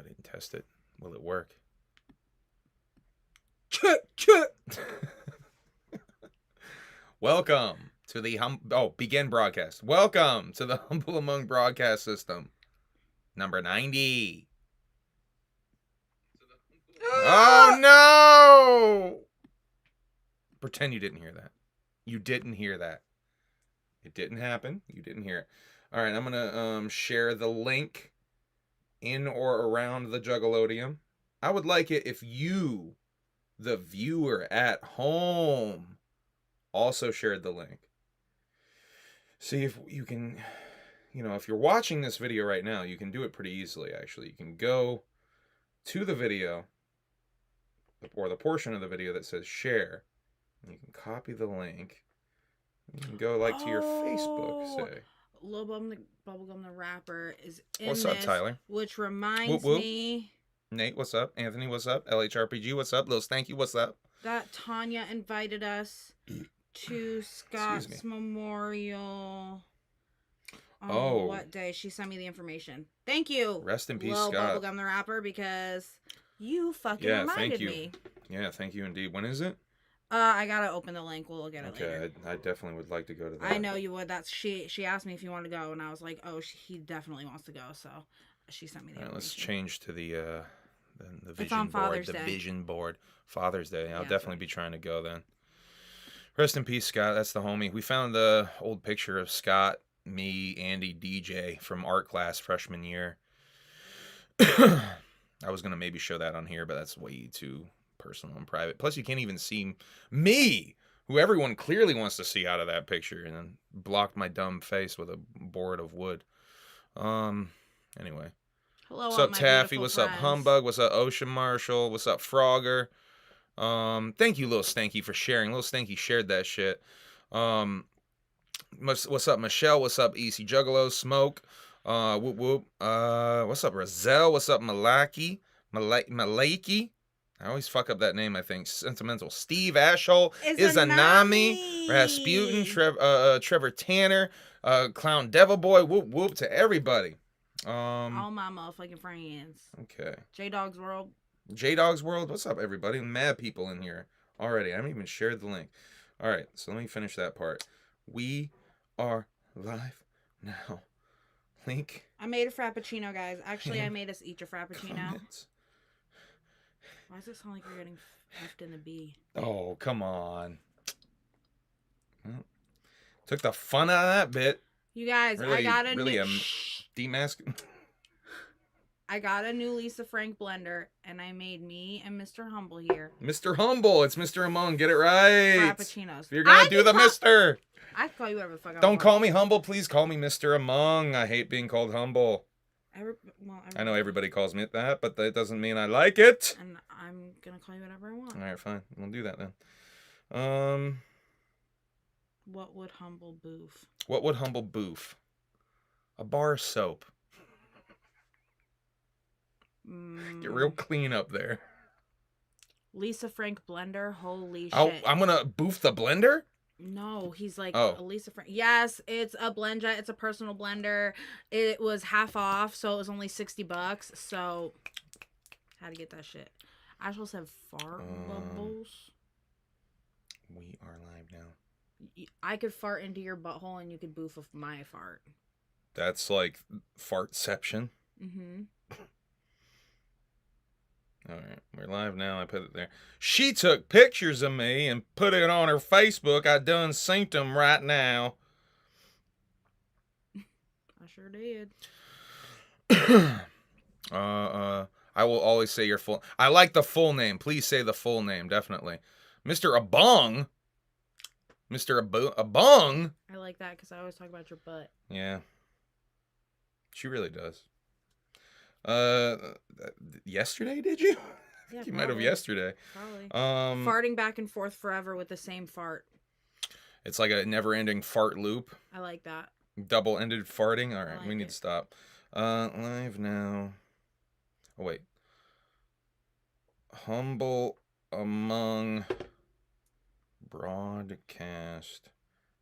I didn't test it. Will it work? Welcome to the begin broadcast. Welcome to the Humble Among broadcast system. Number 90. Oh no! Pretend you didn't hear that. You didn't hear that. It didn't happen. You didn't hear it. All right, I'm gonna share the link in or around the Juggalodium. I would like it if you, the viewer at home, also shared the link. See if you can, if you're watching this video right now, you can do it pretty easily, actually. You can go to the video, or the portion of the video that says share, and you can copy the link. You can go to your Facebook, say. Lil Bubblegum the Rapper is in What's up, Tyler? Which reminds me... Nate, what's up? Anthony, what's up? LHRPG, what's up? Lil Stanky, what's up? That Tanya invited us to Scott's memorial. On what day? She sent me the information. Thank you. Rest in peace, Lil Scott. Bubblegum the Rapper, because you fucking reminded me. Yeah, thank you indeed. When is it? I gotta open the link. We'll get it later. Okay, I definitely would like to go to that. I know you would. She asked me if you wanted to go, and I was like, oh, he definitely wants to go. So she sent me the. All right, let's change to the vision on board. The vision board. Father's Day. I'll definitely be trying to go then. Rest in peace, Scott. That's the homie. We found the old picture of Scott, me, Andy, DJ from art class freshman year. I was gonna maybe show that on here, but that's way too personal and private. Plus, you can't even see me, who everyone clearly wants to see out of that picture, and then blocked my dumb face with a board of wood. Anyway. Hello, what's up, Taffy? What's up, Humbug? What's up, Ocean Marshall? What's up, Frogger? Thank you, Lil Stanky, for sharing. Lil Stanky shared that shit. What's up, Michelle? What's up, EC Juggalo? Smoke. Whoop whoop. What's up, Roselle? What's up, Malaki? Malaki? I always fuck up that name, I think. Sentimental Steve, Ashhole, Izanami, Rasputin, Trevor Tanner, Clown Devil Boy, whoop whoop to everybody. All my motherfucking friends. Okay. J-Dog's World. J-Dog's World, what's up, everybody? Mad people in here already. I haven't even shared the link. All right, so let me finish that part. We are live now. Link. I made a Frappuccino, guys. Actually, I made us each a Frappuccino. Comments. Why does it sound like you're getting effed in the B? Oh, come on. Well, took the fun out of that bit. You guys, I got a new... demasking. I got a new Lisa Frank blender, and I made me and Mr. Humble here. Mr. Humble. It's Mr. Among. Get it right. Frappuccinos. You're going to do the Mr. I can call you whatever the fuck I want. Don't call me Humble. Please call me Mr. Among. I hate being called Humble. I know everybody calls me that, but that doesn't mean I like it. And I'm going to call you whatever I want. All right, fine. We'll do that then. What would Humble boof? What would Humble boof? A bar of soap. Get real clean up there. Lisa Frank blender. Holy shit. I'm going to boof the blender? No, he's like, a Lisa Frank. Yes, it's a blender. It's a personal blender. It was half off, so it was only $60. So, how to get that shit? I also said fart bubbles. We are live now. I could fart into your butthole and you could boof of my fart. That's like fartception. Mm-hmm. All right, we're live now. I put it there. She took pictures of me and put it on her Facebook. I done synced them right now. I sure did. I will always say your full... I like the full name. Please say the full name, definitely. Mr. Abong. Mr. Abong. I like that because I always talk about your butt. Yeah. She really does. Yesterday, did you? Yeah, you might have yesterday. Probably. Farting back and forth forever with the same fart. It's like a never-ending fart loop. I like that. Double-ended farting. All right, we need to stop. Live now. Oh wait. Humble Among broadcast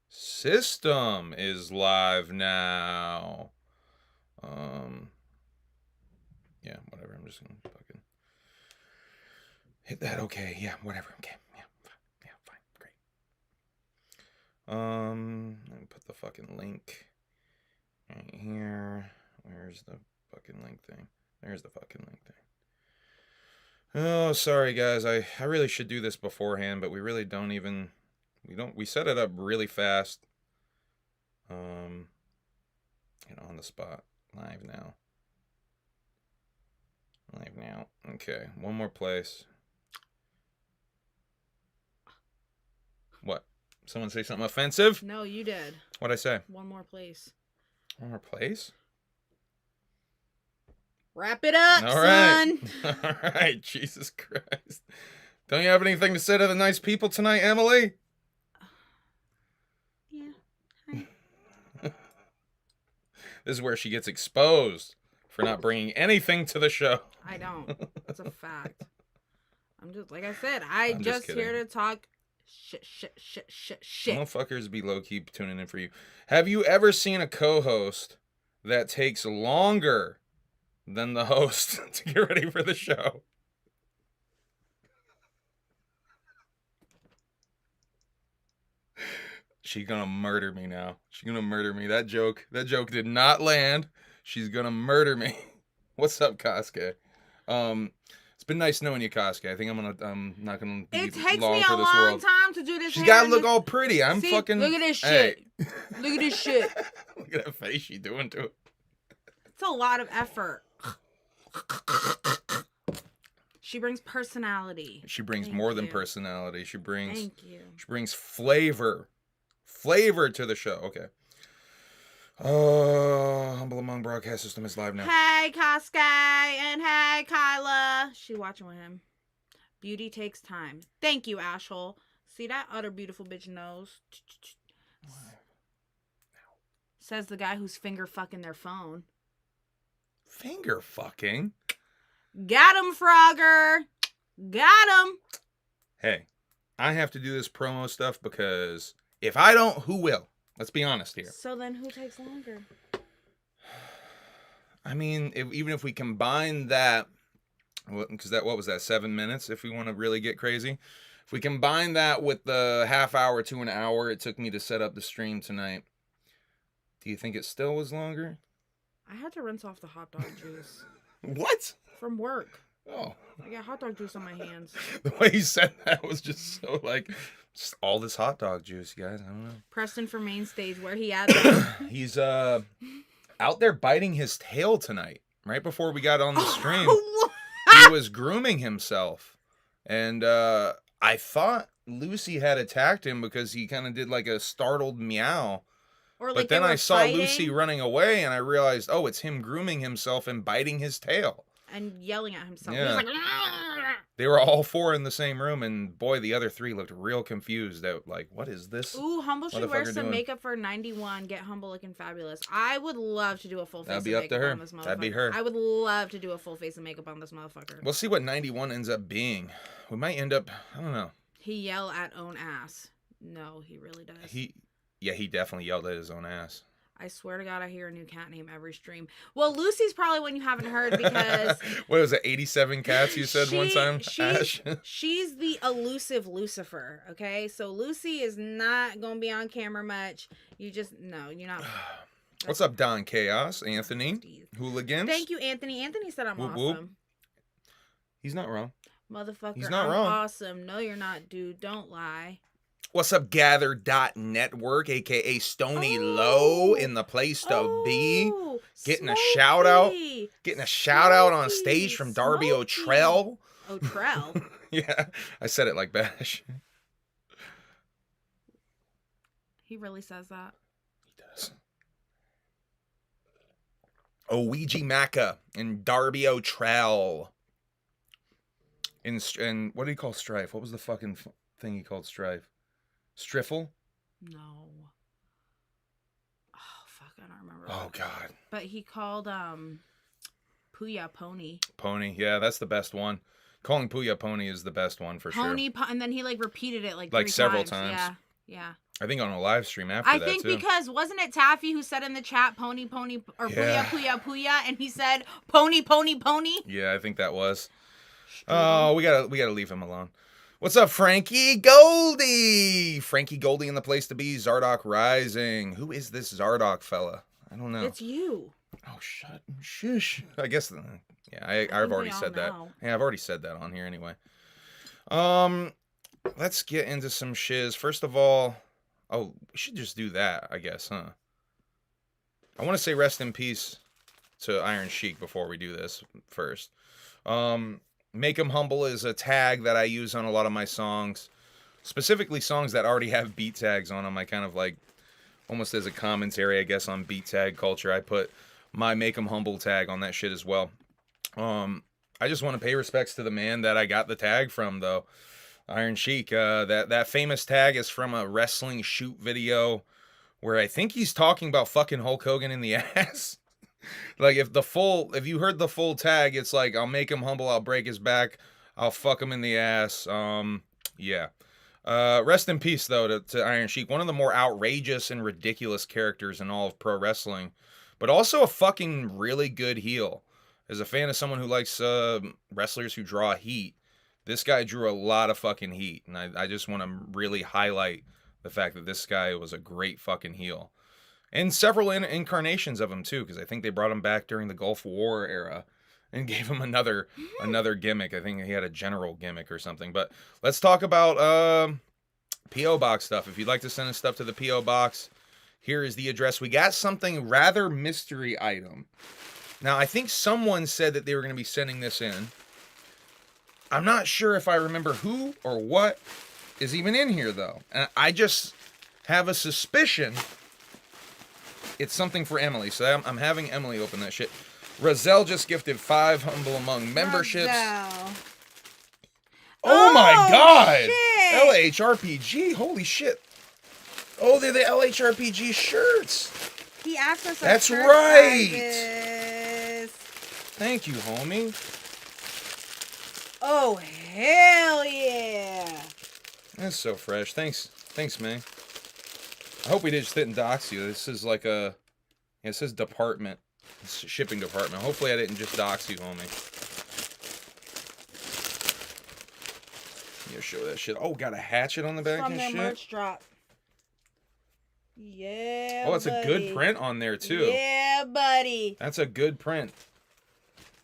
system is live now. Yeah, Yeah, whatever. I'm just gonna fucking hit that. Okay, yeah, whatever. Okay, yeah, fine, great. Let me put the fucking link right here. Where's the fucking link thing? There's the fucking link thing. Oh, sorry guys. I really should do this beforehand, but we really don't even. We set it up really fast. On the spot, live now. Okay, one more place. What? Someone say something offensive? No, you did. What'd I say? One more place. One more place? Wrap it up, All right. son. All right, Jesus Christ. Don't you have anything to say to the nice people tonight, Emily? Yeah. Hi. This is where she gets exposed for not bringing anything to the show. I don't. It's a fact. I'm just, like I said, I'm just here to talk shit. Motherfuckers be low-key tuning in for you. Have you ever seen a co-host that takes longer than the host to get ready for the show? She's gonna murder me now. She's gonna murder me. That joke did not land. She's gonna murder me. What's up, Kasuke? It's been nice knowing you, Kasuke. I think I'm not gonna be it takes long me for a this long world. time to do this. She's gotta look all pretty. I'm See, fucking. Look at this shit. Hey. Look at this shit. Look at that face she's doing to it. It's a lot of effort. She brings personality. She brings more than personality. She brings. Thank you. She brings flavor to the show. Okay. Oh, Humble Among Broadcast System is live now. Hey, Kasuke, and hey, Kyla. She watching with him. Beauty takes time. Thank you, asshole. See that other beautiful bitch nose? Says the guy who's finger fucking their phone. Finger fucking? Got him, Frogger. Got him. Hey, I have to do this promo stuff because if I don't, who will? Let's be honest here. So then who takes longer? I mean, even if we combine that, because what was that, 7 minutes, if we want to really get crazy? If we combine that with the half hour to an hour it took me to set up the stream tonight, do you think it still was longer? I had to rinse off the hot dog juice. What? From work. Oh. I got hot dog juice on my hands. The way you said that was just so like, just all this hot dog juice, you guys. I don't know. Preston for main stage, where he at? He's out there biting his tail tonight, right before we got on the stream. He was grooming himself. And I thought Lucy had attacked him because he kind of did like a startled meow. Or but then I saw Lucy running away and I realized, oh, it's him grooming himself and biting his tail. And yelling at himself. Yeah. He was like, "Argh!" They were all four in the same room, and boy, the other three looked real confused. Out like, what is this? Ooh, Humble should wear some makeup for 91. Get Humble looking fabulous. I would love to do a full face of makeup on this motherfucker. That'd be her. I would love to do a full face of makeup on this motherfucker. We'll see what 91 ends up being. We might end up, I don't know. He yell at own ass. No, he really does. He definitely yelled at his own ass. I swear to God, I hear a new cat name every stream. Well, Lucy's probably one you haven't heard because... What was it, 87 cats you said one time? She's the elusive Lucifer, okay? So Lucy is not going to be on camera much. You're not... What's up, Don Chaos? Anthony? Hooligans? Thank you, Anthony. Anthony said I'm whoop, awesome. Whoop. He's not wrong. Motherfucker, he's not I'm wrong. Awesome. No, you're not, dude. Don't lie. What's up, Gather.network, a.k.a. Stony Low in the place to be. Getting a shout out. Getting a shout out on stage from Darby O'Trell. O'Trell? Yeah, I said it like Bash. He really says that? He does. Ouija Macca and Darby O'Trell. And what do you call Strife? What was the fucking thing he called Strife? Striffle? No. Oh, fuck, I don't remember. Oh, God. But he called, Puya Pony. Pony, yeah, that's the best one. Calling Puya Pony is the best one for sure. And then he, repeated it, like several times. times. Yeah. I think on a live stream after I that, think too. Because wasn't it Taffy who said in the chat pony pony or puya puya puya, and he said pony pony pony? Yeah, I think that was. Oh, we gotta leave him alone. What's up, Frankie Goldie? Frankie Goldie in the place to be. Zardock Rising. Who is this Zardock fella? I don't know. It's you. Oh, shush. I guess. Yeah, I've already said that. Yeah, I've already said that on here anyway. Let's get into some shiz. First of all, we should just do that, I guess, huh? I want to say rest in peace to Iron Sheik before we do this first. Make 'em humble is a tag that I use on a lot of my songs, specifically songs that already have beat tags on them. I kind of like, almost as a commentary, I guess, on beat tag culture, I put my Make 'em humble tag on that shit as well. I just want to pay respects to the man that I got the tag from, though. Iron Sheik. That famous tag is from a wrestling shoot video where I think he's talking about fucking Hulk Hogan in the ass. Like, if you heard the full tag, it's like, I'll make him humble, I'll break his back, I'll fuck him in the ass. Yeah. Rest in peace, though, to Iron Sheik. One of the more outrageous and ridiculous characters in all of pro wrestling, but also a fucking really good heel. As a fan of someone who likes wrestlers who draw heat, this guy drew a lot of fucking heat, and I just want to really highlight the fact that this guy was a great fucking heel. And several incarnations of him, too, because I think they brought him back during the Gulf War era and gave him another gimmick. I think he had a general gimmick or something. But let's talk about P.O. Box stuff. If you'd like to send us stuff to the P.O. Box, here is the address. We got something rather mystery item. Now, I think someone said that they were going to be sending this in. I'm not sure if I remember who or what is even in here, though. And I just have a suspicion it's something for Emily. So I'm having Emily open that shit. Roselle just gifted 5 Humble Among memberships. Roselle. Oh my god! Shit. LHRPG, holy shit. Oh, they're the LHRPG shirts. He asked us. That's right. Sizes. Thank you, homie. Oh, hell yeah. That's so fresh. Thanks, man. I hope we just didn't dox you. This is like it says department. It's shipping department. Hopefully I didn't just dox you, homie. Yeah, show that shit. Oh, got a hatchet on the back From and their shit. merch drop. Yeah, oh, it's a good print on there, too. Yeah, buddy. That's a good print.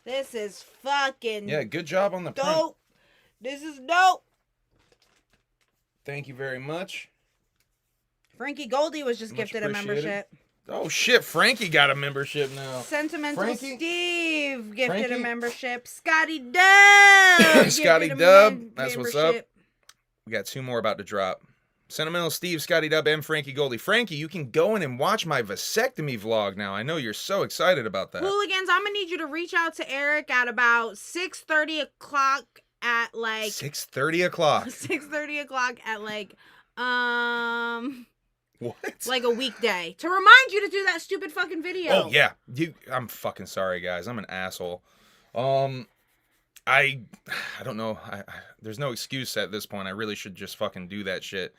This is fucking yeah, good job on the dope. print. This is dope. Thank you very much. Frankie Goldie was just gifted a membership. Oh, shit. Frankie got a membership now. Sentimental Frankie? Steve gifted a membership. Scotty Dub. Scotty Dub. That's what's up. We got 2 more about to drop. Sentimental Steve, Scotty Dub, and Frankie Goldie. Frankie, you can go in and watch my vasectomy vlog now. I know you're so excited about that. Hooligans, I'm going to need you to reach out to Eric at about 6:30 o'clock at like... 6:30 o'clock? 6:30 o'clock at like... What? Like a weekday. To remind you to do that stupid fucking video. Oh, yeah. I'm fucking sorry, guys. I'm an asshole. I don't know. There's no excuse at this point. I really should just fucking do that shit.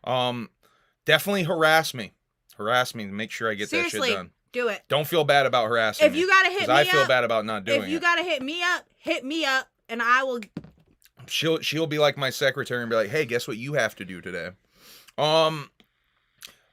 Definitely harass me. Harass me to make sure I get Seriously, that shit done. Do it. Don't feel bad about harassing me. If you gotta hit me I up. feel bad about not doing it. If you gotta hit me up, and I will... She'll be like my secretary and be like, hey, guess what you have to do today?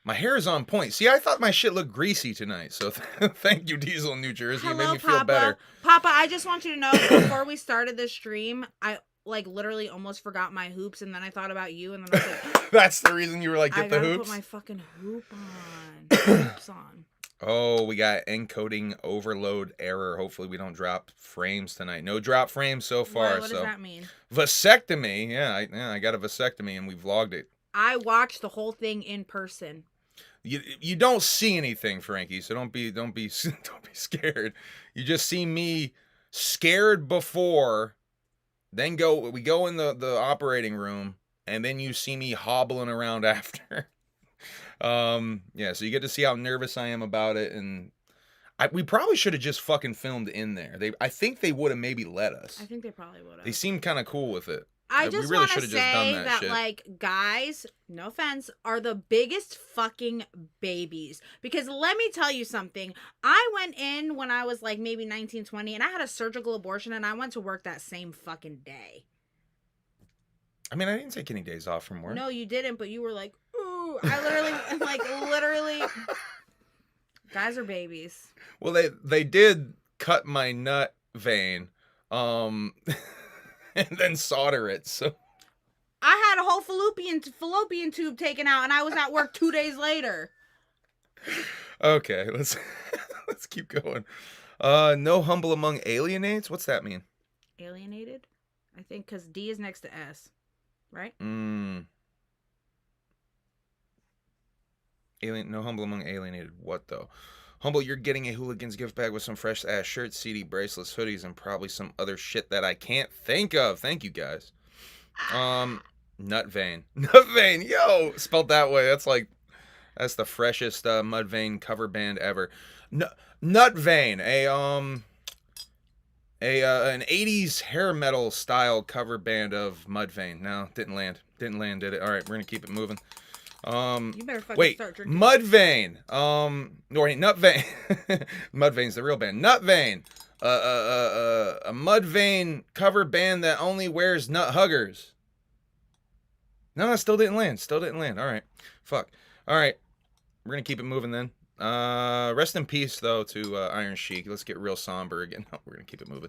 My hair is on point. See, I thought my shit looked greasy tonight. So thank you, Diesel in New Jersey. Hello, you made me feel better. Papa, I just want you to know, before we started this stream, I like literally almost forgot my hoops, and then I thought about you, and then I was like, that's the reason you were like, get the hoops? I gotta put my fucking hoop on. Hoops on. Oh, we got encoding overload error. Hopefully we don't drop frames tonight. No drop frames so far. What does that mean? Vasectomy. Yeah, I got a vasectomy, and we vlogged it. I watched the whole thing in person. You don't see anything, Frankie, so don't be scared. You just see me scared before, then we go in the operating room, and then you see me hobbling around after. Yeah, so you get to see how nervous I am about it, and we probably should have just fucking filmed in there. I think they would have maybe let us. I think they probably would have. They seemed kind of cool with it. I just really want to should have just done say that shit. like, guys, no offense, are the biggest fucking babies. Because let me tell you something. I went in when I was like maybe 19, 20, and I had a surgical abortion, and I went to work that same fucking day. I mean, I didn't take any days off from work. No, you didn't, but you were like, ooh. I literally, guys are babies. Well, they did cut my nut vein, and then solder it, so... I had a whole fallopian tube taken out, and I was at work 2 days later. Okay, let's keep going. No humble among alienates? What's that mean? Alienated? I think because D is next to S, right? No humble among alienated. What, though? Humble, you're getting a Hooligans gift bag with some fresh ass shirts, CD, bracelets, hoodies, and probably some other shit that I can't think of. Thank you, guys. Nut vein. Nut vein, yo! Spelled that way. That's the freshest Mudvayne cover band ever. Nut vein, an 80s hair metal style cover band of Mudvayne. No, didn't land, did it? All right, we're gonna keep it moving. You better fucking start drinking. Mudvayne. No, wait, Nutvein. Mudvayne's the real band. Nutvein. A Mudvayne cover band that only wears nut huggers. No, it still didn't land. All right. Fuck. All right. We're going to keep it moving then. Rest in peace, though, to Iron Sheik. Let's get real somber again. No, we're going to keep it moving.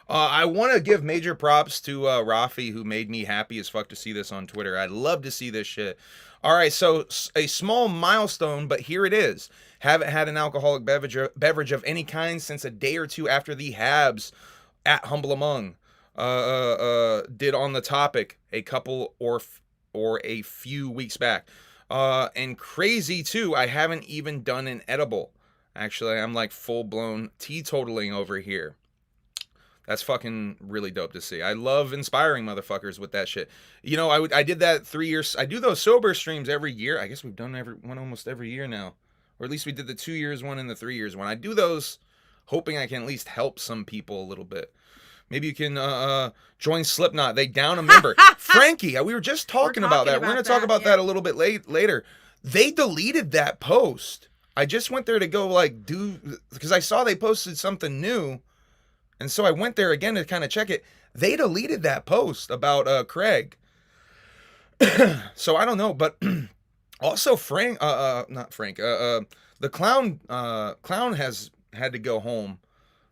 I want to give major props to Rafi, who made me happy as fuck to see this on Twitter. I'd love to see this shit. All right, so a small milestone, but here it is. Haven't had an alcoholic beverage of any kind since a day or two after the HABS at Humble Among did on the topic a couple or a few weeks back. And crazy too, I haven't even done an edible. Actually, I'm like full-blown teetotaling over here. That's fucking really dope to see. I love inspiring motherfuckers with that shit. You know, I did that 3 years. I do those sober streams every year. I guess we've done one almost every year now. Or at least we did the 2 years one and the 3 years one. I do those hoping I can at least help some people a little bit. Maybe you can join Slipknot. They down a member. Frankie, we were just talking about that. We're going to talk about that a little bit later. They deleted that post. I just went there to go because I saw they posted something new. And so I went there again to kind of check it. They deleted that post about Craig. So I don't know, but also not Frank. The clown has had to go home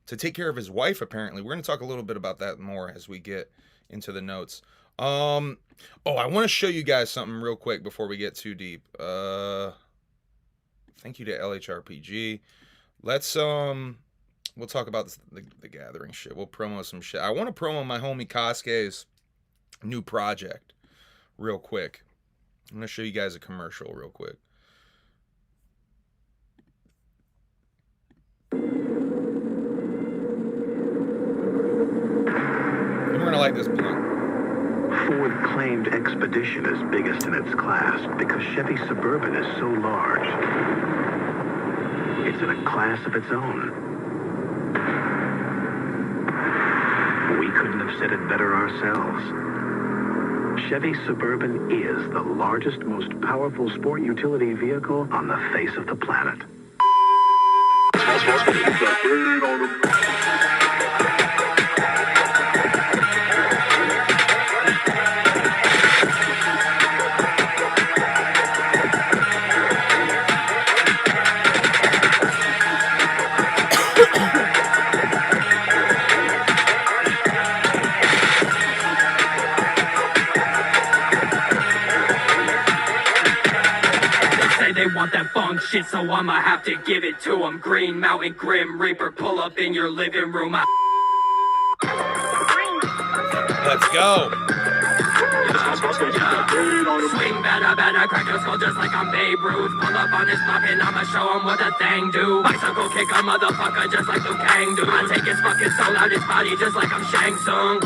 to take care of his wife, apparently. We're going to talk a little bit about that more as we get into the notes. I want to show you guys something real quick before we get too deep. Thank you to LHRPG. We'll talk about the gathering shit. We'll promo some shit. I want to promo my homie Kasuke's new project real quick. I'm going to show you guys a commercial real quick. We're going to light this blunt. Ford claimed Expedition is biggest in its class because Chevy Suburban is so large. It's in a class of its own. We couldn't have said it better ourselves. Chevy Suburban is the largest, most powerful sport utility vehicle on the face of the planet. Want that funk shit, so I'ma have to give it to 'em. Green Mountain Grim Reaper, pull up in your living room. Let's go. Swing better, crack your skull just like I'm Babe Ruth. Pull up on his block and I'ma show him what a thing do. Bicycle kick a motherfucker just like Liu Kang do. I take his fucking soul out his body just like I'm Shang Tsung.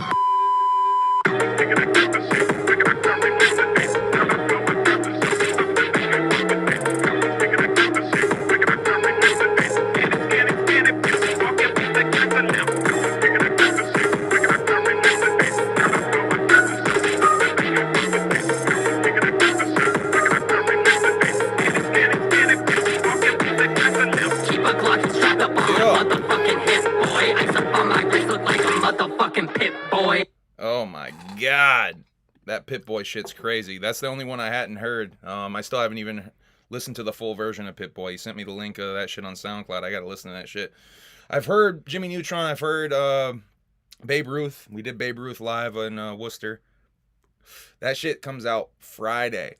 motherfucking Pit Boy. Oh my god. That Pit Boy shit's crazy. That's the only one I hadn't heard. I still haven't even listened to the full version of Pit Boy. He sent me the link of that shit on SoundCloud. I gotta listen to that shit. I've heard Jimmy Neutron. I've heard Babe Ruth. We did Babe Ruth live in Worcester. That shit comes out Friday.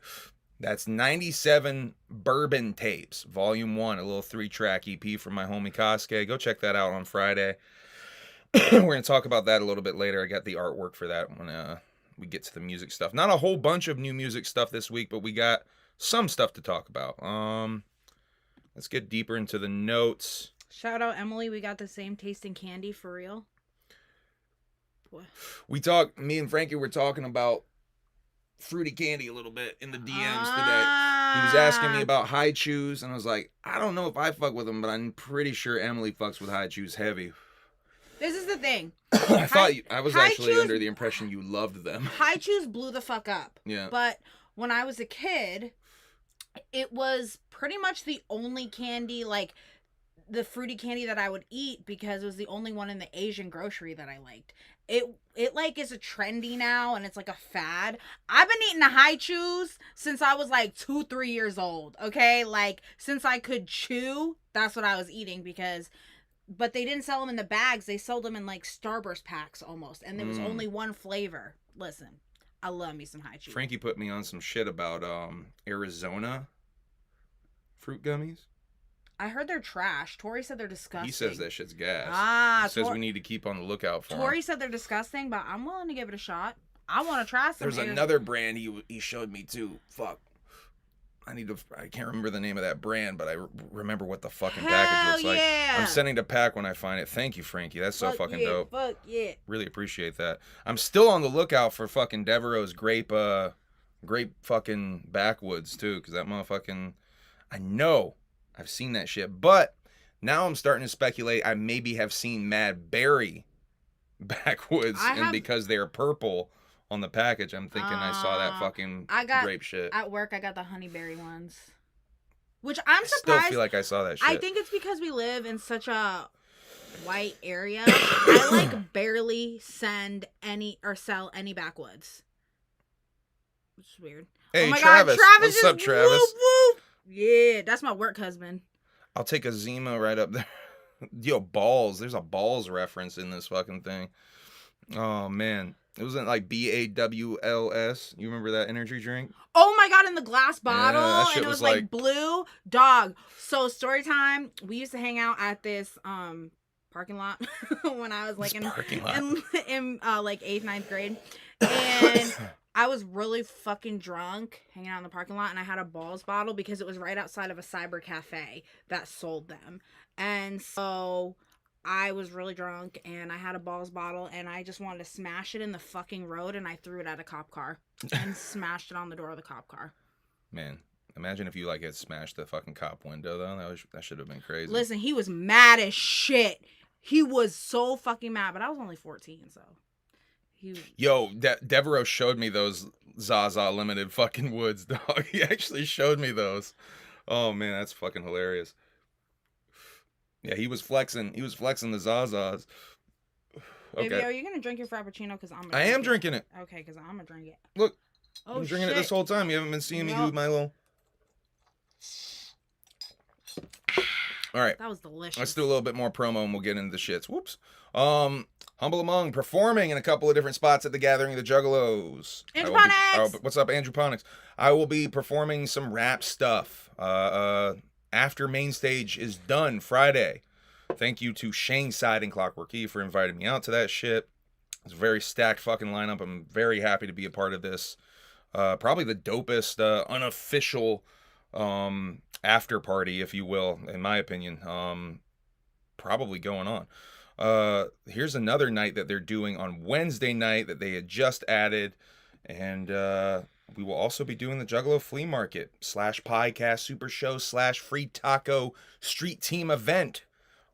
That's 97 Bourbon Tapes, Volume 1, a little 3-track EP from my homie Kasuke. Go check that out on Friday. We're going to talk about that a little bit later. I got the artwork for that when we get to the music stuff. Not a whole bunch of new music stuff this week, but we got some stuff to talk about. Let's get deeper into the notes. Shout out Emily, we got the same taste in candy for real. What? Me and Frankie were talking about fruity candy a little bit in the DMs today. He was asking me about high chews, and I was like, I don't know if I fuck with them, but I'm pretty sure Emily fucks with high chews heavy. This is the thing. I was actually chews, under the impression you loved them. High chews blew the fuck up. Yeah. But when I was a kid, it was pretty much the only candy, like the fruity candy that I would eat because it was the only one in the Asian grocery that I liked. It like is a trendy now and it's like a fad. I've been eating the high chews since I was like 2-3 years old. Okay, like since I could chew, that's what I was eating but they didn't sell them in the bags. They sold them in like Starburst packs almost, and there was only one flavor. Listen, I love me some high chews. Frankie put me on some shit about Arizona fruit gummies. I heard they're trash. Tori said they're disgusting. He says that shit's gas. He says we need to keep on the lookout for Tori them. said they're disgusing, but I'm willing to give it a shot. I want to try some. There's another brand he showed me too. Fuck. I can't remember the name of that brand, but I remember what the fucking package looks like. I'm sending to Pack when I find it. Thank you, Frankie. That's so fucking dope. Fuck yeah. Really appreciate that. I'm still on the lookout for fucking Devereaux's grape fucking backwoods too, because that motherfucking, I know I've seen that shit, but now I'm starting to speculate I maybe have seen Mad Berry backwoods, and because they're purple on the package, I'm thinking I saw that fucking grape shit. At work, I got the honeyberry ones. Which I'm surprised. I still feel like I saw that shit. I think it's because we live in such a white area. I like barely send any or sell any backwoods. Which is weird. Hey, oh my Travis. God, Travis. What's up, Travis? Whoop, whoop. Yeah, that's my work husband. I'll take a Zima right up there. Yo, balls. There's a balls reference in this fucking thing. Oh, man. It wasn't like BAWLS. You remember that energy drink? Oh my God, in the glass bottle. Yeah, that shit and it was like blue. Dog. So story time, we used to hang out at this parking lot when I was like in like 8th, 9th grade. And I was really fucking drunk hanging out in the parking lot, and I had a balls bottle because it was right outside of a cyber cafe that sold them. And so I was really drunk and I had a balls bottle and I just wanted to smash it in the fucking road, and I threw it at a cop car and smashed it on the door of the cop car. Man, imagine if you like had smashed the fucking cop window though. That should have been crazy. Listen, he was mad as shit. He was so fucking mad, but I was only 14, so. Yo, Devereaux showed me those Zaza Limited fucking woods, dog. He actually showed me those. Oh man, that's fucking hilarious. Yeah, he was flexing. He was flexing the Zazas. Okay. Baby, are you gonna drink your Frappuccino? Cause I am drinking it. Okay, cause I'm gonna drink it. Look, I'm drinking it this whole time. You haven't been seeing me do my little. All right. That was delicious. Let's do a little bit more promo and we'll get into the shits. Whoops. Humble Among performing in a couple of different spots at the Gathering of the Juggalos. Andrew Ponics! What's up, Andrew Ponics? I will be performing some rap stuff after main stage is done Friday. Thank you to Shane Side and Clockwork E for inviting me out to that shit. It's a very stacked fucking lineup. I'm very happy to be a part of this. Probably the dopest unofficial after party, if you will, in my opinion. Probably going on. Here's another night that they're doing on Wednesday night that they had just added, and we will also be doing the Juggalo Flea Market / Piecast Super Show / Free Taco Street Team event.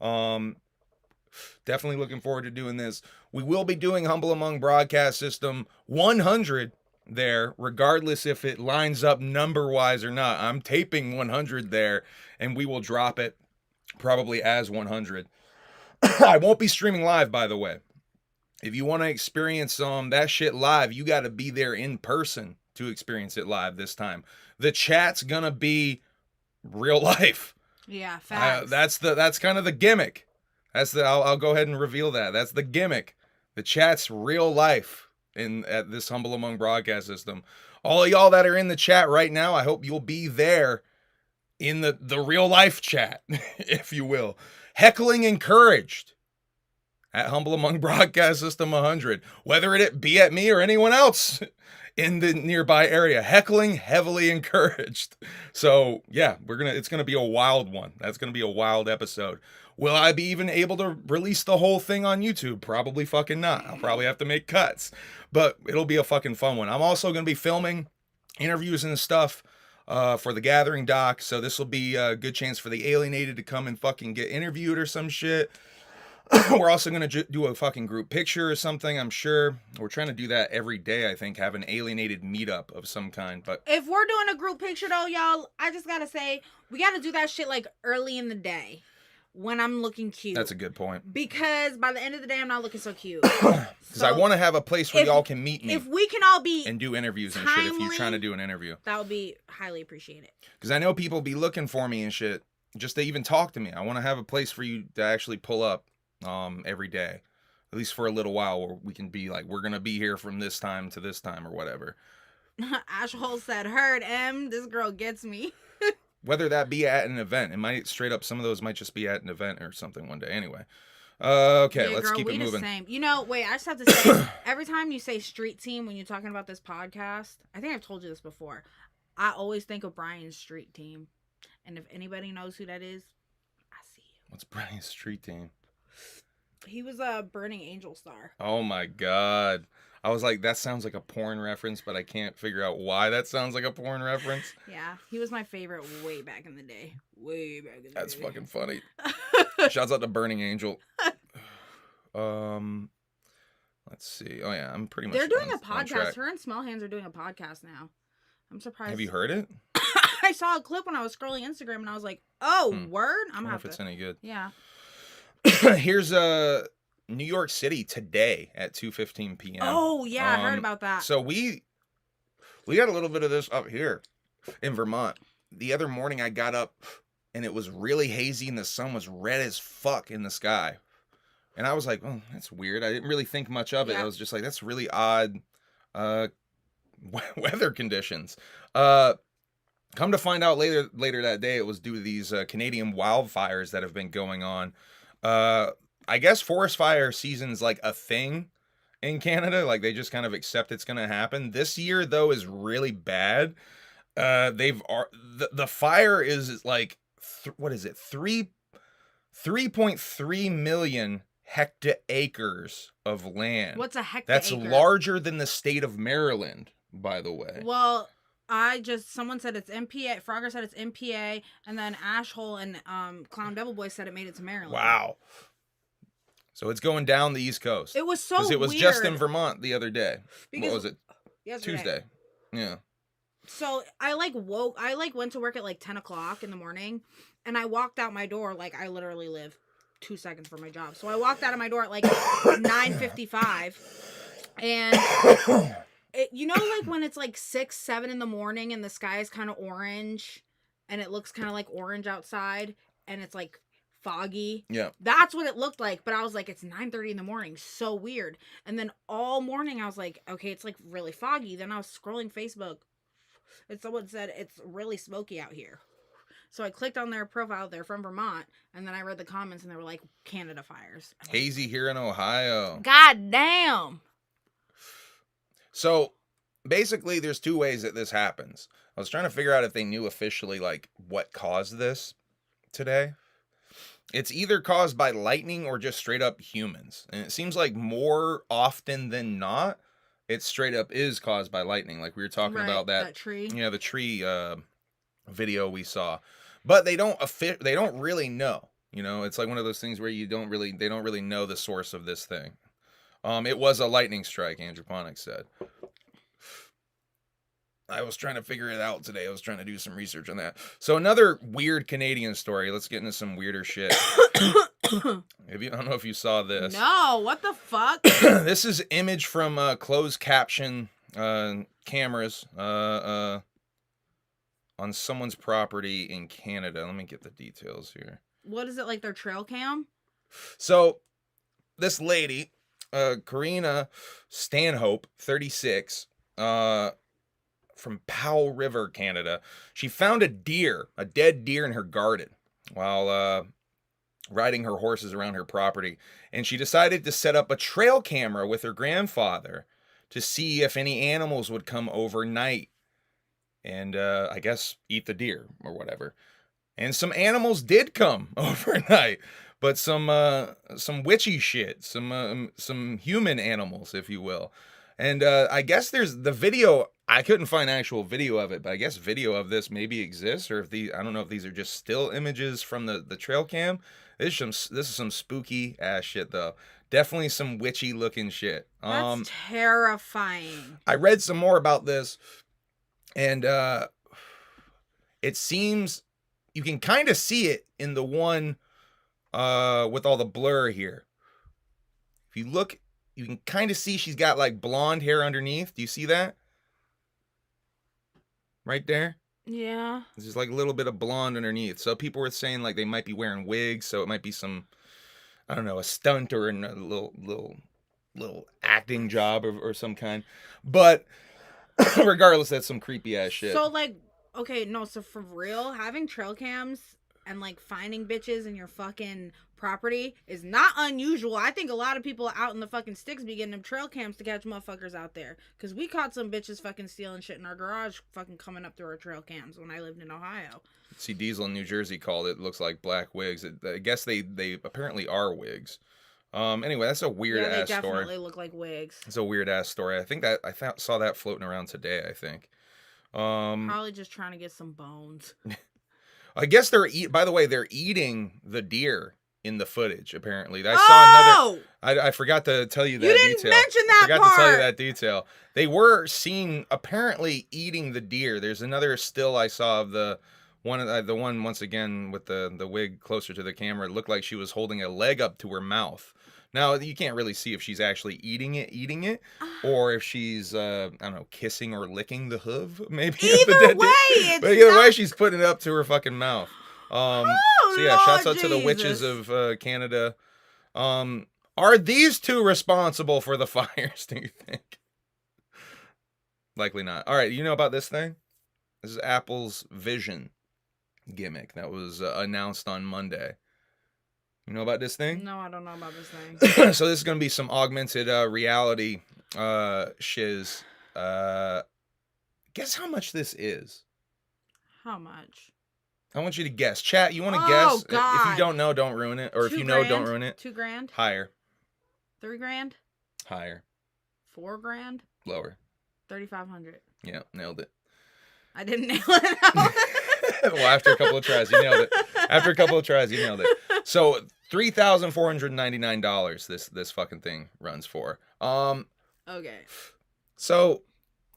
Definitely looking forward to doing this. We will be doing Humble Among Broadcast System 100 there, regardless if it lines up number-wise or not. I'm taping 100 there, and we will drop it probably as 100. I won't be streaming live, by the way. If you want to experience that shit live, you got to be there in person to experience it live this time. The chat's gonna be real life. Yeah, facts. That's kind of the gimmick. I'll go ahead and reveal that. That's the gimmick. The chat's real life at this Humble Among broadcast system. All of y'all that are in the chat right now, I hope you'll be there in the real life chat, if you will. Heckling encouraged at Humble Among broadcast system 100, whether it be at me or anyone else in the nearby area. Heckling heavily encouraged. So yeah, it's gonna be a wild one. That's gonna be a wild episode. Will I be even able to release the whole thing on YouTube? Probably fucking not. I'll probably have to make cuts, but it'll be a fucking fun one. I'm also gonna be filming interviews and stuff for the Gathering doc, so this will be a good chance for the alienated to come and fucking get interviewed or some shit. We're also going to do a fucking group picture or something, I'm sure. We're trying to do that every day, I think, have an alienated meetup of some kind. But if we're doing a group picture, though, y'all, I just got to say, we got to do that shit, like, early in the day when I'm looking cute. That's a good point. Because by the end of the day, I'm not looking so cute. Because I want to have a place where y'all can meet me. If we can all be and do interviews timely, and shit if you're trying to do an interview. That would be highly appreciated. Because I know people be looking for me and shit just to even talk to me. I want to have a place for you to actually pull up every day, at least for a little while, where we can be like, we're gonna be here from this time to this time or whatever. Ashhole said, "Heard this girl gets me." Whether that be at an event, it might straight up, some of those might just be at an event or something one day. Anyway, okay, yeah, let's girl, keep it moving. The same. You know, wait, I just have to say, every time you say street team when you're talking about this podcast, I think I've told you this before, I always think of Brian's street team, and if anybody knows who that is, I see you. What's Brian's street team? He was a Burning Angel star. Oh my god. I was like, that sounds like a porn reference, but I can't figure out why that sounds like a porn reference. Yeah, he was my favorite way back in the day. Way back in the day. That's fucking funny. Shouts out to Burning Angel. Let's see. Oh yeah, I'm pretty much. They're doing a podcast. Her and Small Hands are doing a podcast now. I'm surprised. Have you heard it? I saw a clip when I was scrolling Instagram and I was like, "Oh, word!" I wonder if it's any good. Yeah. Here's New York City today at 2:15 p.m. Oh yeah, I heard about that. So we got a little bit of this up here in Vermont. The other morning I got up and it was really hazy and the sun was red as fuck in the sky. And I was like, oh, that's weird. I didn't really think much of it. I was just like, that's really odd weather conditions. Come to find out later that day, it was due to these Canadian wildfires that have been going on. I guess forest fire season's like a thing in Canada. Like they just kind of accept it's going to happen. This year though is really bad. The fire is like, what is it? 3.3 million hectaacres of land. What's a hectaacre? That's larger than the state of Maryland, by the way. Well, someone said it's MPA, Frogger said it's MPA, and then Ashhole and Clown Devil Boy said it made it to Maryland. Wow. So it's going down the East Coast. It was so weird. Because it was just in Vermont the other day. What was it? Yesterday. Tuesday. Yeah. So I went to work at like 10 o'clock in the morning, and I walked out my door, like I literally live 2 seconds from my job. So I walked out of my door at like 9:55, and you know, like when it's like 6, 7 in the morning and the sky is kind of orange and it looks kind of like orange outside and it's like foggy. Yeah. That's what it looked like. But I was like, it's 9:30 in the morning. So weird. And then all morning I was like, okay, it's like really foggy. Then I was scrolling Facebook and someone said it's really smoky out here. So I clicked on their profile. They're from Vermont. And then I read the comments and they were like, Canada fires. Hazy here in Ohio. God damn. So basically there's 2 ways that this happens. I was trying to figure out if they knew officially like what caused this today. It's either caused by lightning or just straight up humans. And it seems like more often than not, it straight up is caused by lightning. Like we were talking about that tree. Yeah, the tree video we saw. But they don't really know. You know, it's like one of those things where they don't really know the source of this thing. It was a lightning strike, Andrew Ponick said. I was trying to figure it out today. I was trying to do some research on that. So another weird Canadian story. Let's get into some weirder shit. I don't know if you saw this. No, what the fuck? This is image from closed caption cameras on someone's property in Canada. Let me get the details here. What is it, like their trail cam? So this lady, Karina Stanhope, 36, from Powell River, Canada, she found a dead deer in her garden while riding her horses around her property. And she decided to set up a trail camera with her grandfather to see if any animals would come overnight and I guess eat the deer or whatever. And some animals did come overnight, but some witchy shit, some human animals, if you will. And I guess there's the video. I couldn't find actual video of it, but I guess video of this maybe exists, or if I don't know if these are just still images from the trail cam. This is some spooky ass shit though. Definitely some witchy looking shit. That's terrifying. I read some more about this, and it seems you can kind of see it in the one with all the blur here. If you look, you can kind of see she's got like blonde hair underneath. Do you see that? Right there? Yeah. There's like a little bit of blonde underneath. So people were saying like they might be wearing wigs, so it might be some, I don't know, a stunt or a little acting job or some kind. But regardless, that's some creepy ass shit. So like, okay, no, so for real, having trail cams and like finding bitches in your fucking property is not unusual. I think a lot of people out in the fucking sticks be getting them trail cams to catch motherfuckers out there. Cause we caught some bitches fucking stealing shit in our garage, fucking coming up through our trail cams when I lived in Ohio. See, Diesel in New Jersey called it, looks like black wigs. I guess they apparently are wigs. Anyway, that's a weird ass story. They definitely look like wigs. It's a weird ass story. I think that saw that floating around today, I think. Probably just trying to get some bones. I guess by the way, they're eating the deer in the footage, apparently. I saw another. I forgot to tell you that detail. You didn't mention that part. I forgot to tell you that detail. They were seen apparently eating the deer. There's another still I saw of the one once again with the wig closer to the camera. It looked like she was holding a leg up to her mouth. Now, you can't really see if she's actually eating it, or if she's, I don't know, kissing or licking the hoof, maybe. Either way, but either way, she's putting it up to her fucking mouth. So yeah, Lord shouts out Jesus. to the witches of Canada. Are these two responsible for the fires, do you think? Likely not. All right, you know about this thing? This is Apple's Vision gimmick that was announced on Monday. You know about this thing? No, I don't know about this thing. So this is going to be some augmented reality shiz. Guess how much this is? How much? I want you to guess. Chat, you want to guess? God. If you don't know, don't ruin it. Or if you know, don't ruin it. $2,000? Higher. $3,000? Higher. $4,000? Lower. $3,500. Yeah, nailed it. I didn't nail it. Well, after a couple of tries, you nailed it. So $3,499 this fucking thing runs for. Okay. So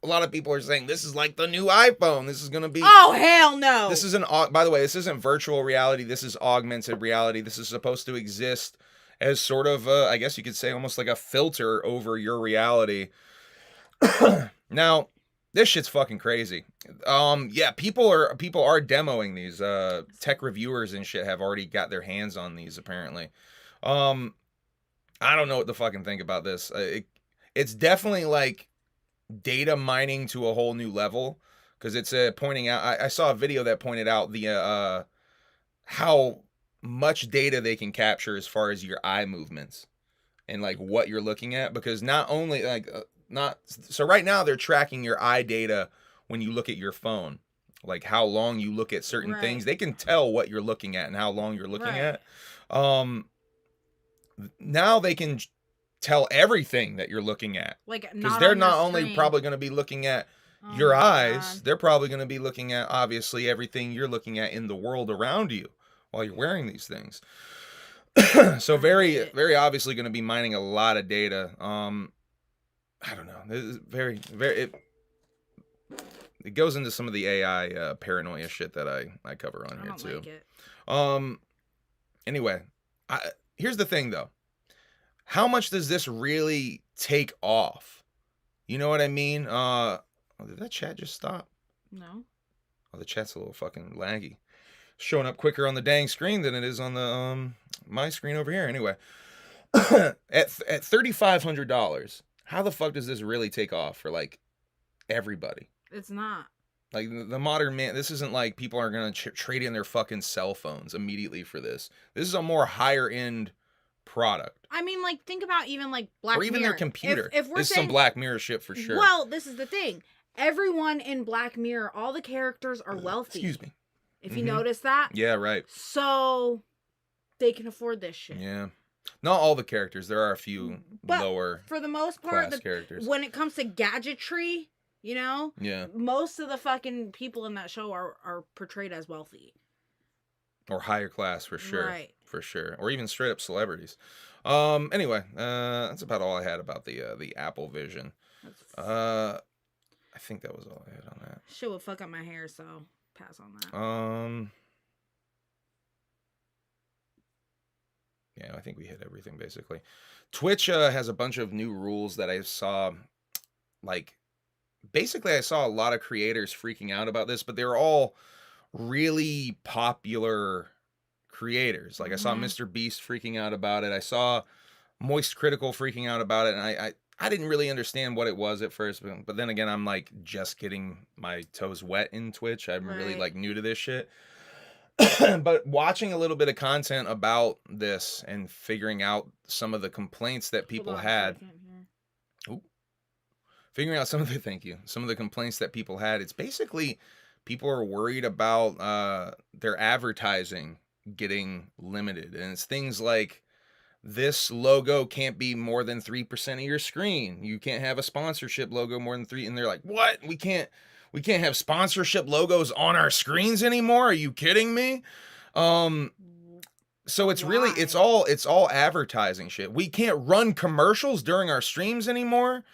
a lot of people are saying this is like the new iPhone. This is going to be... Oh, hell no. This is by the way, this isn't virtual reality. This is augmented reality. This is supposed to exist as sort of, I guess you could say almost like a filter over your reality. Now, this shit's fucking crazy. Yeah, people are demoing these. Tech reviewers and shit have already got their hands on these, apparently. I don't know what to fucking think about this. It's definitely like data mining to a whole new level, because it's pointing out. I saw a video that pointed out the how much data they can capture as far as your eye movements and like what you're looking at, because not only like so right now they're tracking your eye data when you look at your phone, like how long you look at certain things. They can tell what you're looking at and how long you're looking at. Now they can tell everything that you're looking at, like, because they're not only probably going to be looking at your eyes, they're probably going to be looking at obviously everything you're looking at in the world around you while you're wearing these things. So very, very obviously going to be mining a lot of data. I don't know. This is very, very. It goes into some of the AI paranoia shit that I cover on here too. Like it. Anyway, here's the thing, though. How much does this really take off? You know what I mean? Oh, did that chat just stop? No. Oh, the chat's a little fucking laggy. Showing up quicker on the dang screen than it is on the my screen over here. Anyway, at $3,500, how the fuck does this really take off for like everybody? It's not. Like the modern man, this isn't like people are gonna trade in their fucking cell phones immediately for this. This is a more higher end product. I mean, like, think about even like Black Mirror. Or even their computer. If we're this is some Black Mirror shit for sure. Well, this is the thing. Everyone in Black Mirror, all the characters are wealthy. Excuse me. If you notice that. Yeah, right. So they can afford this shit. Yeah. Not all the characters. There are a few lower for the most part, class characters. When it comes to gadgetry, you know? Yeah. Most of the fucking people in that show are portrayed as wealthy. Or higher class for sure. Right. For sure. Or even straight up celebrities. Anyway, that's about all I had about the Apple Vision. I think that was all I had on that. Shit would fuck up my hair, so pass on that. Yeah, I think we hit everything basically. Twitch has a bunch of new rules that I saw. Like, basically, I saw a lot of creators freaking out about this, but they're all really popular creators. Like, I saw Mr. Beast freaking out about it. I saw Moist Critical freaking out about it, and I didn't really understand what it was at first, but then again, I'm like just getting my toes wet in Twitch. I'm really like new to this shit. But watching a little bit of content about this and figuring out some of the complaints that people had. Figuring out some of the complaints that people had. It's basically people are worried about their advertising getting limited. And it's things like, this logo can't be more than 3% of your screen. You can't have a sponsorship logo more than 3%. And they're like, what? We can't have sponsorship logos on our screens anymore? Are you kidding me? So it's really, it's all advertising shit. We can't run commercials during our streams anymore.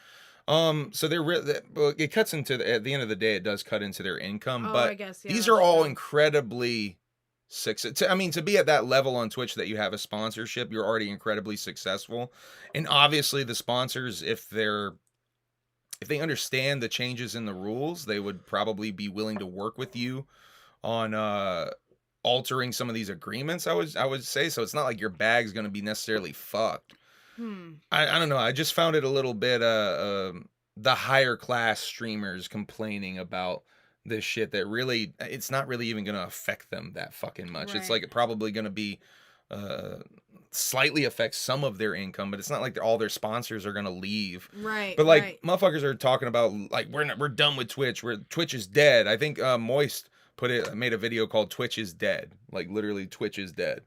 So it cuts into at the end of the day, it does cut into their income, but I guess, these are all incredibly to be at that level on Twitch that you have a sponsorship, you're already incredibly successful. And obviously the sponsors, if they understand the changes in the rules, they would probably be willing to work with you on altering some of these agreements, I would say. So it's not like your bag's going to be necessarily fucked. I don't know. I just found it a little bit the higher class streamers complaining about this shit that really, it's not really even going to affect them that fucking much. It's like probably going to be slightly affect some of their income, but it's not like all their sponsors are going to leave. Right. But like motherfuckers are talking about like, we're done with Twitch. Twitch is dead. I think Moist made a video called Twitch is dead. Like literally Twitch is dead.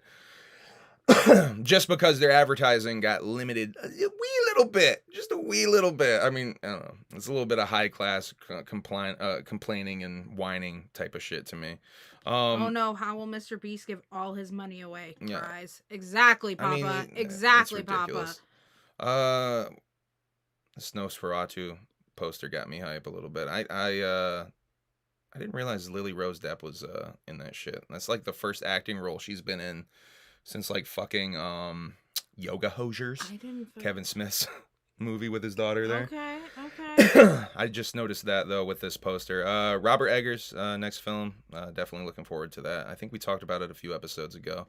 Just because their advertising got limited a wee little bit, just a wee little bit. I mean, I don't know. It's a little bit of high class complaining and whining type of shit to me. Oh no, how will Mr. Beast give all his money away? Cries. Exactly, Papa. I mean, exactly, Papa. This Nosferatu poster got me hype a little bit. I didn't realize Lily Rose Depp was in that shit. That's like the first acting role she's been in since like fucking Yoga Hosers, Kevin Smith's movie with his daughter there. Okay. I just noticed that though with this poster. Robert Eggers' next film, definitely looking forward to that. I think we talked about it a few episodes ago.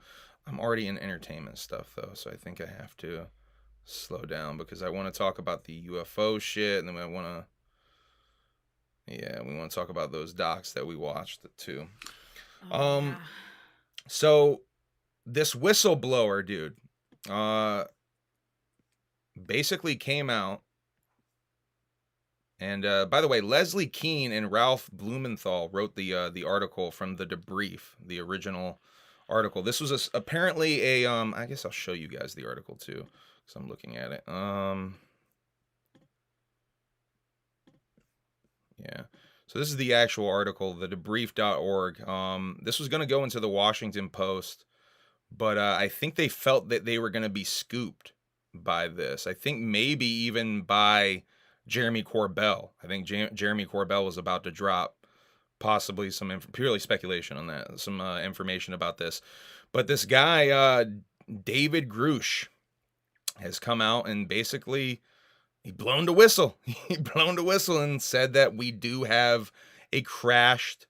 I'm already in entertainment stuff though, so I think I have to slow down because I want to talk about the UFO shit, and then we want to talk about those docs that we watched too. So this whistleblower dude basically came out, and by the way, Leslie Kean and Ralph Blumenthal wrote the article from the debrief, the original article. This was apparently a I guess I'll show you guys the article too because I'm looking at it. Yeah. So this is the actual article, the debrief.org. This was going to go into the Washington Post, but I think they felt that they were going to be scooped by this. I think maybe even by Jeremy Corbell. I think Jeremy Corbell was about to drop possibly some purely speculation on that, some information about this. But this guy David Grush has come out and basically he blown the whistle. He blown the whistle and said that we do have a crashed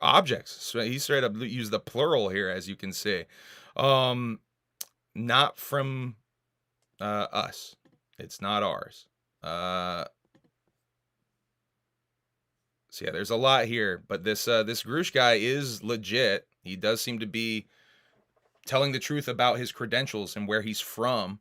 objects. So he straight up used the plural here, as you can see. Not from us. It's not ours. So yeah, there's a lot here, but this Grush guy is legit. He does seem to be telling the truth about his credentials and where he's from.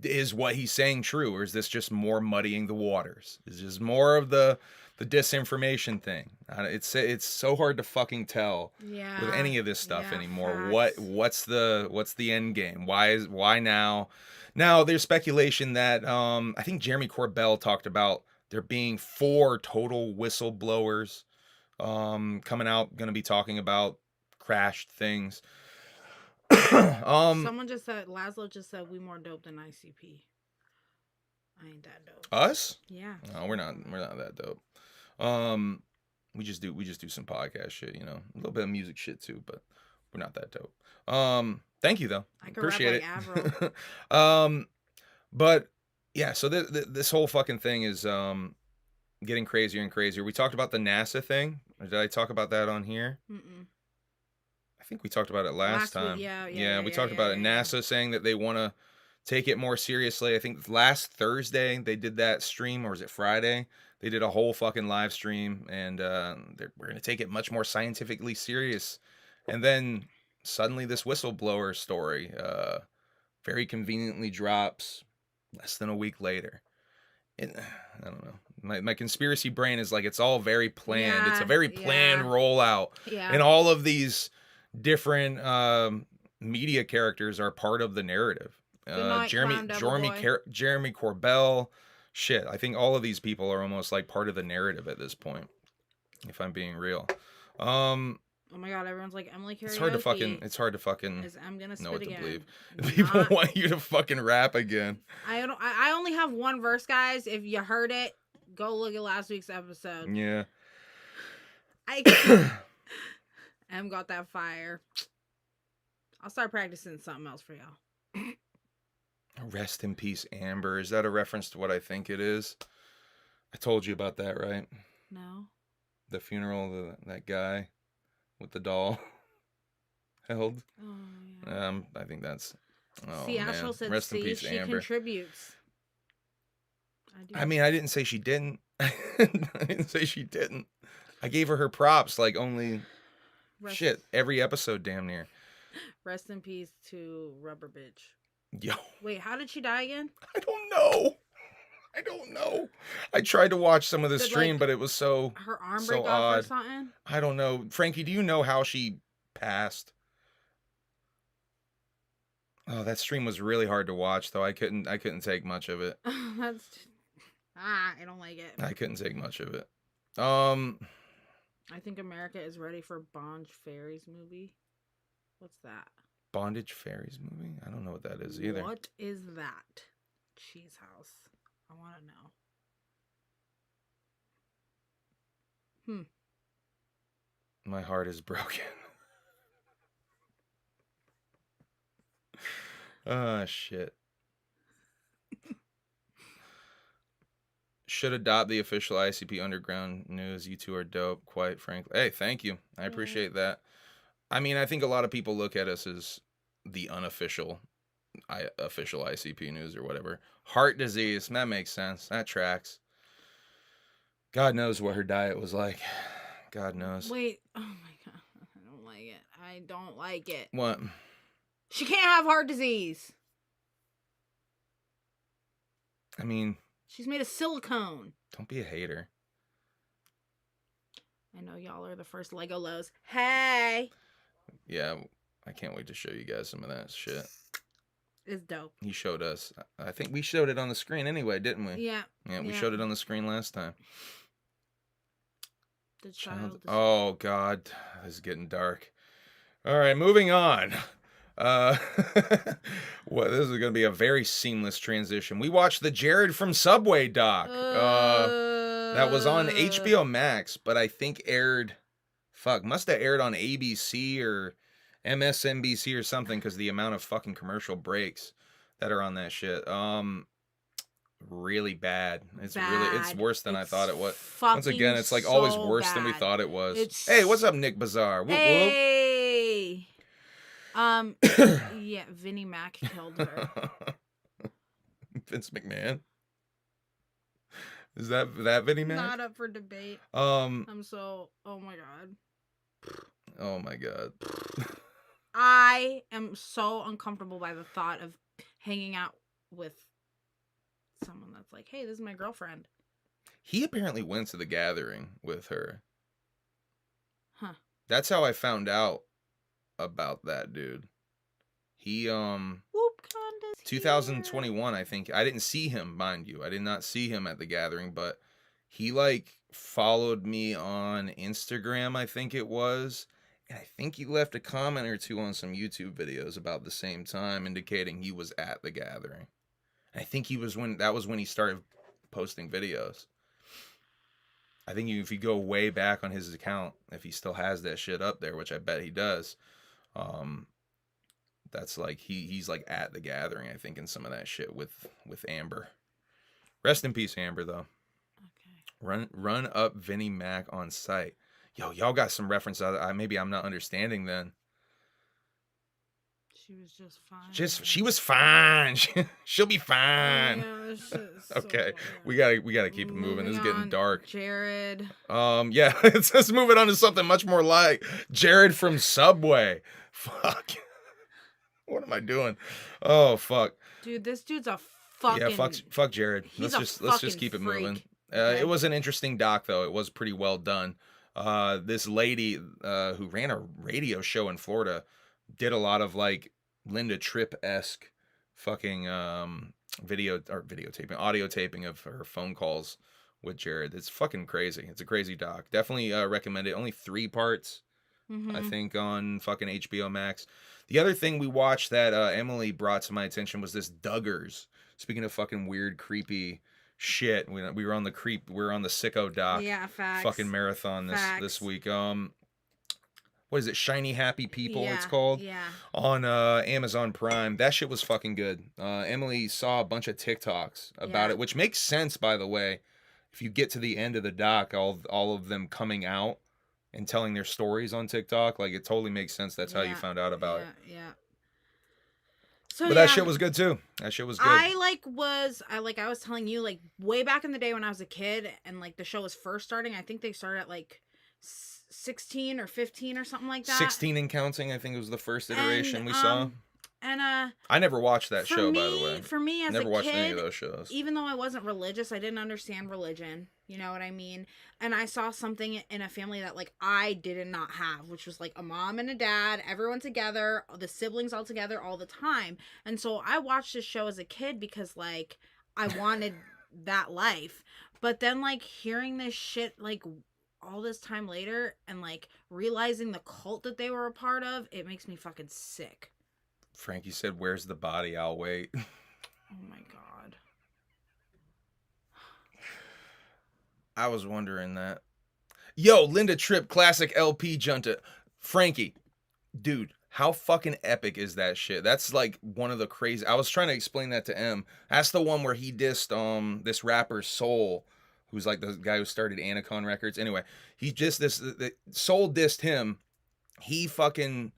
Is what he's saying true, or is this just more muddying the waters? Is this more of the disinformation thing? It's so hard to fucking tell with any of this stuff anymore. Facts. What's the end game? Why now? Now there's speculation that I think Jeremy Corbell talked about there being 4 total whistleblowers coming out, going to be talking about crashed things. Someone just said, Laszlo just said, we more dope than ICP. I ain't that dope. Us? Yeah. No, we're not that dope. We just do some podcast shit, you know, a little bit of music shit too, but we're not that dope. Thank you though. I can Appreciate rap it. like Avril. But yeah, so this whole fucking thing is getting crazier and crazier. We talked about the NASA thing. Or did I talk about that on here? Mm-mm. I think we talked about it last time. Week, we talked about it. NASA saying that they want to take it more seriously. I think last Thursday they did that stream, or was it Friday? They did a whole fucking live stream, and we're going to take it much more scientifically serious. And then suddenly this whistleblower story very conveniently drops less than a week later. I don't know. My conspiracy brain is like, it's all very planned. It's a very planned rollout. Yeah. And all of these different media characters are part of the narrative. Jeremy Corbell, shit. I think all of these people are almost like part of the narrative at this point, if I'm being real. Oh my god, everyone's like, Emily karaoke. It's hard to fucking I'm gonna know what again. to believe. People want you to fucking rap again. I only have one verse, guys. If you heard it, go look at last week's episode. Yeah. Em got that fire. I'll start practicing something else for y'all. Rest in peace, Amber. Is that a reference to what I think it is? I told you about that, right? No. The funeral of that guy with the doll held. Oh, yeah. I think that's. Oh, see, man. Ashel said, Rest in peace, she Amber. Contributes. I mean, I didn't say she didn't. I didn't say she didn't. I gave her props, like only every episode, damn near. Rest in peace to Rubber Bitch. Yo. Wait, how did she die again? I don't know. I tried to watch some of the stream, but it was so her arm so break odd. off or something? I don't know. Frankie, do you know how she passed? Oh, that stream was really hard to watch, though. I couldn't take much of it. I don't like it. I couldn't take much of it. I think America is ready for Bondage Fairies movie. What's that? Bondage Fairies movie? I don't know what that is either. What is that? Cheese House. I want to know. My heart is broken. Shit. Should adopt the official ICP Underground news. You two are dope, quite frankly. Hey, thank you. I appreciate that. I mean, I think a lot of people look at us as the unofficial official ICP news or whatever. Heart disease. That makes sense. That tracks. God knows what her diet was like. God knows. Wait. Oh my god. I don't like it. What? She can't have heart disease. I mean, she's made of silicone. Don't be a hater. I know y'all are the first Lego lows. Hey. Yeah, I can't wait to show you guys some of that shit. It's dope. He showed us. I think we showed it on the screen anyway, didn't we? Yeah. Yeah, we showed it on the screen last time. The child. Oh, God. This is getting dark. All right, moving on. Well, this is going to be a very seamless transition. We watched the Jared from Subway doc. That was on HBO Max, but I think must have aired on ABC or MSNBC or something, because the amount of fucking commercial breaks that are on that shit. Really bad. It's worse than I thought it was. Once again, it's like always worse than we thought it was. Hey, what's up, Nick Bazaar? Whoop, hey. Yeah, Vinnie Mac killed her. Vince McMahon. Is that Vinnie Mac? Not up for debate. I'm so. Oh my god. Oh my god. I am so uncomfortable by the thought of hanging out with someone that's like, hey, this is my girlfriend. He apparently went to the gathering with her. Huh. That's how I found out about that dude. He 2021, I think. I didn't see him, mind you. I did not see him at the gathering, but he like followed me on Instagram, I think it was. And I think he left a comment or two on some YouTube videos about the same time, indicating he was at the gathering. I think that was when he started posting videos. I think if you go way back on his account, if he still has that shit up there, which I bet he does, that's like he's like at the gathering, I think, in some of that shit with Amber. Rest in peace, Amber, though. Okay. Run up Vinnie Mac on site. Yo, y'all got some reference maybe I'm not understanding then. She was just fine. She was fine. She'll be fine. Okay, we gotta keep it moving. This is getting dark. Jared. Yeah, let's move it on to something much more light. Jared from Subway. Fuck. What am I doing? Oh fuck. Dude, this dude's a fucking. Yeah, fuck Jared. Let's just keep it moving. It was an interesting doc though. It was pretty well done. This lady who ran a radio show in Florida did a lot of like Linda Tripp-esque fucking audio taping of her phone calls with Jared. It's fucking crazy. It's a crazy doc. Definitely recommend it. Only 3 parts, I think, on fucking HBO Max. The other thing we watched that Emily brought to my attention was this Duggars. Speaking of fucking weird, creepy shit, we were on the sicko doc. Yeah, facts. Fucking marathon this week. What is it? Shiny Happy People, it's called. Yeah. On Amazon Prime. That shit was fucking good. Emily saw a bunch of TikToks about it, which makes sense, by the way. If you get to the end of the doc, all of them coming out and telling their stories on TikTok, like, it totally makes sense. That's how you found out about it. Yeah. So, but that shit was good too. That shit was good. I was telling you, like, way back in the day when I was a kid and like the show was first starting, I think they started at like 16 or 15 or something like that. 16 and counting, I think it was the first iteration we saw. And I never watched that show, by the way. For me, as never a watched kid, any of those shows. Even though I wasn't religious, I didn't understand religion. You know what I mean? And I saw something in a family that like I did not have, which was like a mom and a dad, everyone together, the siblings all together all the time. And so I watched this show as a kid because like I wanted that life. But then like hearing this shit like all this time later and like realizing the cult that they were a part of, it makes me fucking sick. Frankie said, "Where's the body? I'll wait." Oh my god. I was wondering that. Yo, Linda Tripp, classic LP junta. Frankie, dude, how fucking epic is that shit? That's like one of the crazy. I was trying to explain that to M. That's the one where he dissed this rapper Soul, who's like the guy who started Anacon Records. Anyway, he just Soul dissed him. He fucking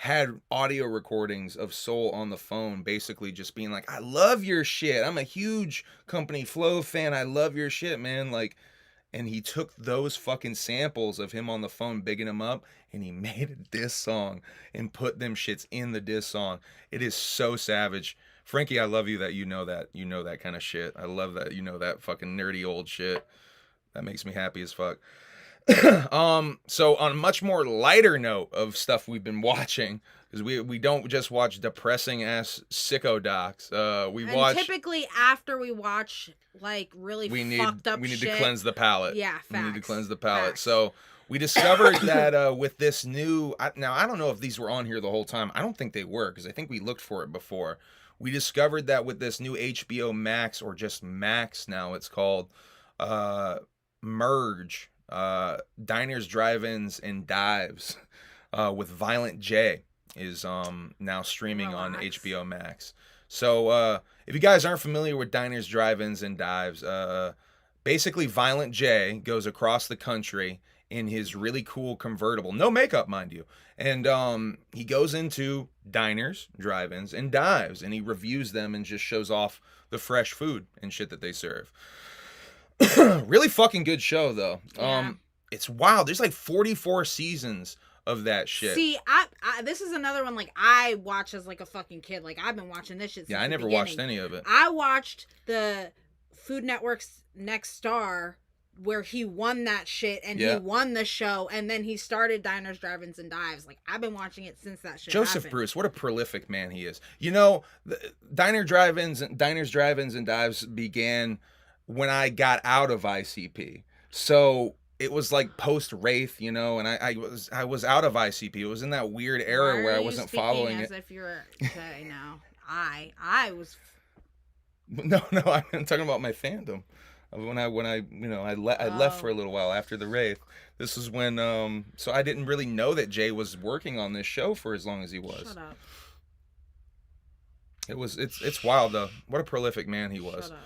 had audio recordings of Soul on the phone, basically just being like, "I love your shit. I'm a huge Company Flow fan. I love your shit, man." Like, and he took those fucking samples of him on the phone, bigging him up, and he made a diss song and put them shits in the diss song. It is so savage. Frankie, I love you that you know that kind of shit. I love that you know that fucking nerdy old shit. That makes me happy as fuck. So on a much more lighter note of stuff we've been watching, because we don't just watch depressing ass sicko docs. Typically after we watch like really fucked up shit, we need to cleanse the palate. Yeah, facts. We need to cleanse the palate. Facts. So we discovered that with this new, now I don't know if these were on here the whole time. I don't think they were, because I think we looked for it before. We discovered that with this new HBO Max, or just Max now it's called, Merge, Diners, Drive-Ins, and Dives, with Violent J. is now streaming on HBO Max. So if you guys aren't familiar with diners, drive-ins, and dives, basically Violent J goes across the country in his really cool convertible, no makeup, mind you, and he goes into diners, drive-ins, and dives, and he reviews them and just shows off the fresh food and shit that they serve. Really fucking good show though. Yeah. It's wild. There's like 44 seasons of that shit. See, I this is another one like I watched as like a fucking kid. Like I've been watching this shit since I never watched any of it. I watched the Food Network's Next Star where he won that shit and he won the show, and then he started Diners, Drive-Ins, and Dives. Like I've been watching it since that shit Joseph happened. Bruce, what a prolific man he is. You know, Diners, Drive-Ins, and Dives began when I got out of ICP. So it was like post Wraith, you know, and I was out of ICP. It was in that weird era where I wasn't following as it. If you're okay now, I was. No, I'm talking about my fandom. When I left for a little while after the Wraith. This is when so I didn't really know that Jay was working on this show for as long as he was. Shut up. It's wild though. What a prolific man he was. Shut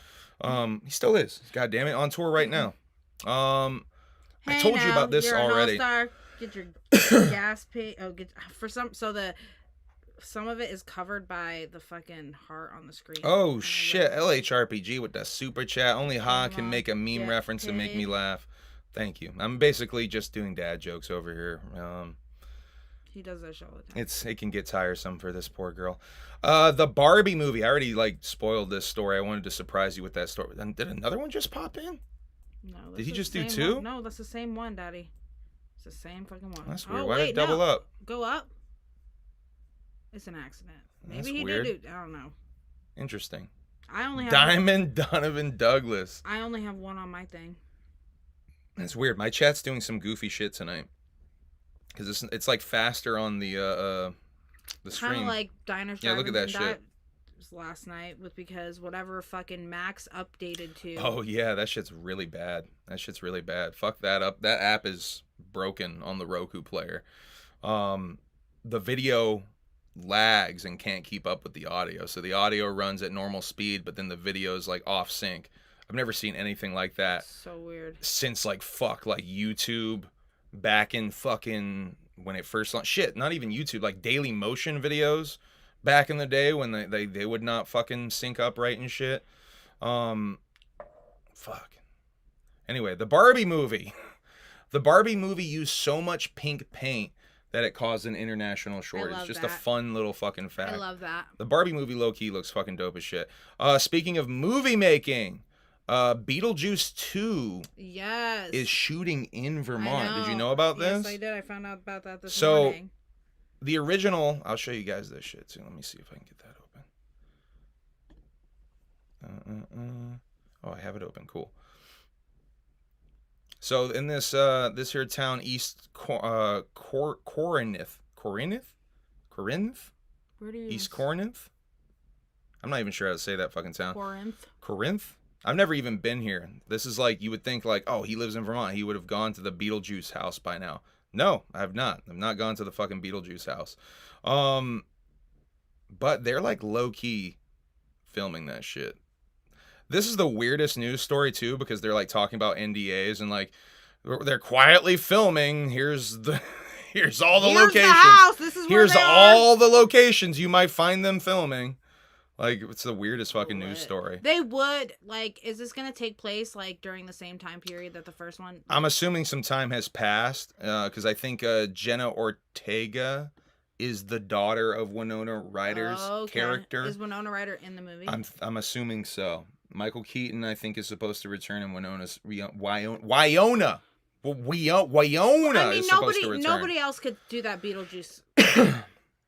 up. He still is. God damn it, on tour right now. Hey, I told you about this you're already. An all-star. Get your gas pay. Oh, some of it is covered by the fucking heart on the screen. Oh shit, LHRPG with the super chat. Only Ha can make a meme reference and make me laugh. Thank you. I'm basically just doing dad jokes over here. He does that show all the time. It can get tiresome for this poor girl. The Barbie movie. I already spoiled this story. I wanted to surprise you with that story. Did another one just pop in? No. Did he just do two? No, that's the same one, Daddy. It's the same fucking one. That's weird. Why did it double up? Go up. It's an accident. Maybe That's he weird. did. I don't know. Interesting. I only have Diamond Donovan Douglas. I only have one on my thing. That's weird. My chat's doing some goofy shit tonight. Because it's like faster on the stream. Kind of like Diners, Yeah, look at that shit. Last night was because whatever fucking Max updated to. Oh yeah, that shit's really bad. Fuck that up. That app is broken on the Roku player. The video lags and can't keep up with the audio. So the audio runs at normal speed, but then the video is like off sync. I've never seen anything like that. So weird. Since like YouTube back in fucking when it first launched. Shit, not even YouTube, like Daily Motion videos back in the day when they would not fucking sync up right and shit. Fuck. Anyway, the Barbie movie. The Barbie movie used so much pink paint that it caused an international shortage. Just a fun little fucking fact. I love that. The Barbie movie low-key looks fucking dope as shit. Speaking of movie making, Beetlejuice 2 is shooting in Vermont. Did you know about this? Yes, I did. I found out about that this morning. The original, I'll show you guys this shit too. Let me see if I can get that open. Oh, I have it open. Cool. So in this here town, East Corinth? East Corinth? I'm not even sure how to say that fucking town. Corinth? I've never even been here. This is like, you would think like, oh, he lives in Vermont. He would have gone to the Beetlejuice house by now. No, I have not. I've not gone to the fucking Beetlejuice house. But they're like low-key filming that shit. This is the weirdest news story too, because they're like talking about NDAs and like they're quietly filming. Here's all the locations. The house. This is Here's all the locations you might find them filming. Like, it's the weirdest fucking news story. They would, like, is this going to take place, like, during the same time period that the first one? I'm assuming some time has passed, because I think Jenna Ortega is the daughter of Winona Ryder's character. Is Winona Ryder in the movie? I'm assuming so. Michael Keaton, I think, is supposed to return, and Winona's... Wyona is supposed to return. Nobody else could do that Beetlejuice.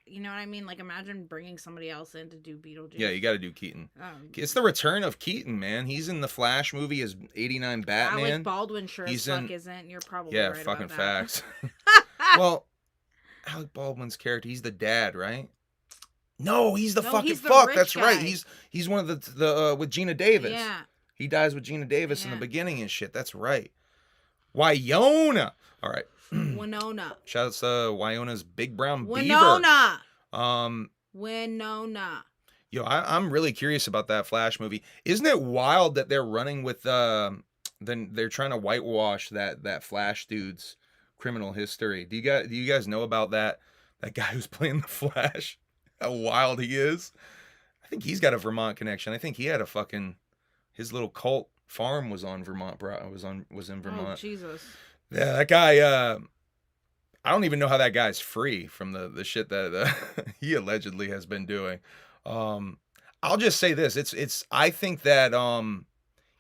You know what I mean? Like, imagine bringing somebody else in to do Beetlejuice. Yeah, you got to do Keaton. It's the return of Keaton, man. He's in the Flash movie as 89 Batman. Alec Baldwin sure as fuck isn't. You're probably right fucking about facts. Well, Alec Baldwin's character, he's the dad, right? No, he's the fucking fuck. That's guy. Right. He's one of the with Gina Davis. Yeah. He dies with Gina Davis in the beginning and shit. That's right. Wyona. All right. Winona. Shout out to Wyona's Big Brown Beaver. Winona. Winona. Yo, I'm really curious about that Flash movie. Isn't it wild that they're running with then they're trying to whitewash that Flash dude's criminal history? Do you guys know about that guy who's playing the Flash? How wild he is. I think he's got a Vermont connection. I think he had his little cult farm was on Vermont, bro. Was in Vermont. Oh, Jesus. Yeah, that guy I don't even know how that guy's free from the shit that he allegedly has been doing. I'll just say this. I think that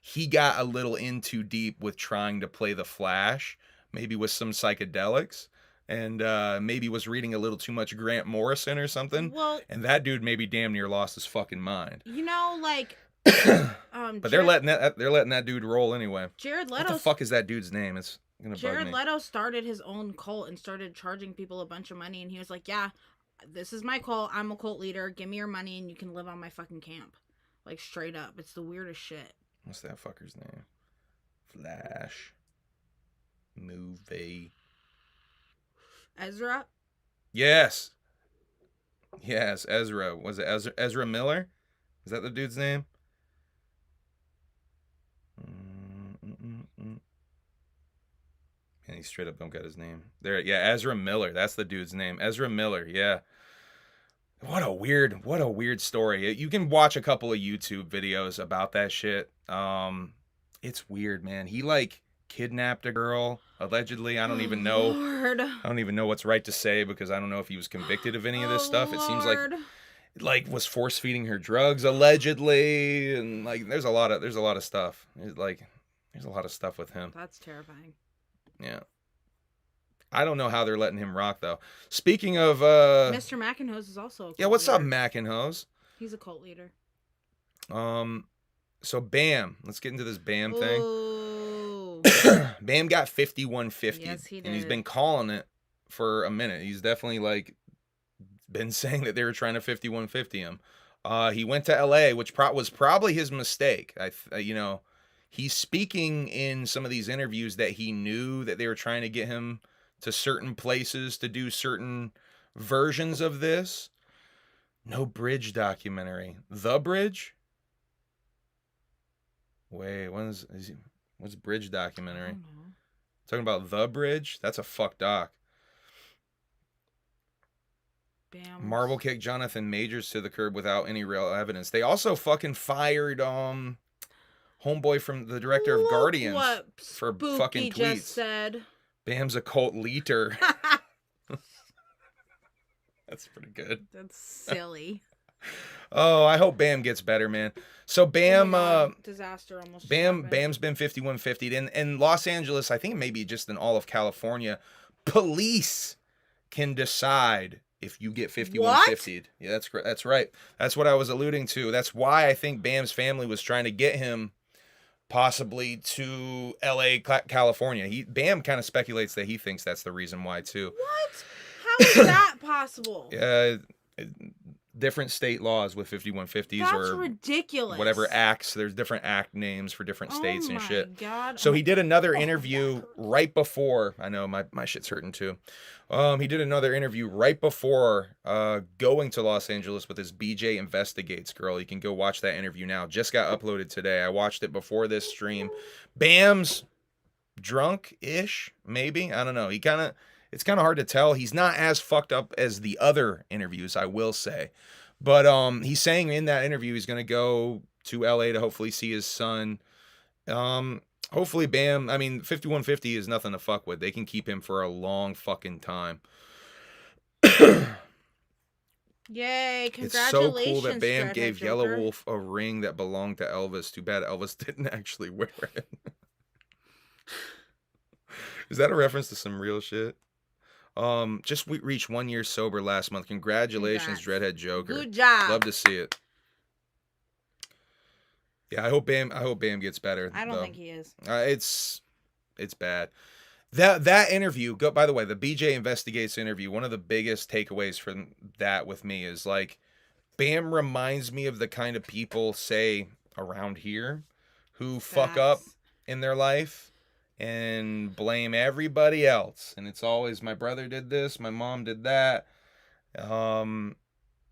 he got a little in too deep with trying to play the Flash, maybe with some psychedelics, and maybe was reading a little too much Grant Morrison or something. Well, and that dude maybe damn near lost his fucking mind. You know, like but they're letting that dude roll anyway. Jared Leto. What the fuck is that dude's name? It's gonna Jared bug me. Leto started his own cult and started charging people a bunch of money, and he was like, "Yeah, this is my cult. I'm a cult leader. Give me your money, and you can live on my fucking camp." Like, straight up. It's the weirdest shit. What's that fucker's name? Flash movie. Ezra? Yes, Ezra. Was it Ezra Miller? Is that the dude's name? And he straight up don't get his name. There, yeah, Ezra Miller. That's the dude's name. Ezra Miller, yeah. What a weird story. You can watch a couple of YouTube videos about that shit. It's weird, man. He like kidnapped a girl, allegedly. I don't even know. Lord. I don't even know what's right to say because I don't know if he was convicted of any of this stuff. It seems like was force feeding her drugs allegedly, and like there's a lot of stuff. There's a lot of stuff with him. That's terrifying. Yeah. I don't know how they're letting him rock though. Speaking of Mr. McInhose is also a cult what's leader. up, McInhose? He's a cult leader. So Bam, let's get into this Bam thing. Ooh. Bam got 5150. Yes, he did. And he's been calling it for a minute. He's definitely like been saying that they were trying to 5150 him. He went to LA, which was probably his mistake. He's speaking in some of these interviews that he knew that they were trying to get him to certain places to do certain versions of this. No Bridge documentary. The Bridge? Wait, what's Bridge documentary? I don't know. Talking about The Bridge? That's a fuck doc. Bam. Marvel kicked Jonathan Majors to the curb without any real evidence. They also fucking fired homeboy from the director of Guardians for fucking tweets. Just said. Bam's a cult leader. That's pretty good. That's silly. Oh, I hope Bam gets better, man. So Bam, disaster almost. Bam's been 5150'd in Los Angeles. I think maybe just in all of California, police can decide if you get 5150'd. Yeah, that's correct. That's right. That's what I was alluding to. That's why I think Bam's family was trying to get him possibly to LA, California. Bam kind of speculates that he thinks that's the reason why too. What? How is that possible? Different state laws with 5150s. That's or ridiculous. Whatever acts. There's different act names for different states and shit. Oh my God. So he did another interview right before. I know my shit's hurting too. He did another interview right before going to Los Angeles with his BJ Investigates girl. You can go watch that interview now. Just got uploaded today. I watched it before this stream. Bam's drunk-ish, maybe. I don't know. It's kind of hard to tell. He's not as fucked up as the other interviews, I will say. But he's saying in that interview he's going to go to LA to hopefully see his son. Hopefully Bam, 5150 is nothing to fuck with. They can keep him for a long fucking time. Yay, congratulations. It's so cool that Bam gave Joker. Yellow Wolf a ring that belonged to Elvis. Too bad Elvis didn't actually wear it. Is that a reference to some real shit? Just we reached 1 year sober last month. Congratulations, Dreadhead Joker. Good job. Love to see it. Yeah, I hope Bam gets better. I don't think he is. It's bad. That interview, by the way, the BJ Investigates interview, one of the biggest takeaways from that with me is like Bam reminds me of the kind of people, say, around here who fuck up in their life and blame everybody else. And it's always my brother did this, my mom did that.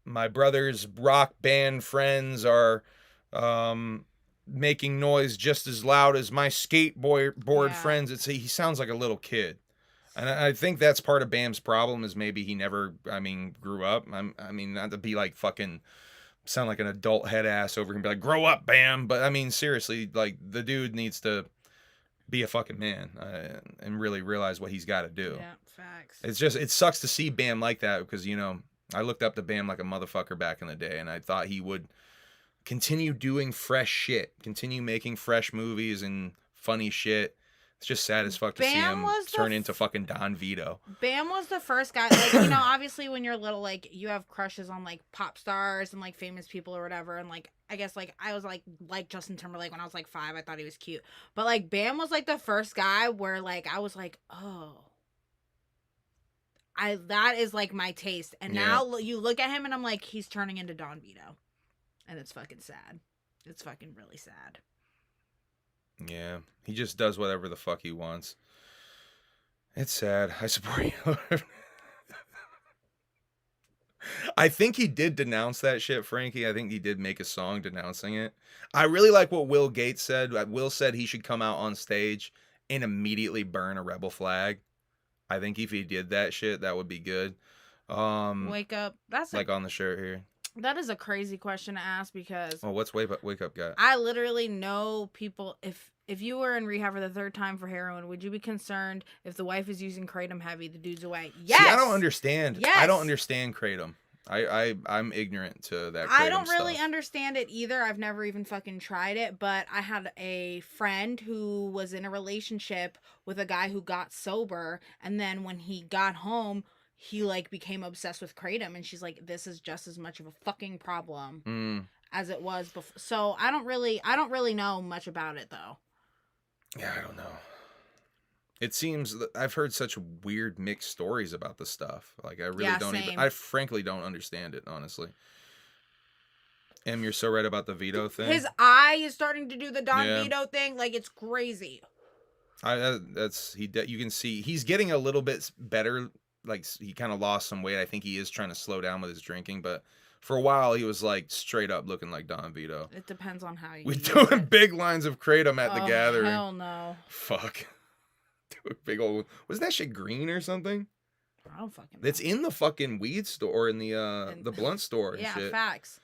my brother's rock band friends are making noise just as loud as my skateboard friends. He sounds like a little kid. And I think that's part of Bam's problem is maybe he never, grew up. I mean, not to be like fucking sound like an adult head ass over here and be like, grow up, Bam. But I mean, seriously, like the dude needs to be a fucking man and really realize what he's got to do. Yeah, facts. It's just, it sucks to see Bam like that because, I looked up to Bam like a motherfucker back in the day and I thought he would continue doing fresh shit, continue making fresh movies and funny shit. It's just sad as fuck to see him turn into fucking Don Vito. Bam was the first guy, like, obviously when you're little, like, you have crushes on, like, pop stars and, like, famous people or whatever, and, like, I guess, like, I was, like Justin Timberlake when I was, like, 5, I thought he was cute, but, like, Bam was, like, the first guy where, like, I was, like, oh, that is, like, my taste, and now you look at him and I'm, like, he's turning into Don Vito, and it's fucking sad. It's fucking really sad. Yeah, he just does whatever the fuck he wants. It's sad. I support you. I think he did denounce that shit, Frankie. I think he did make a song denouncing it. I really like what Will Gates said. Will said he should come out on stage and immediately burn a rebel flag. I think if he did that shit, that would be good. Wake up. That's like on the shirt here. That is a crazy question to ask because... Oh, what's Wake Up got? I literally know people... If you were in rehab for the 3rd time for heroin, would you be concerned if the wife is using kratom heavy, the dude's away? Yes! See, I don't understand. Yes! I don't understand kratom. I'm ignorant to that kratom I don't really stuff. understand it either. I've never even fucking tried it, but I had a friend who was in a relationship with a guy who got sober, and then when he got home... he, like, became obsessed with kratom, and she's like, this is just as much of a fucking problem as it was before. So, I don't really know much about it, though. Yeah, I don't know. It seems, I've heard such weird mixed stories about the stuff. Like, I really don't same. even, I frankly don't understand it, honestly. Em, you're so right about the Vito thing. His eye is starting to do the Don Vito thing. Like, it's crazy. You can see, he's getting a little bit better. Like, he kind of lost some weight. I think he is trying to slow down with his drinking, but for a while he was like straight up looking like Don Vito. It depends on how you We're doing big lines of kratom at the gathering. Hell no. Fuck. Do a big old... Was that shit green or something? I don't fucking know. It's in the fucking weed store, in the blunt store and yeah, shit. Facts.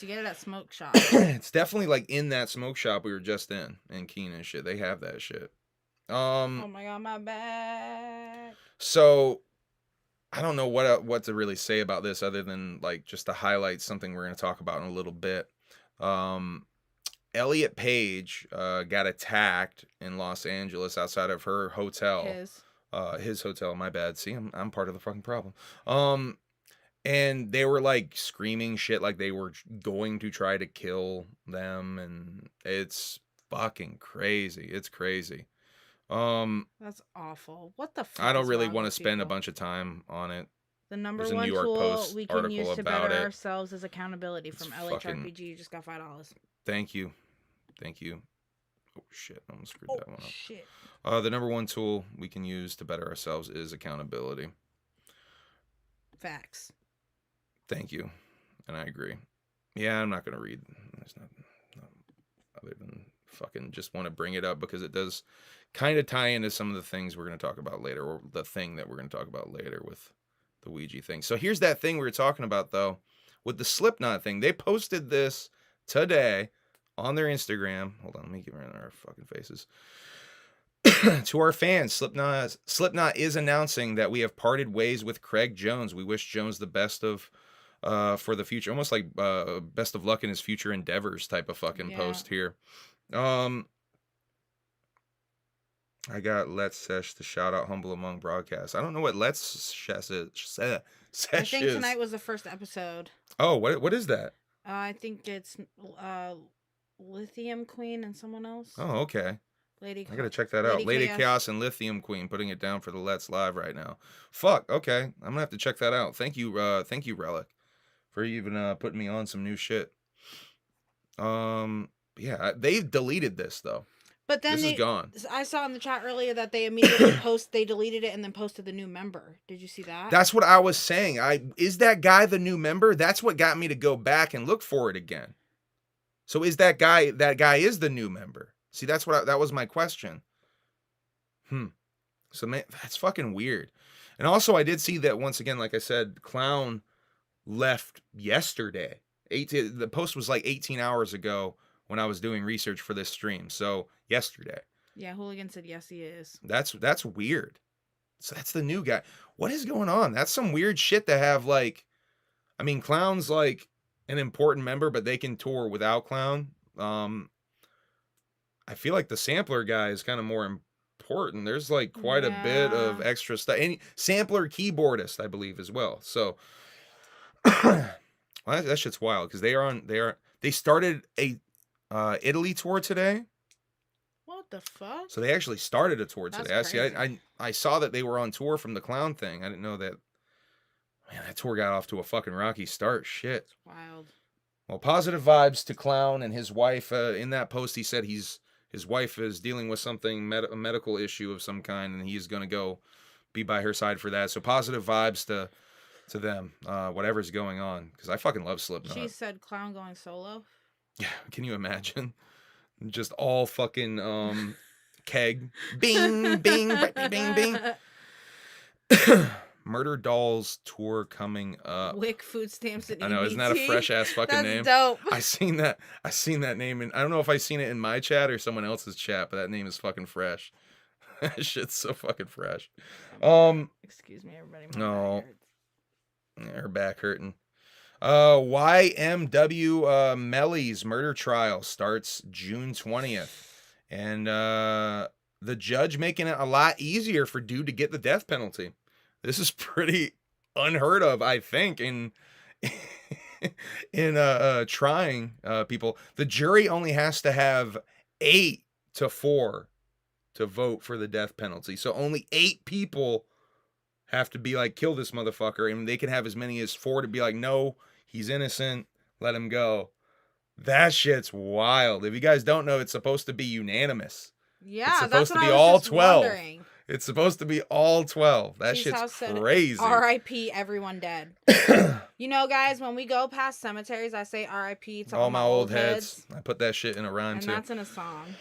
You get it at Smoke Shop. It's definitely like in that smoke shop we were just in Keene and shit. They have that shit. Oh my god, my back. So... I don't know what to really say about this other than like just to highlight something we're going to talk about in a little bit. Elliot Page got attacked in Los Angeles outside of her hotel. His hotel, my bad. See, I'm part of the fucking problem. And they were like screaming shit like they were going to try to kill them, and it's fucking crazy. It's crazy. That's awful. What the fuck? I don't really want to spend a bunch of time on it. The number one tool we can use to better ourselves is accountability from LHRPG. You just got $5. Thank you. Oh shit, I almost screwed that one up. Shit. The number one tool we can use to better ourselves is accountability. Facts. Thank you, and I agree. Yeah, I'm not gonna read. There's nothing other than fucking just want to bring it up because it does kind of tie into some of the things we're going to talk about later, or the thing that we're going to talk about later with the Ouija thing. So here's that thing we were talking about, though, with the Slipknot thing. They posted this today on their Instagram. Hold on, let me get rid of our fucking faces. To our fans, Slipknot is announcing that we have parted ways with Craig Jones. We wish Jones the best of for the future, almost like best of luck in his future endeavors type of fucking post here. I got Let's Sesh to shout out Humble Among Broadcasts. I don't know what Let's Sesh is. I think tonight was the first episode. Oh, what is that? I think it's Lithium Queen and someone else. Oh, okay. I gotta check that out. Lady Chaos and Lithium Queen putting it down for the Let's Live right now. Fuck, okay. I'm gonna have to check that out. Thank you, Relic, for even putting me on some new shit. Yeah, they've deleted this though. But then this is gone. I saw in the chat earlier that they immediately they deleted it and then posted the new member. Did you see that? That's what I was saying. Is that guy the new member? That's what got me to go back and look for it again. So is that guy is the new member? See, that was my question. So man, that's fucking weird. And also I did see that once again, like I said, Clown left yesterday. The post was like 18 hours ago when I was doing research for this stream. So yesterday. Yeah, Hooligan said yes, he is. That's weird. So that's the new guy. What is going on? That's some weird shit to have. Like, I mean, Clown's like an important member, but they can tour without Clown. I feel like the sampler guy is kind of more important. There's like quite a bit of extra stuff. And sampler keyboardist, I believe, as well. So well, that shit's wild because they started a Italy tour today. What the fuck? So they actually started a tour today. Crazy. I saw that they were on tour from the Clown thing. I didn't know that. Man, that tour got off to a fucking rocky start. Shit. It's wild. Well, positive vibes to Clown and his wife. In that post, he said his wife is dealing with something, a medical issue of some kind, and he's going to go be by her side for that. So positive vibes to them, whatever's going on. Because I fucking love Slipknot. She said Clown going solo. Yeah, can you imagine? Just all fucking keg. Bing, bing, bing, bing. Murder Dolls tour coming up. Wick Food Stamps and I know, isn't that a fresh ass fucking name? Dope. I seen that name in, I don't know if I seen it in my chat or someone else's chat, but that name is fucking fresh. That shit's so fucking fresh. Excuse me, everybody. No. Her back hurting. YMW Melly's murder trial starts June 20th. And the judge making it a lot easier for dude to get the death penalty. This is pretty unheard of, I think, in trying people. The jury only has to have 8 to 4 to vote for the death penalty. So only 8 people have to be like, kill this motherfucker, and they can have as many as 4 to be like, no, he's innocent, let him go. That shit's wild. If you guys don't know, it's supposed to be unanimous. Yeah, it's supposed that's to be what I all was just 12. Wondering. It's supposed to be all 12. That shit's crazy. R.I.P. everyone dead. You know, guys, when we go past cemeteries, I say R.I.P. to all my old heads. I put that shit in a rhyme, too. And that's in a song.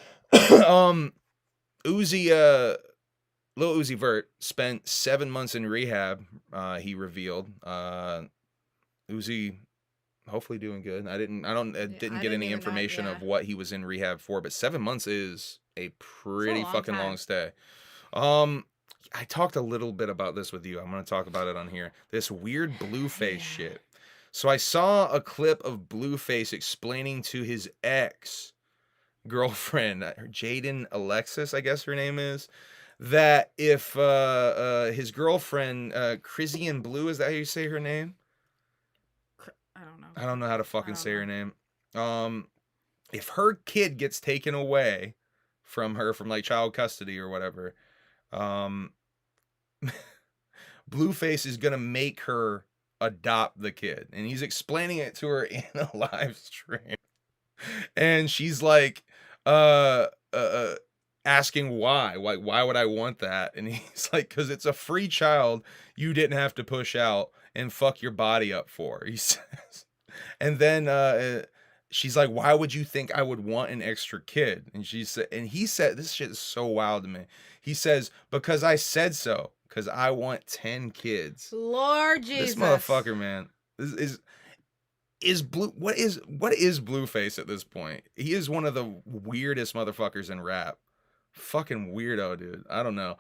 Lil Uzi Vert spent 7 months in rehab, he revealed. Uzi, hopefully doing good. I didn't get any information of what he was in rehab for, but 7 months is a pretty fucking long stay. I talked a little bit about this with you. I'm going to talk about it on here. This weird Blueface shit. So I saw a clip of Blueface explaining to his ex-girlfriend, Jaden Alexis, I guess her name is, that if his girlfriend, Chrisian Blue, is that how you say her name? I don't know. I don't know how to fucking say her name. If her kid gets taken away from her, from like child custody or whatever, Blueface is gonna make her adopt the kid, and he's explaining it to her in a live stream, and she's like, asking why would I want that, and he's like, because it's a free child you didn't have to push out and fuck your body up for, he says. And then she's like, why would you think I would want an extra kid? And he said, this shit is so wild to me. He says, because I said so, because I want 10 kids. Lord Jesus. This motherfucker, man. This is what is Blueface at this point? He is one of the weirdest motherfuckers in rap. Fucking weirdo, dude. I don't know.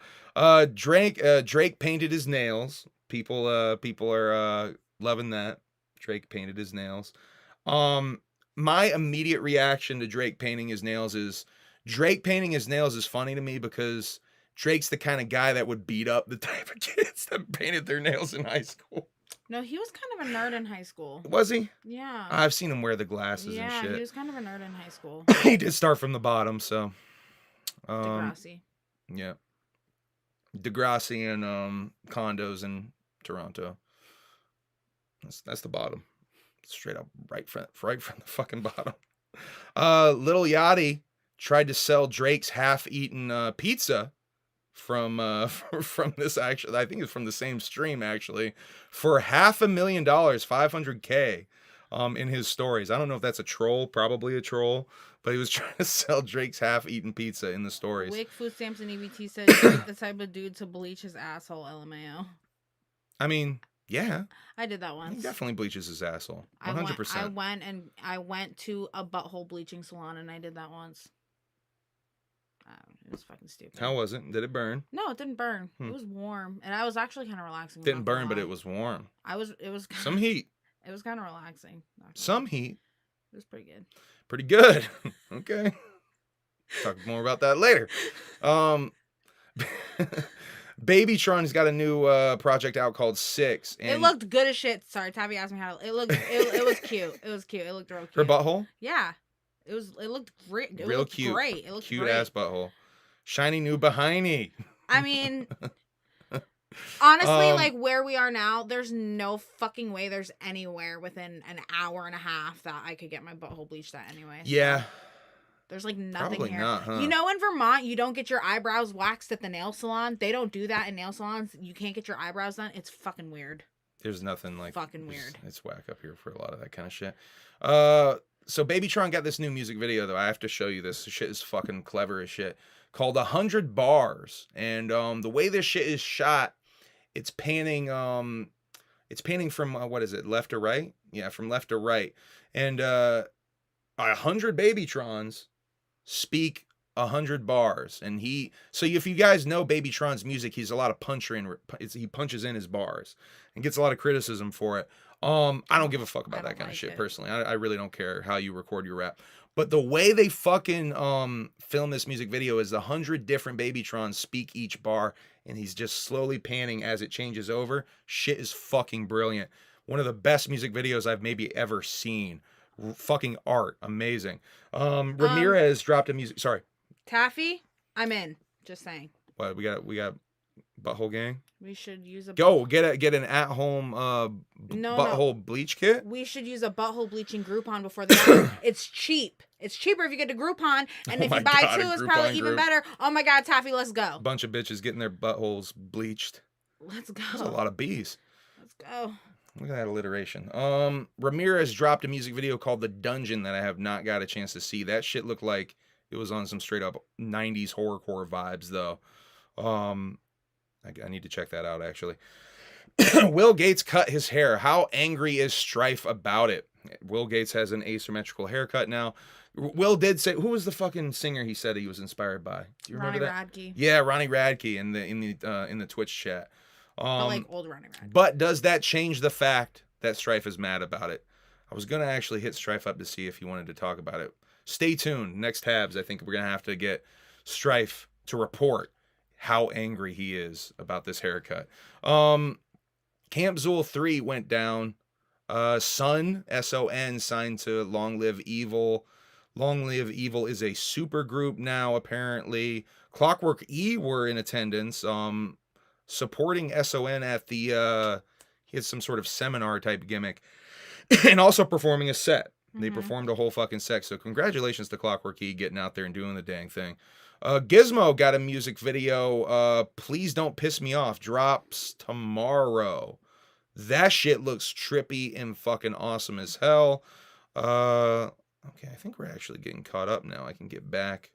Drake painted his nails. People are loving that. Drake painted his nails. My immediate reaction to Drake painting his nails is funny to me because Drake's the kind of guy that would beat up the type of kids that painted their nails in high school. No, he was kind of a nerd in high school. Was he? Yeah. I've seen him wear the glasses and shit. Yeah, he was kind of a nerd in high school. He did start from the bottom, so. Degrassi. Yeah. Degrassi and condos in Toronto. That's the bottom. Straight up right from the fucking bottom. Lil Yachty tried to sell Drake's half-eaten pizza from this, actually, I think it's from the same stream, actually, for $500,000, $500K, in his stories. I don't know if that's a troll, probably a troll, but he was trying to sell Drake's half-eaten pizza in the stories. Wick Food Stamps and EBT said Drake the type of dude to bleach his asshole, LMAO. I mean, yeah. I did that once. He definitely bleaches his asshole. 100%. I went to a butthole bleaching salon and I did that once. It was fucking stupid. How was it? Did it burn? No, it didn't burn. It was warm, and I was actually kind of relaxing. Didn't burn, but it was warm. It was some heat. It was kind of relaxing. Some heat. It was pretty good. Pretty good. Okay. Talk more about that later. Babytron's got a new project out called Six. And it looked good as shit. Sorry, Tabby asked me how it looked. It was cute. It was cute. It looked real cute. Her butthole? Yeah. It looked great. It real looked cute. Great. It looked cute great. Ass butthole. Shiny new behindy. I mean, honestly, like where we are now, there's no fucking way there's anywhere within an hour and a half that I could get my butthole bleached at anyway. So yeah. There's like nothing Probably here. not, huh? You know, in Vermont, you don't get your eyebrows waxed at the nail salon. They don't do that in nail salons. You can't get your eyebrows done. It's fucking weird. There's nothing like fucking weird. It's whack up here for a lot of that kind of shit. So Babytron got this new music video though. I have to show you this. This shit is fucking clever as shit. Called 100 Bars, and the way this shit is shot, it's panning from what is it, left to right? Yeah, from left to right, and 100 Babytrons speak 100 bars, and so if you guys know Babytron's music, he's a lot of he punches in his bars and gets a lot of criticism for it. I don't give a fuck about that kind of shit personally. I really don't care how you record your rap. But the way they fucking film this music video is 100 different Babytrons speak each bar, and he's just slowly panning as it changes over. Shit is fucking brilliant. One of the best music videos I've maybe ever seen. Fucking art. Amazing. Ramirez dropped a music. Sorry. Taffy, I'm in. Just saying. What, we got Butthole Gang? We should use get an at-home butthole bleach kit. We should use a butthole bleaching Groupon before the It's cheap. It's cheaper if you get a Groupon, and if you buy two, it's probably even better. Oh my God, Taffy, let's go. Bunch of bitches getting their buttholes bleached. Let's go. That's a lot of bees. Let's go. Look at that alliteration. Ramirez dropped a music video called The Dungeon that I have not got a chance to see. That shit looked like it was on some straight up 90s horrorcore vibes though. I need to check that out, actually. Will Gates cut his hair. How angry is Strife about it? Will Gates has an asymmetrical haircut now. Will did say, who was the fucking singer he said he was inspired by? Do you remember that? Radke. Yeah, Ronnie Radke in the Twitch chat. But like old Ronnie Radke. But does that change the fact that Strife is mad about it? I was gonna actually hit Strife up to see if he wanted to talk about it. Stay tuned. Next tabs, I think we're gonna have to get Strife to report how angry he is about this haircut. Camp Zool 3 went down. Sun, S-O-N, signed to Long Live Evil. Long Live Evil is a super group now, apparently. Clockwork E were in attendance, supporting S-O-N at the, he had some sort of seminar type gimmick, and also performing a set. They performed a whole fucking set, so congratulations to Clockwork E getting out there and doing the dang thing. Gizmo got a music video, Please Don't Piss Me Off, drops tomorrow. That shit looks trippy and fucking awesome as hell. Okay, I think we're actually getting caught up now. I can get back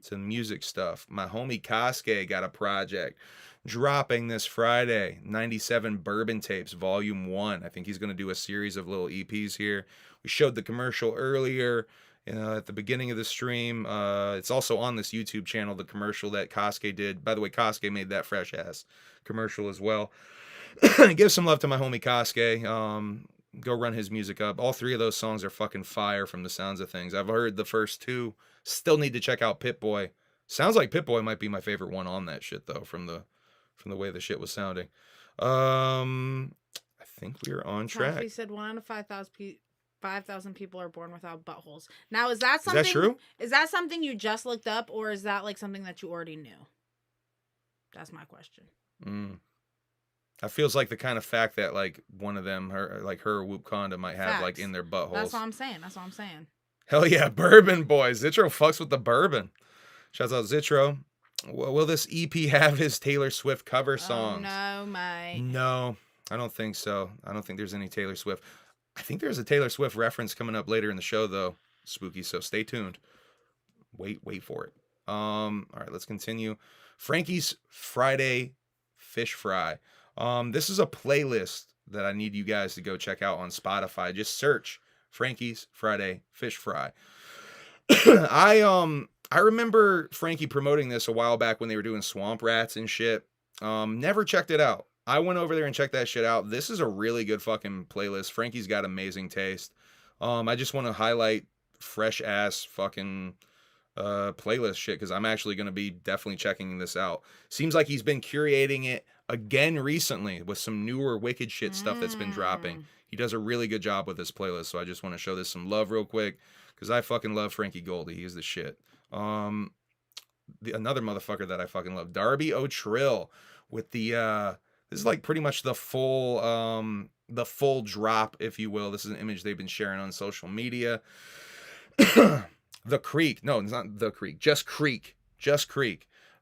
to music stuff. My homie Kasuke got a project dropping this Friday. 97 Bourbon Tapes, Volume 1. I think he's going to do a series of little EPs here. We showed the commercial earlier. At the beginning of the stream. It's also on this YouTube channel, the commercial that Kasuke did. By the way, Kasuke made that fresh ass commercial as well. Give some love to my homie Kasuke. Go run his music up. All three of those songs are fucking fire from the sounds of things. I've heard the first two. Still need to check out Pip-Boy. Sounds like Pip-Boy might be my favorite one on that shit though, from the way the shit was sounding. I think we are on track. He said 1 out of 5,000 people are born without buttholes. Now, is that something? Is that true? Is that something you just looked up, or is that like something that you already knew? That's my question. That feels like the kind of fact that like one of them, her or Whoop Conda might have like in their buttholes. That's what I'm saying. Hell yeah, Bourbon Boys. Zitro fucks with the bourbon. Shouts out Zitro. Will this EP have his Taylor Swift cover songs? Oh, no, mate. No, I don't think so. I don't think there's any Taylor Swift. I think there's a Taylor Swift reference coming up later in the show, though. Spooky, so stay tuned. Wait for it. All right, let's continue. Frankie's Friday Fish Fry. This is a playlist that I need you guys to go check out on Spotify. Just search Frankie's Friday Fish Fry. I remember Frankie promoting this a while back when they were doing Swamp Rats and shit. Never checked it out. I went over there and checked that shit out. This is a really good fucking playlist. Frankie's got amazing taste. I just want to highlight fresh ass fucking playlist shit because I'm actually going to be definitely checking this out. Seems like he's been curating it again recently with some newer wicked shit stuff that's been dropping. He does a really good job with this playlist, so I just want to show this some love real quick because I fucking love Frankie Goldie. He's the shit. Another motherfucker that I fucking love, Darby O'Trill with the this is like pretty much the full drop, if you will. This is an image they've been sharing on social media. The Creek. No, it's not The Creek. Just Creek.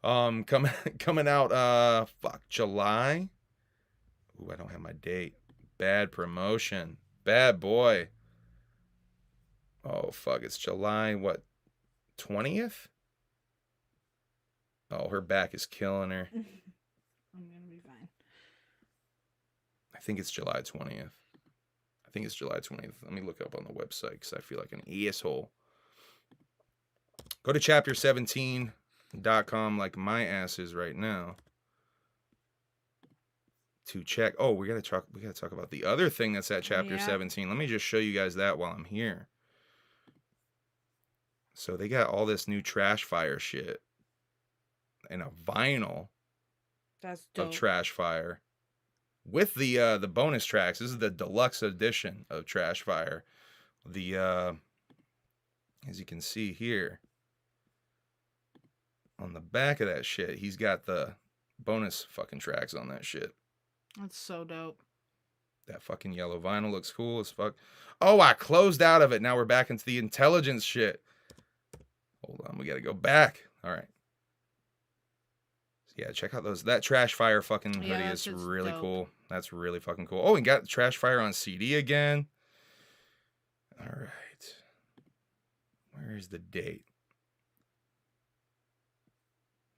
Coming out July. Ooh, I don't have my date. Bad promotion. Bad boy. Oh fuck, it's July 20th? Oh, her back is killing her. I'm gonna be fine. I think it's July 20th. Let me look up on the website because I feel like an asshole. Go to chapter17.com like my ass is right now to check. Oh, we gotta talk about the other thing that's at chapter 17. Let me just show you guys that while I'm here. So they got all this new Trash Fire shit and a vinyl. That's dope. Of Trash Fire with the bonus tracks. This is the deluxe edition of Trash Fire. The as you can see here on the back of that shit, he's got the bonus fucking tracks on that shit. That's so dope. That fucking yellow vinyl looks cool as fuck. Oh, I closed out of it. Now we're back into the intelligence shit. Hold on, we gotta go back. All right. So yeah, check out that Trash Fire fucking hoodie is really dope. Cool. That's really fucking cool. Oh, and got Trash Fire on CD again. All right. Where is the date?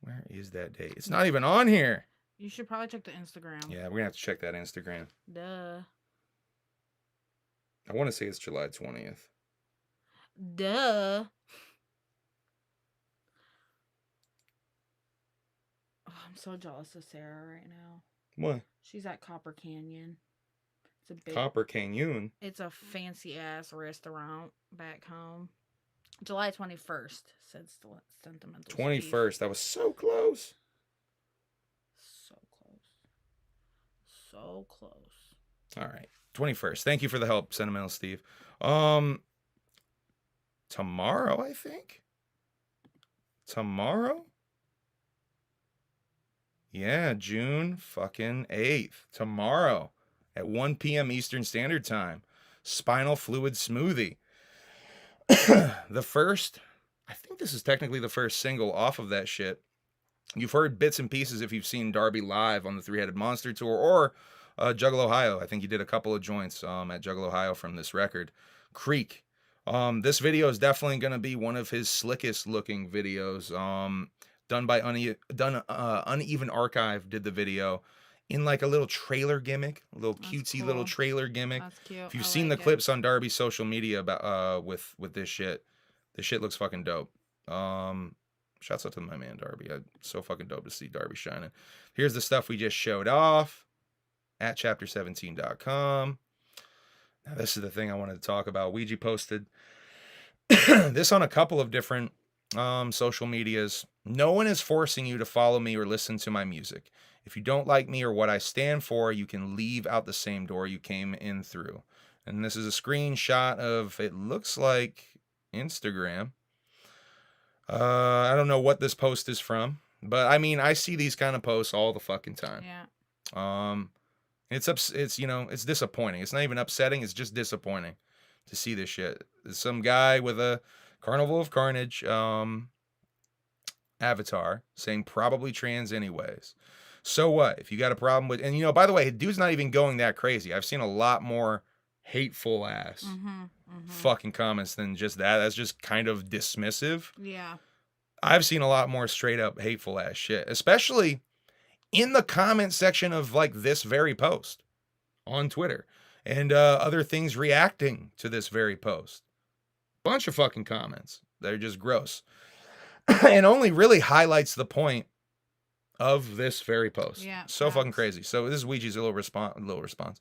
Where is that date? It's not even on here. You should probably check the Instagram. Yeah, we're gonna have to check that Instagram. Duh. I want to say it's July 20th. Duh. Oh, I'm so jealous of Sarah right now. What? She's at Copper Canyon. It's a big Copper Canyon. It's a fancy ass restaurant back home. July 21st, said Sentimental 21st. Steve. That was so close. So close. So close. All right. 21st. Thank you for the help, Sentimental Steve. Tomorrow, I think. Tomorrow? Yeah, June fucking 8th. Tomorrow at 1 p.m. Eastern Standard Time. Spinal Fluid Smoothie. The first, I think this is technically the first single off of that shit. You've heard bits and pieces if you've seen Darby live on the Three-Headed Monster tour or Juggalo. I think he did a couple of joints at Juggalo from this record. Creek. This video is definitely going to be one of his slickest looking videos. Done by Uneven Archive did the video in like a little trailer gimmick, a little cutesy cool. Little trailer gimmick. That's cute. If you've seen the clips on Darby's social media about with this shit looks fucking dope. Shouts out to my man Darby. So fucking dope to see Darby shining. Here's the stuff we just showed off at chapter17.com. Now this is the thing I wanted to talk about. Ouija posted this on a couple of different social medias. No one is forcing you to follow me or listen to my music. If you don't like me or what I stand for, you can leave out the same door you came in through. And this is a screenshot of, it looks like Instagram. I don't know what this post is from, but I mean, I see these kind of posts all the fucking time. Yeah. It's disappointing. It's not even upsetting. It's just disappointing to see this shit. Some guy with a Carnival of Carnage avatar saying probably trans anyways. So what? If you got a problem with, and by the way, dude's not even going that crazy. I've seen a lot more hateful ass fucking comments than just that. That's just kind of dismissive. Yeah. I've seen a lot more straight up hateful ass shit, especially in the comment section of like this very post on Twitter and other things reacting to this very post. Bunch of fucking comments. They're just gross. And only really highlights the point of this very post. Yeah. So fucking crazy. So this is Ouija's little response.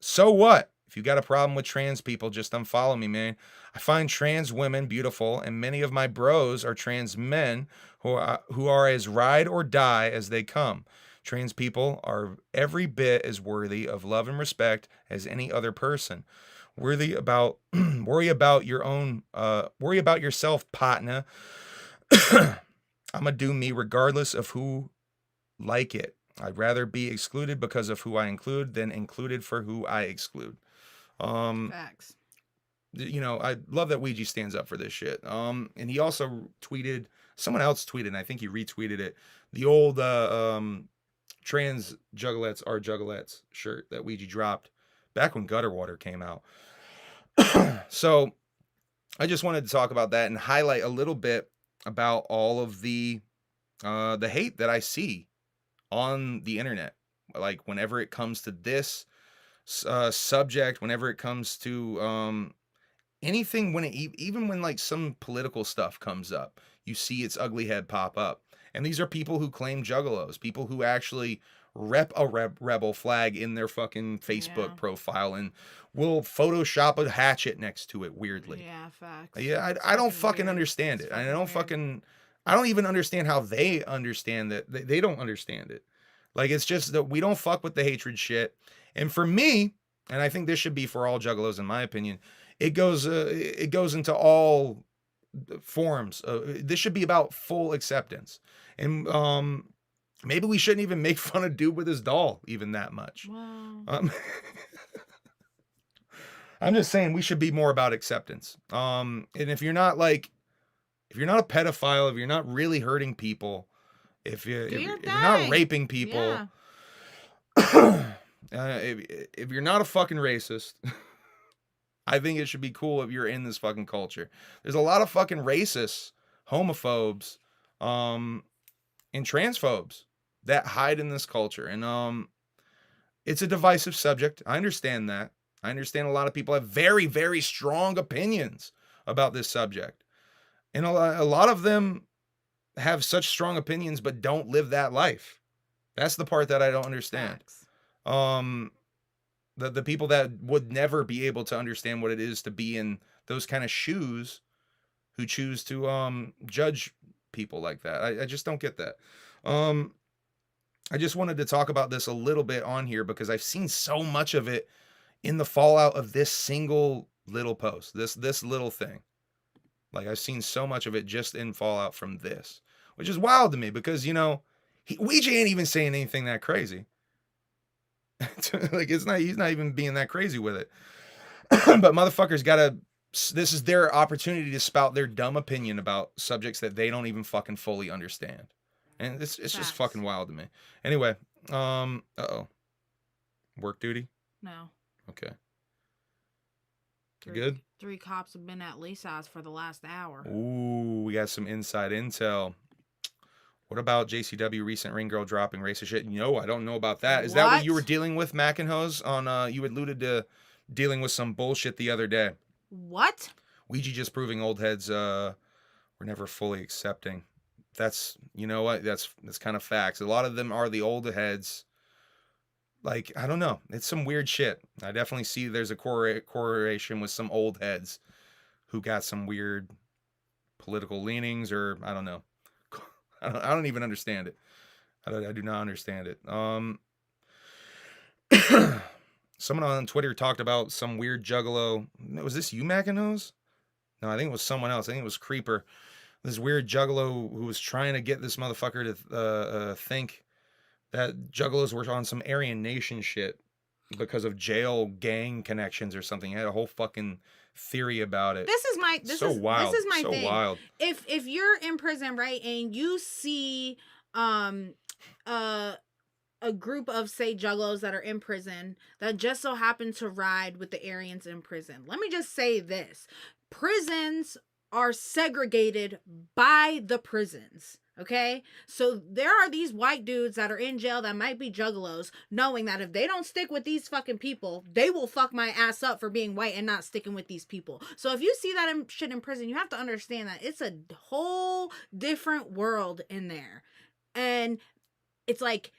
So what? If you got a problem with trans people, just unfollow me, man. I find trans women beautiful, and many of my bros are trans men who are as ride or die as they come. Trans people are every bit as worthy of love and respect as any other person. Worry about yourself, partner. I'ma do me regardless of who like it. I'd rather be excluded because of who I include than included for who I exclude. Facts. I love that Ouija stands up for this shit. And he also tweeted, someone else tweeted, and I think he retweeted it, the old trans juggalettes are juggalettes shirt that Ouija dropped back when Gutter Water came out. So I just wanted to talk about that and highlight a little bit about all of the hate that I see on the internet. Like whenever it comes to this subject, whenever it comes to anything, even when like some political stuff comes up, you see its ugly head pop up. And these are people who claim juggalos, people who actually rep a rebel flag in their fucking Facebook profile and will Photoshop a hatchet next to it weirdly. Yeah, facts. Yeah, I don't fucking understand it. I don't even understand how they understand that. They don't understand it. Like, it's just that we don't fuck with the hatred shit. And for me, and I think this should be for all juggalos in my opinion, it goes into all forms. This should be about full acceptance. And maybe we shouldn't even make fun of dude with his doll even that much. Wow. I'm just saying we should be more about acceptance. And if you're not a pedophile, if you're not really hurting people, if you're not raping people, if you're not a fucking racist, I think it should be cool if you're in this fucking culture. There's a lot of fucking racists, homophobes, and transphobes that hide in this culture. And it's a divisive subject. I understand that. I understand a lot of people have very, very strong opinions about this subject. And a lot of them have such strong opinions but don't live that life. That's the part that I don't understand. The people that would never be able to understand what it is to be in those kind of shoes who choose to judge people like that. I just don't get that. I just wanted to talk about this a little bit on here because I've seen so much of it in the fallout of this single little post, this little thing. Like, I've seen so much of it just in fallout from this, which is wild to me because, Ouija ain't even saying anything that crazy. Like, he's not even being that crazy with it. But motherfuckers this is their opportunity to spout their dumb opinion about subjects that they don't even fucking fully understand. And it's just fucking wild to me. Anyway, uh-oh. Work duty? No. Okay. Good? 3 cops have been at Lisa's for the last hour. Ooh, we got some inside intel. What about JCW recent ring girl dropping racist shit? No, I don't know about that. Is that what you were dealing with, Mac and Hose? You alluded to dealing with some bullshit the other day. What? Ouija just proving old heads we're never fully accepting. That's, you know what? That's kind of facts. A lot of them are the old heads. Like, I don't know. It's some weird shit. I definitely see there's a correlation with some old heads who got some weird political leanings, or I don't know. I don't even understand it. I do not understand it. Someone on Twitter talked about some weird juggalo. Was this you, Mac and Nose? No, I think it was someone else. I think it was Creeper. This weird juggalo who was trying to get this motherfucker to think that juggalos were on some Aryan Nation shit. because of jail gang connections or something. He had a whole fucking theory about it. This is my thing. Wild. If you're in prison, right, and you see a group of, say, juggalos that are in prison that just so happen to ride with the Aryans in prison. Let me just say this. Prisons are segregated by the prisons. Okay? So there are these white dudes that are in jail that might be juggalos, knowing that if they don't stick with these fucking people, they will fuck my ass up for being white and not sticking with these people. So if you see that shit in prison, you have to understand that it's a whole different world in there. And it's like,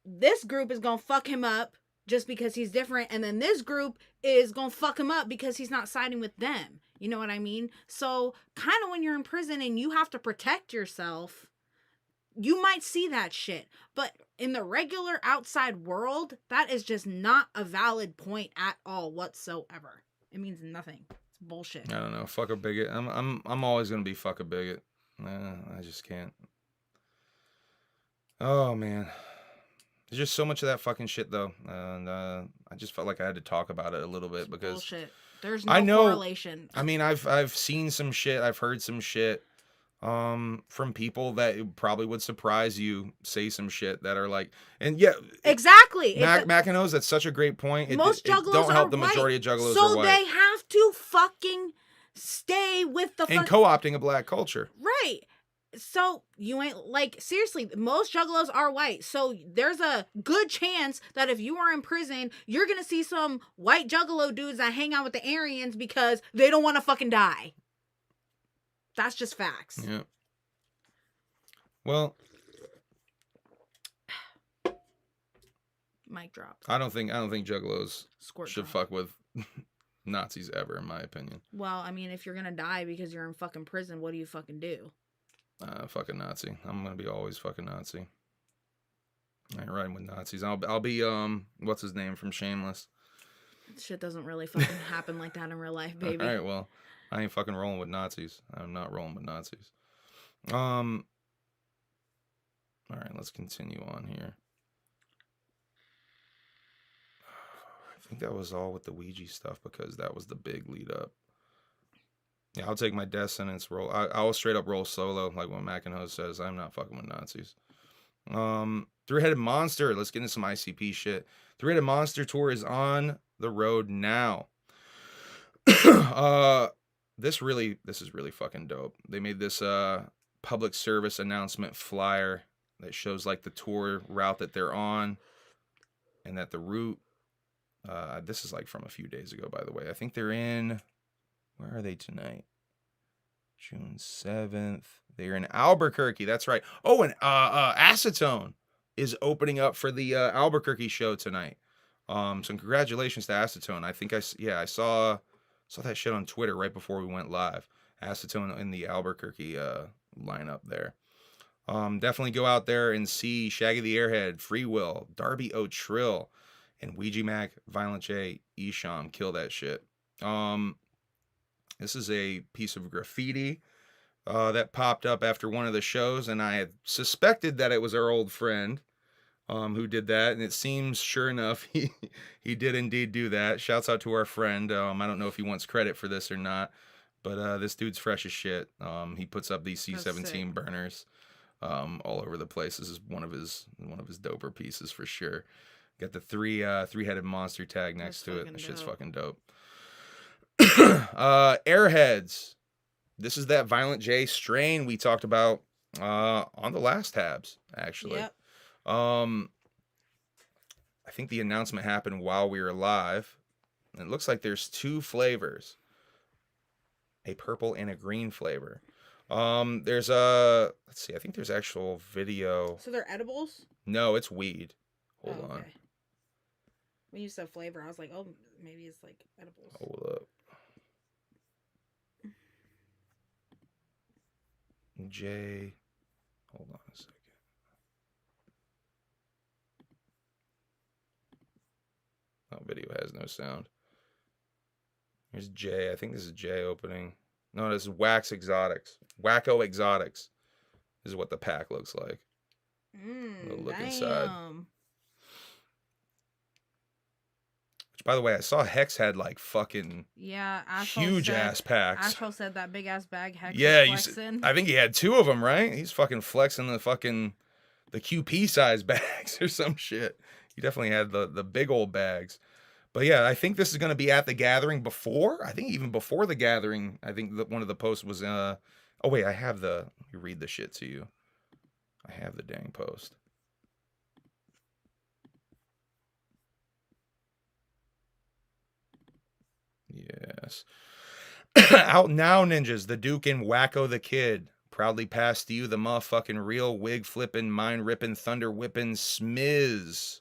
this group is gonna fuck him up just because he's different, and then this group is gonna fuck him up because he's not siding with them. You know what I mean? So kind of when you're in prison and you have to protect yourself, you might see that shit. But in the regular outside world, that is just not a valid point at all whatsoever. It means nothing. It's bullshit. I don't know. Fuck a bigot. I'm always gonna be fuck a bigot. I just can't. Oh man. There's just so much of that fucking shit, though, and I just felt like I had to talk about it a little bit because bullshit. There's no correlation. I mean, I've seen some shit, I've heard some shit, from people that probably would surprise you. Say some shit that are like, and yeah, exactly. Mac knows that's such a great point. Most juggalos don't help the white, majority of juggalos so are white. they have to fucking stay with the and co-opting a black culture, right? So you ain't like, seriously, most juggalos are white. So there's a good chance that if you are in prison, you're going to see some white juggalo dudes that hang out with the Aryans because they don't want to fucking die. That's just facts. Yeah. Well, mic drop. I don't think juggalos should fuck with Nazis ever, in my opinion. Well, I mean, if you're going to die because you're in fucking prison, what do you fucking do? Fucking Nazi. I'm gonna be always fucking Nazi. I ain't riding with Nazis. I'll be what's his name from Shameless. Shit doesn't really fucking happen like that in real life, baby. All right, well, I ain't fucking rolling with Nazis. I'm not rolling with Nazis. All right, let's continue on here. I think that was all with the Ouija stuff because that was the big lead up. Yeah, I'll take my death sentence roll. I will straight up roll solo, like what McEnhoe says. I'm not fucking with Nazis. Three-Headed Monster. Let's get into some ICP shit. Three-Headed Monster tour is on the road now. This is really fucking dope. They made this public service announcement flyer that shows like the tour route that they're on, and that the route. This is like from a few days ago, by the way. I think they're in. Where are they tonight? June 7th. They're in Albuquerque. That's right. Oh, and Acetone is opening up for the Albuquerque show tonight. So congratulations to Acetone. I think I saw that shit on Twitter right before we went live. Acetone in the Albuquerque lineup there. Definitely go out there and see Shaggy the Airhead, Free Will, Darby O'Trill, and Ouija Mac, Violent J, Isham. Kill that shit. This is a piece of graffiti that popped up after one of the shows, and I had suspected that it was our old friend who did that, and it seems, sure enough, he did indeed do that. Shouts out to our friend. I don't know if he wants credit for this or not, but this dude's fresh as shit. He puts up these C-17 burners all over the place. This is one of his doper pieces for sure. Got the three-headed monster tag next to it. That shit's fucking dope. Airheads. This is that Violent J strain we talked about on the last HABS, actually. Yep. I think the announcement happened while we were live. It looks like there's two flavors, a purple and a green flavor. There's let's see, I think there's actual video. So they're edibles? No, it's weed. Hold on. When you said flavor, I was like, oh, maybe it's like edibles. Hold up. J. Hold on a second. Oh, video has no sound. Here's J. I think this is J opening. No, this is Wax Exotics. Wacko Exotics. This is what the pack looks like. We'll look inside. Which, by the way, I saw Hex had like fucking huge ass packs. Asheville said that big ass bag Hex Yeah, was flexing. I think he had 2 of them, right? He's fucking flexing the QP size bags or some shit. He definitely had the big old bags. But yeah, I think this is going to be at the gathering before. I think even before the gathering, I think that one of the posts was, oh wait, let me read the shit to you. I have the dang post. Yes. Out now, ninjas. The Duke and Wacko the Kid. Proudly pass to you the motherfucking real wig flipping, mind ripping, thunder whipping Smiz.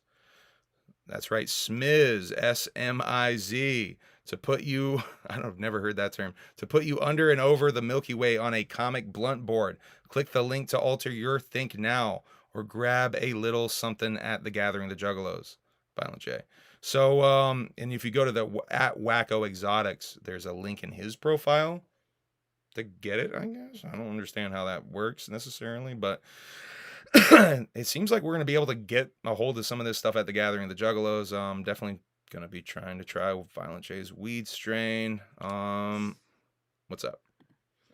That's right, Smiz. S-M-I-Z. To put you, I've never heard that term. To put you under and over the Milky Way on a comic blunt board. Click the link to alter your think now. Or grab a little something at the Gathering of the Juggalos. Violent J. So, and if you go to the at Wacko Exotics, there's a link in his profile to get it, I guess. I don't understand how that works necessarily, but it seems like we're going to be able to get a hold of some of this stuff at the Gathering of the Juggalos. Definitely going to be trying to try Violent J's weed strain. What's up?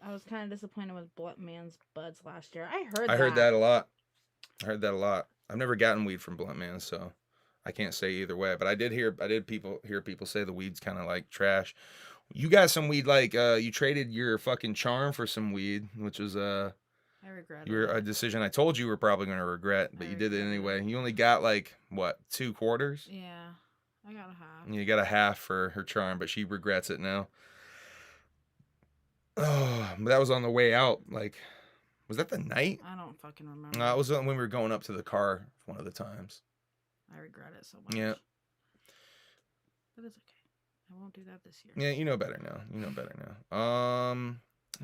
I was kind of disappointed with Blunt Man's buds last year. I heard that a lot. I've never gotten weed from Blunt Man, so I can't say either way, but I did hear people say the weed's kind of like trash. You got some weed, like you traded your fucking charm for some weed, which was I regret a decision I told you were probably going to regret, but you did it anyway. You only got like what, 2 quarters? Yeah, I got a half. You got a half for her charm, but she regrets it now. Oh, but that was on the way out. Like, was that the night? I don't fucking remember. No, it was when we were going up to the car one of the times. I regret it so much. Yeah. But it's okay. I won't do that this year. Yeah, you know better now.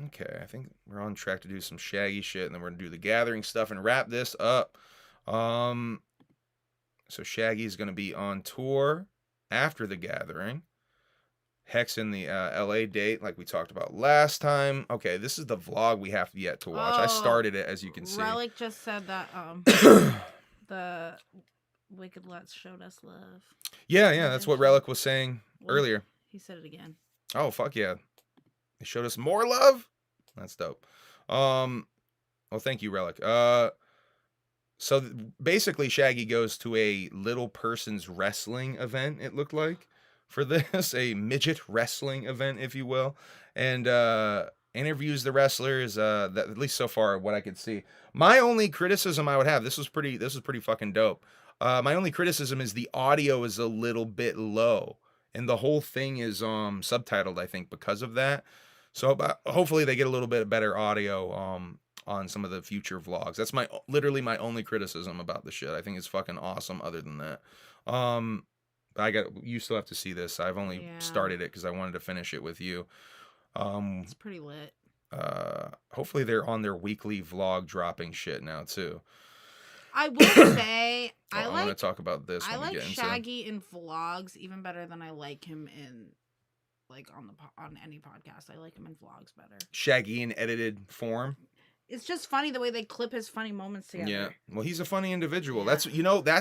Okay, I think we're on track to do some Shaggy shit, and then we're gonna do the gathering stuff and wrap this up. So Shaggy's gonna be on tour after the gathering. Hex in the LA date, like we talked about last time. Okay, this is the vlog we have yet to watch. I started it, as you can see. Relic just said that the Wicked Let's showed us love. Yeah, that's what Relic was saying earlier. He said it again. Oh, fuck yeah. They showed us more love? That's dope. Well, thank you, Relic. So basically Shaggy goes to a little person's wrestling event, it looked like, for this, a midget wrestling event, if you will, and interviews the wrestlers, that, at least so far what I could see. My only criticism I would have, this was pretty fucking dope. My only criticism is the audio is a little bit low, and the whole thing is subtitled, I think, because of that. So hopefully they get a little bit better audio on some of the future vlogs. That's literally my only criticism about the shit. I think it's fucking awesome other than that. You still have to see this. I've only started it because I wanted to finish it with you. It's pretty lit. Hopefully they're on their weekly vlog dropping shit now too. I will say I want to talk about this. I like Shaggy in vlogs even better than I like him in on any podcast. I like him in vlogs better. Shaggy in edited form. It's just funny the way they clip his funny moments together. Yeah. Well, he's a funny individual. Yeah.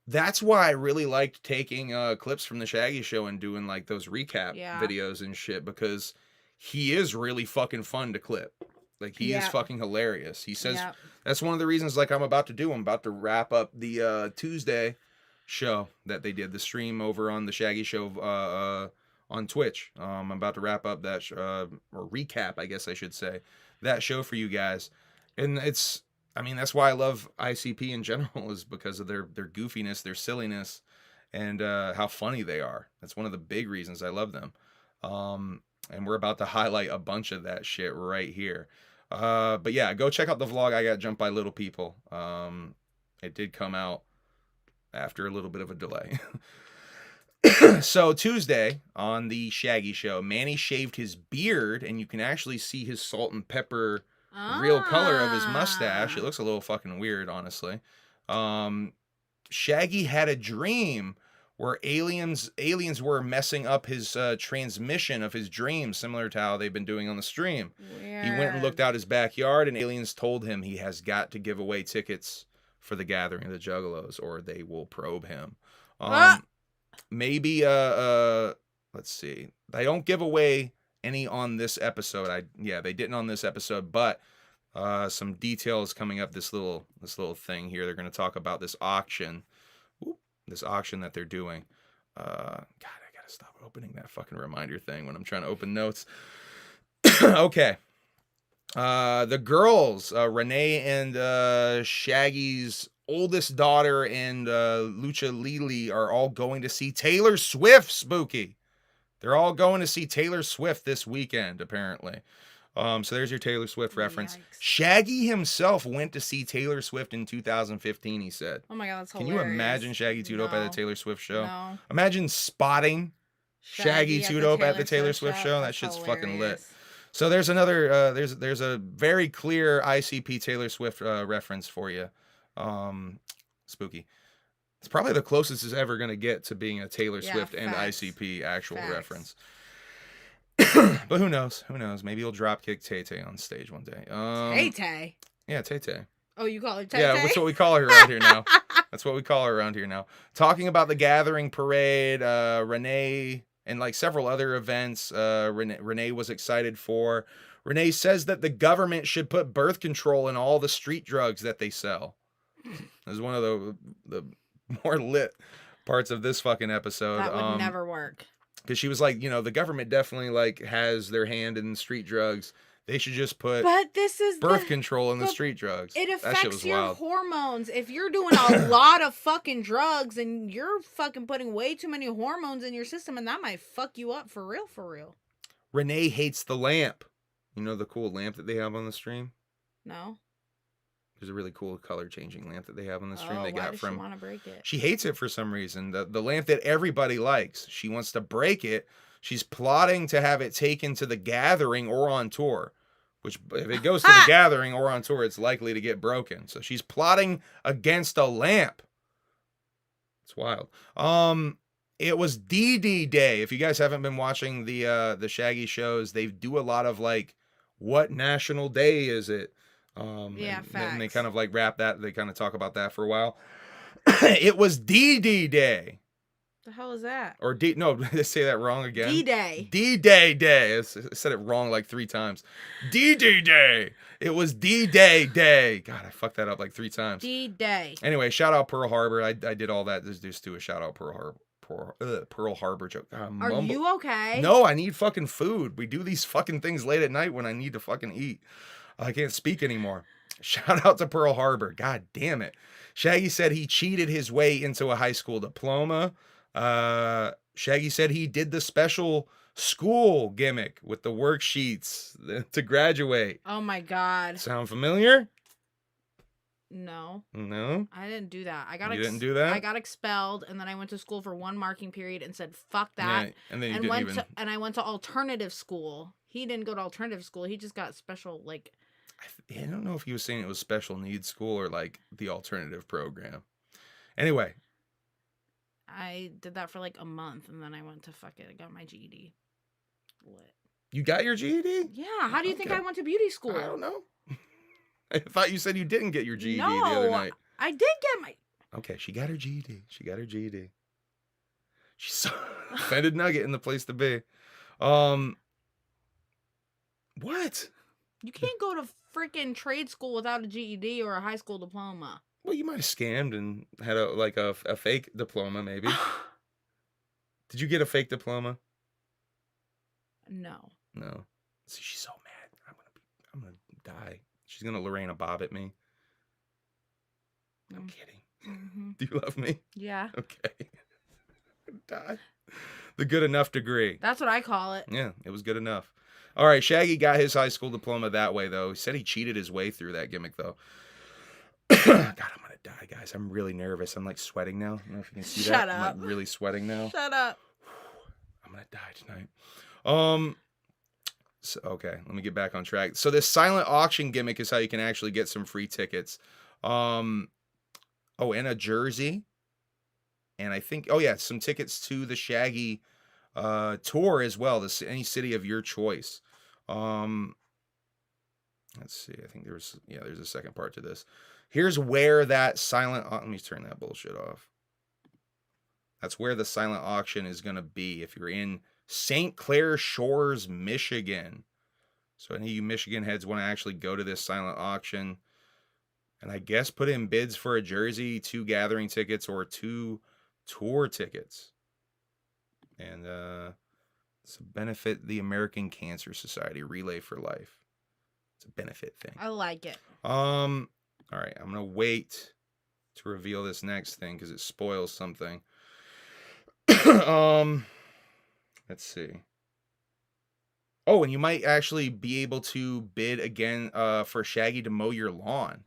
That's why I really liked taking clips from the Shaggy show and doing like those recap videos and shit, because he is really fucking fun to clip. Like, he is fucking hilarious. He says that's one of the reasons, like, I'm about to wrap up the Tuesday show that they did, the stream over on the Shaggy show on Twitch. I'm about to wrap up that or recap, I guess I should say, that show for you guys. And that's why I love ICP in general, is because of their goofiness, their silliness, and how funny they are. That's one of the big reasons I love them. And we're about to highlight a bunch of that shit right here. But yeah, go check out the vlog. I got jumped by little people. It did come out after a little bit of a delay. So Tuesday on the Shaggy show, Manny shaved his beard, and you can actually see his salt and pepper real color of his mustache. It looks a little fucking weird, honestly. Shaggy had a dream where aliens were messing up his transmission of his dreams, similar to how they've been doing on the stream. Weird. He went and looked out his backyard, and aliens told him he has got to give away tickets for the Gathering of the Juggalos, or they will probe him. maybe let's see. They don't give away any on this episode. They didn't on this episode, but some details coming up this little thing here. They're going to talk about this auction. This auction that they're doing. God, I got to stop opening that fucking reminder thing when I'm trying to open notes. Okay. The girls, Renee and Shaggy's oldest daughter and Lucha Lili are all going to see Taylor Swift, Spooky. They're all going to see Taylor Swift this weekend, apparently. So there's your Taylor Swift reference. Yikes. Shaggy himself went to see Taylor Swift in 2015, he said. Oh my God, that's hilarious. Can you imagine Shaggy Two Dope at the Taylor Swift show? No. Imagine spotting Shaggy Two Dope at the Taylor Swift show. That shit's hilarious. Fucking lit. So there's another, there's a very clear ICP Taylor Swift reference for you. Spooky. It's probably the closest it's ever going to get to being a Taylor Swift and ICP actual reference. But who knows? Who knows? Maybe he'll dropkick Tay-Tay on stage one day. Tay-Tay? Yeah, Tay-Tay. Oh, you call her Tay-Tay? Yeah, that's what we call her around here now. That's what we call her around here now. Talking about the Gathering Parade, Renee, and like several other events Renee was excited for. Renee says that the government should put birth control in all the street drugs that they sell. This is one of the more lit parts of this fucking episode. That would never work. Because she was like, the government definitely like has their hand in street drugs. They should just put birth control in the street drugs. It affects your hormones. If you're doing a lot of fucking drugs and you're fucking putting way too many hormones in your system, and that might fuck you up for real, for real. Renee hates the lamp. You know the cool lamp that they have on the stream? No. There's a really cool color changing lamp that they have on the stream. Why does she want to break it? She hates it for some reason. The lamp that everybody likes. She wants to break it. She's plotting to have it taken to the Gathering or on tour. Which, if it goes to the Gathering or on tour, it's likely to get broken. So she's plotting against a lamp. It's wild. It was DD Day. If you guys haven't been watching the Shaggy shows, they do a lot of like, what national day is it? Facts. And they kind of like wrap that. They kind of talk about that for a while. It was D-Day Day. The hell is that? Or no, did I say that wrong again? D-Day. D-Day Day. I said it wrong like 3 times. D-Day Day. It was D-Day Day. God, I fucked that up like 3 times. D-Day. Anyway, shout out Pearl Harbor. I did all that. Just do a shout out Pearl Harbor joke. Are you okay? No, I need fucking food. We do these fucking things late at night when I need to fucking eat. I can't speak anymore. Shout out to Pearl Harbor. God damn it. Shaggy said he cheated his way into a high school diploma. Shaggy said he did the special school gimmick with the worksheets to graduate. Oh my God. Sound familiar? No. No? I didn't do that. You didn't do that? I got expelled, and then I went to school for 1 marking period and said, fuck that. Yeah, and then you and I went to alternative school. He didn't go to alternative school. He just got special, like... I don't know if he was saying it was special needs school or like the alternative program. Anyway. I did that for like a month, and then I went to I got my GED. Lit. You got your GED? Yeah. How do you think I went to beauty school? I don't know. I thought you said you didn't get your GED the other night. I did get my... Okay, she got her GED. She's so offended nugget in the place to be. What? You can't go to freaking trade school without a GED or a high school diploma. Well, you might have scammed and had a fake diploma, maybe. Did you get a fake diploma? No. No. See, she's so mad. I'm gonna die. She's gonna Lorena Bob at me. I'm kidding. Mm-hmm. Do you love me? Yeah. Okay. Die. The good enough degree. That's what I call it. Yeah, it was good enough. All right, Shaggy got his high school diploma that way, though. He said he cheated his way through that gimmick, though. God, I'm going to die, guys. I'm really nervous. I'm, like, sweating now. I don't know if you can see that. Shut up. I'm, like, really sweating now. Shut up. I'm going to die tonight. So, okay, let me get back on track. So this silent auction gimmick is how you can actually get some free tickets. And a jersey. And I think, some tickets to the Shaggy tour as well, any city of your choice. Let's see, I think there's a second part to this. Here's where that silent let me turn that bullshit off. That's where the silent auction is going to be if you're in St. Clair Shores, Michigan. So any of you Michigan heads want to actually go to this silent auction and I guess put in bids for a jersey, 2 gathering tickets, or 2 tour tickets. And it's a benefit the American Cancer Society, Relay for Life. It's a benefit thing. I like it. All right, I'm gonna wait to reveal this next thing because it spoils something. Let's see. Oh, and you might actually be able to bid again for Shaggy to mow your lawn.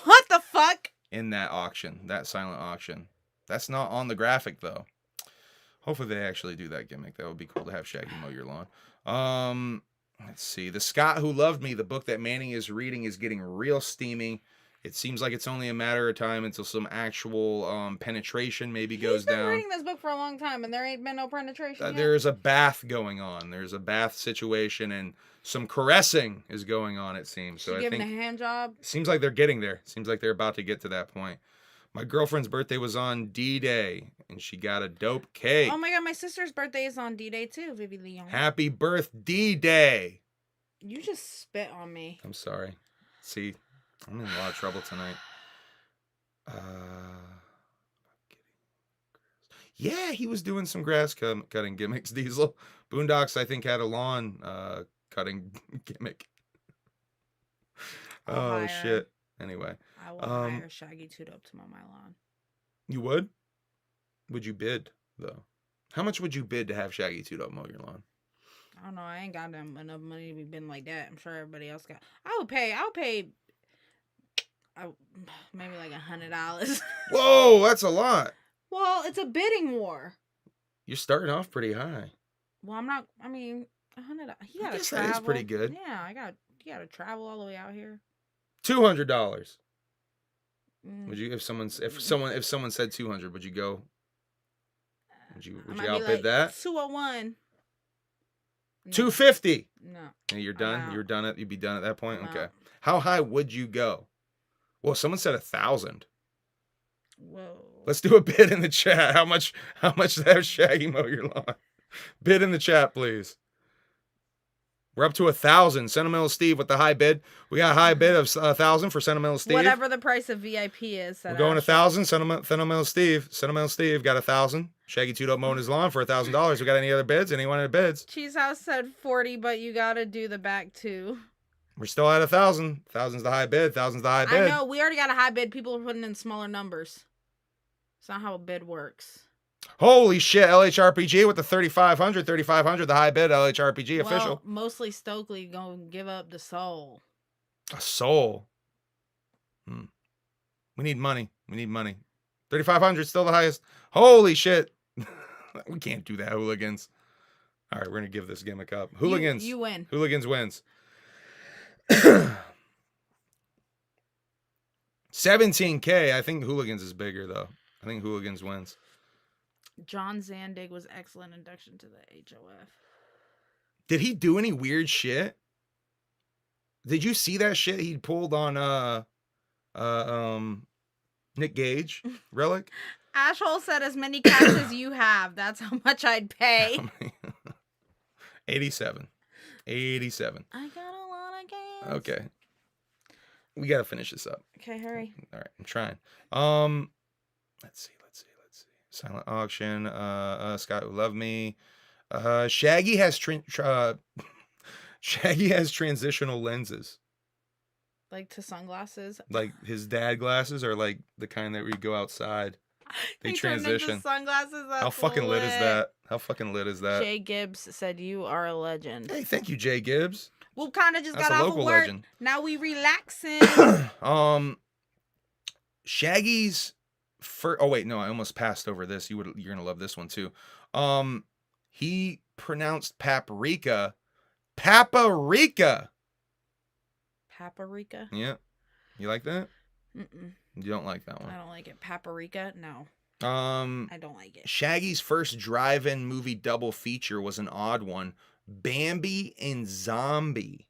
What the fuck? In that auction, that silent auction. That's not on the graphic though. Hopefully they actually do that gimmick. That would be cool to have Shaggy mow your lawn. Let's see. The Scott Who Loved Me, the book that Manning is reading, is getting real steamy. It seems like it's only a matter of time until some actual penetration maybe goes down. He's been reading this book for a long time, and there ain't been no penetration yet. There's a bath going on. There's a bath situation, and some caressing is going on, it seems. So I think giving a hand job? Seems like they're getting there. Seems like they're about to get to that point. My girlfriend's birthday was on D-Day, and she got a dope cake. Oh my God, my sister's birthday is on D-Day too, Vivi Leon. Happy birthday day. You just spit on me. I'm sorry. See, I'm in a lot of trouble tonight. Yeah, he was doing some grass cutting gimmicks, Diesel. Boondocks, I think, had a lawn cutting gimmick. Oh, shit. Anyway. I will hire Shaggy to mow my lawn. You would? Would you bid, though? How much would you bid to have Shaggy Tudo mow your lawn? I don't know. I ain't got enough money to be bidding like that. I'm sure everybody else got. I'll pay maybe like $100. Whoa, that's a lot. Well, it's a bidding war. You're starting off pretty high. Well, $100. He gotta guess travel. that is pretty good. Yeah, you gotta travel all the way out here. $200. Would you, if someone said 200, would you go? Would you outbid that? 201. No. 250. No. And you're done. You're done. You'd be done at that point. Okay. How high would you go? Well, someone said 1,000. Whoa. Let's do a bid in the chat. How much to have Shaggy mow your lawn? Bid in the chat, please. We're up to 1,000. Sentimental Steve with the high bid. We got a high bid of 1,000 for Sentimental Steve. Whatever the price of VIP is. We're going 1,000. Sentimental Steve. Sentimental Steve got 1,000. Shaggy Tudo mowing his lawn for $1,000. We got any other bids? Anyone in bids? Cheese House said 40, but you gotta do the back too. We're still at 1,000. 1,000's the high bid. 1,000's the high bid. I know. We already got a high bid. People are putting in smaller numbers. It's not how a bid works. Holy shit, LHRPG with the 3,500, the high bid, LHRPG official. Mostly Stokely gonna give up the soul. A soul? We need money. 3,500, still the highest. Holy shit. We can't do that, hooligans. All right, we're going to give this gimmick up. Hooligans. You win. Hooligans wins. 17K. I think Hooligans is bigger, though. I think Hooligans wins. John Zandig was excellent induction to the HOF. Did he do any weird shit? Did you see that shit he pulled on Nick Gage Relic? Ashhole said, as many cash as you have, that's how much I'd pay. 87. I got a lot of cash. Okay. We got to finish this up. Okay, hurry. All right, I'm trying. Let's see. Silent auction. Scott Who Loved Me. Shaggy has transitional lenses. Like to sunglasses. Like his dad glasses are like the kind that where you go outside. They transition. Sunglasses. How fucking lit is that? Jay Gibbs said you are a legend. Hey, thank you, Jay Gibbs. Well, kind of just got off of work. Legend. Now we relaxing. Shaggy's oh wait, no, I almost passed over this. You're gonna love this one too. He pronounced paprika. Paprika. Yeah. You like that? Mm-mm. You don't like that one? I don't like it. Paprika? No. I don't like it. Shaggy's first drive-in movie double feature was an odd one. Bambi and Zombie.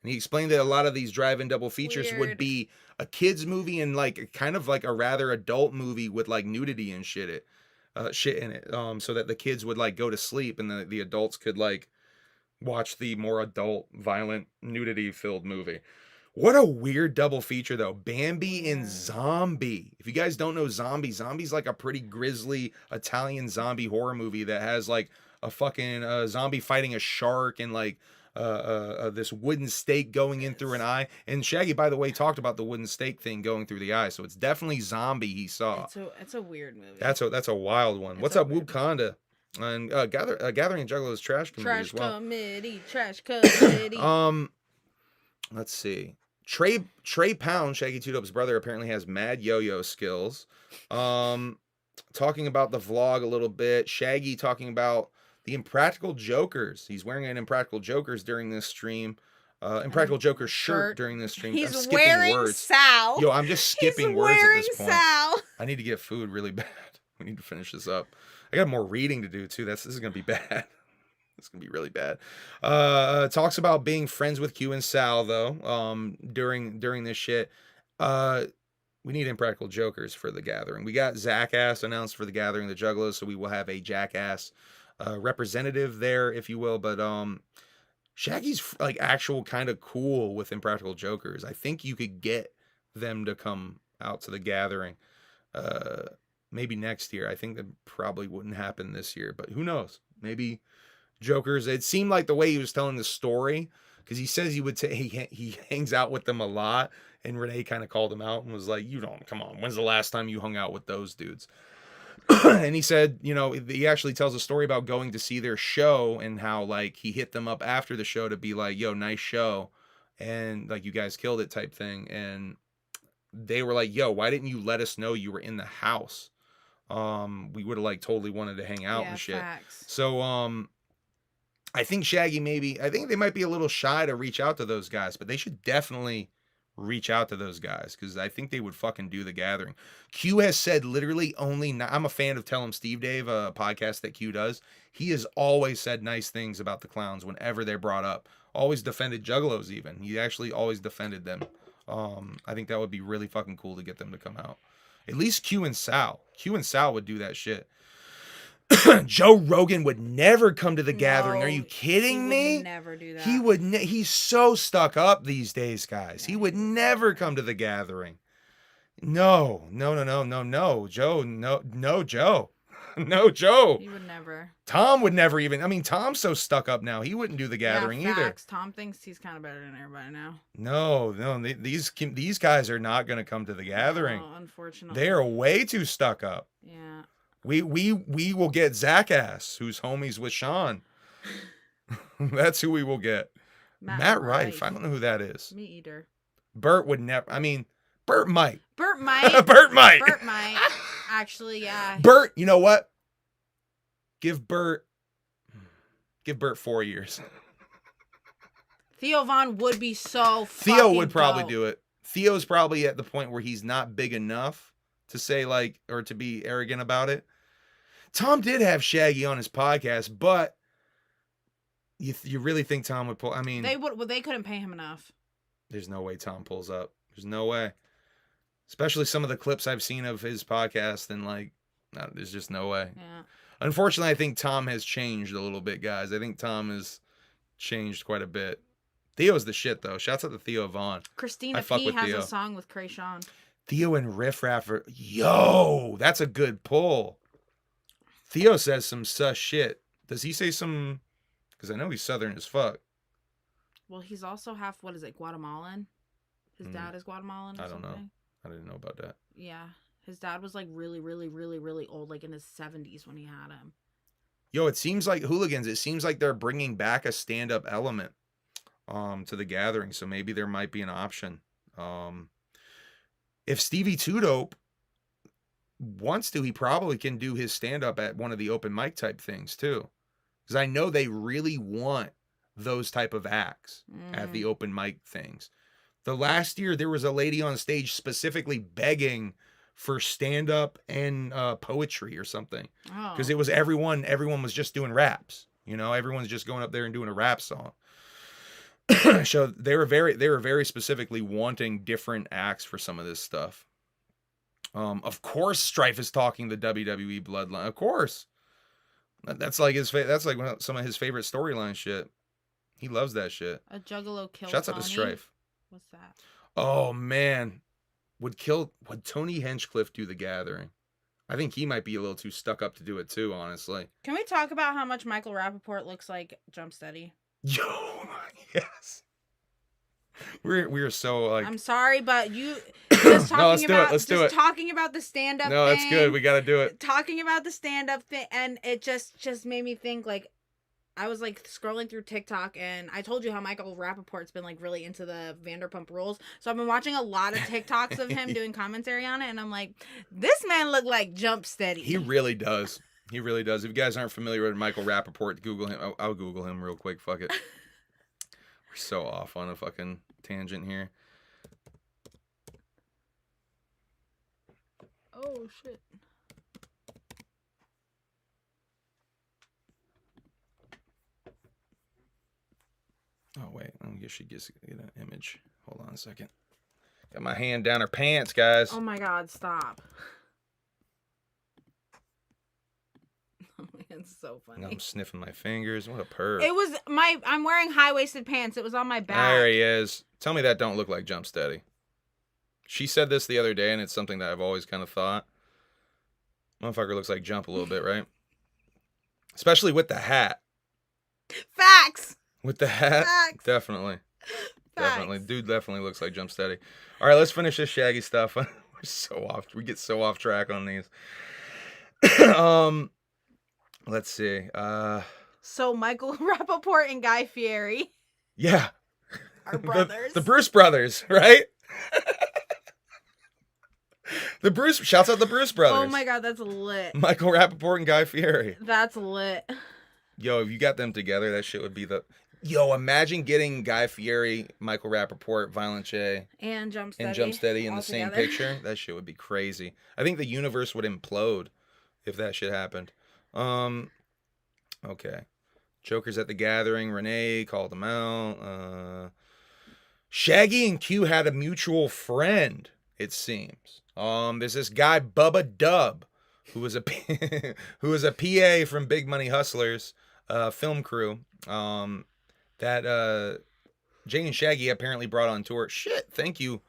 And he explained that a lot of these drive-in double features would be a kid's movie and like kind of like a rather adult movie with like nudity and shit. shit in it, so that the kids would like go to sleep and the adults could like watch the more adult, violent, nudity-filled movie. What a weird double feature, though. Bambi and Zombie. If you guys don't know Zombie's like a pretty grisly Italian zombie horror movie that has like a fucking zombie fighting a shark and like this wooden stake going in through an eye. And Shaggy, by the way, talked about the wooden stake thing going through the eye. So it's definitely Zombie he saw. It's a weird movie. That's a wild one. What's up, Wakanda? And Gathering of Juggalos Trash Committee as well. Trash committee. Let's see. Trey Pound, Shaggy Two Dope's brother, apparently has mad yo-yo skills. Talking about the vlog a little bit. Shaggy talking about the Impractical Jokers. He's wearing an Impractical Jokers during this stream. Impractical Joker shirt during this stream. He's I'm skipping wearing words. Sal. Yo, I'm just skipping words at this point. Sal. I need to get food really bad. We need to finish this up. I got more reading to do too. This is gonna be bad. It's gonna be really bad. Talks about being friends with Q and Sal though. During this shit. We need Impractical Jokers for the Gathering. We got Zackass announced for the Gathering, the Juggalos, so we will have a Jackass representative there, if you will. But Shaggy's like actual kind of cool with Impractical Jokers. I think you could get them to come out to the Gathering. Maybe next year. I think that probably wouldn't happen this year, but who knows? Maybe Jokers. It seemed like the way he was telling the story, because he says he would he hangs out with them a lot, and Renee kind of called him out and was like, "You don't, come on. When's the last time you hung out with those dudes?" And he said, you know, he actually tells a story about going to see their show and how like he hit them up after the show to be like, "Yo, nice show," and like, "You guys killed it," type thing, and they were like, "Yo, why didn't you let us know you were in the house? We would have like totally wanted to hang out and shit." Facts. So I think Shaggy I think they might be a little shy to reach out to those guys, but they should definitely reach out to those guys because I think they would fucking do the Gathering. Q has said literally I'm a fan of Tell 'em Steve Dave, a podcast that Q does. He has always said nice things about the clowns whenever they're brought up. Always defended Juggalos even. He actually always defended them. I think that would be really fucking cool to get them to come out. At least Q and Sal. Q and Sal would do that shit. Joe Rogan would never come to the Gathering. Are you kidding me? He would never do that. He would. He's so stuck up these days, guys. He would never come to the Gathering. No. Joe, no, Joe. No, Joe. He would never. Tom would never even. I mean, Tom's so stuck up now. He wouldn't do the Gathering either. Tom thinks he's kind of better than everybody now. No. These guys are not going to come to the Gathering. No, unfortunately. They are way too stuck up. Yeah. We will get Zackass, who's homies with Sean. That's who we will get. Matt Rife. I don't know who that is. Me either. Bert would never. I mean, Bert might. Bert might. Bert might. Bert might. Actually, yeah. Bert, you know what? Give Bert 4 years. Theo Von would be so fucking Theo would probably dope. do it. Theo's probably at the point where he's not big enough to say like, or to be arrogant about it. Tom did have Shaggy on his podcast, but you really think Tom would pull? I mean, they couldn't pay him enough. There's no way Tom pulls up. There's no way. Especially some of the clips I've seen of his podcast, and like, no, there's just no way. Yeah. Unfortunately, I think Tom has changed a little bit, guys. I think Tom has changed quite a bit. Theo's the shit, though. Shouts out to Theo Vaughn. Christina P has a song with Krayshawn. Theo and Riff Raff are... Yo, that's a good pull. Theo says some sus shit. Does he say some... Because I know he's Southern as fuck. Well, he's also half, what is it, Guatemalan? His dad is Guatemalan or I don't something? know. I didn't know about that. Yeah. His dad was like really, really, really, really old, like in his 70s when he had him. Yo, it seems like Hooligans, it seems like they're bringing back a stand-up element to the Gathering, so maybe there might be an option. If Stevie Two Dope wants to, he probably can do his stand-up at one of the open mic type things too. Because I know they really want those type of acts at the open mic things. The last year, there was a lady on stage specifically begging for stand-up and poetry or something. Because it was everyone was just doing raps. You know, everyone's just going up there and doing a rap song. So they were very specifically wanting different acts for some of this stuff. Of course, Strife is talking the WWE bloodline. Of course, that's like that's like some of his favorite storyline shit. He loves that shit. A Juggalo kills Shouts out Tony. to Strife. What's that? Oh man, would Tony Hinchcliffe do the Gathering? I think he might be a little too stuck up to do it too, honestly. Can we talk about how much Michael Rappaport looks like Jump Steady? Yo, yes. We're so like. I'm sorry, but you just talking no, let's about Let's do it. Talking about the stand up. No, that's good. We gotta do it. Talking about the stand up thing, and it just made me think like. I was like scrolling through TikTok, and I told you how Michael Rappaport's been like really into the Vanderpump Rules. So I've been watching a lot of TikToks of him doing commentary on it, and I'm like, this man looked like Jump Steady. He really does. He really does. If you guys aren't familiar with Michael Rappaport, Google him. I'll Google him real quick. Fuck it. We're so off on a fucking tangent here. Oh shit. Oh, wait. I guess she gets get an image. Hold on a second. Got my hand down her pants, guys. Oh, my God. Stop. Oh, man, it's so funny. I'm sniffing my fingers. What a perv. It was I'm wearing high-waisted pants. It was on my back. There he is. Tell me that don't look like Jump Steady. She said this the other day, and it's something that I've always kind of thought. Motherfucker looks like Jump a little bit, right? Especially with the hat. Facts. With the hat? Facts. Definitely. Facts. Definitely. Dude definitely looks like Jump Steady. All right, let's finish this Shaggy stuff. We're so off. We get so off track on these. Let's see. So Michael Rappaport and Guy Fieri. Yeah. Are brothers. The Bruce brothers, right? Shouts out the Bruce brothers. Oh my God, that's lit. Michael Rappaport and Guy Fieri. That's lit. Yo, if you got them together, that shit would be the... Yo, imagine getting Guy Fieri, Michael Rappaport, Violent J, and Jump Steady in the same together. picture. That shit would be crazy. I think the universe would implode if that shit happened. Okay. Joker's at the Gathering. Renee called him out. Shaggy and Q had a mutual friend, it seems. There's this guy, Bubba Dub, who was a PA from Big Money Hustlers film crew that Jay and Shaggy apparently brought on tour. Shit, thank you,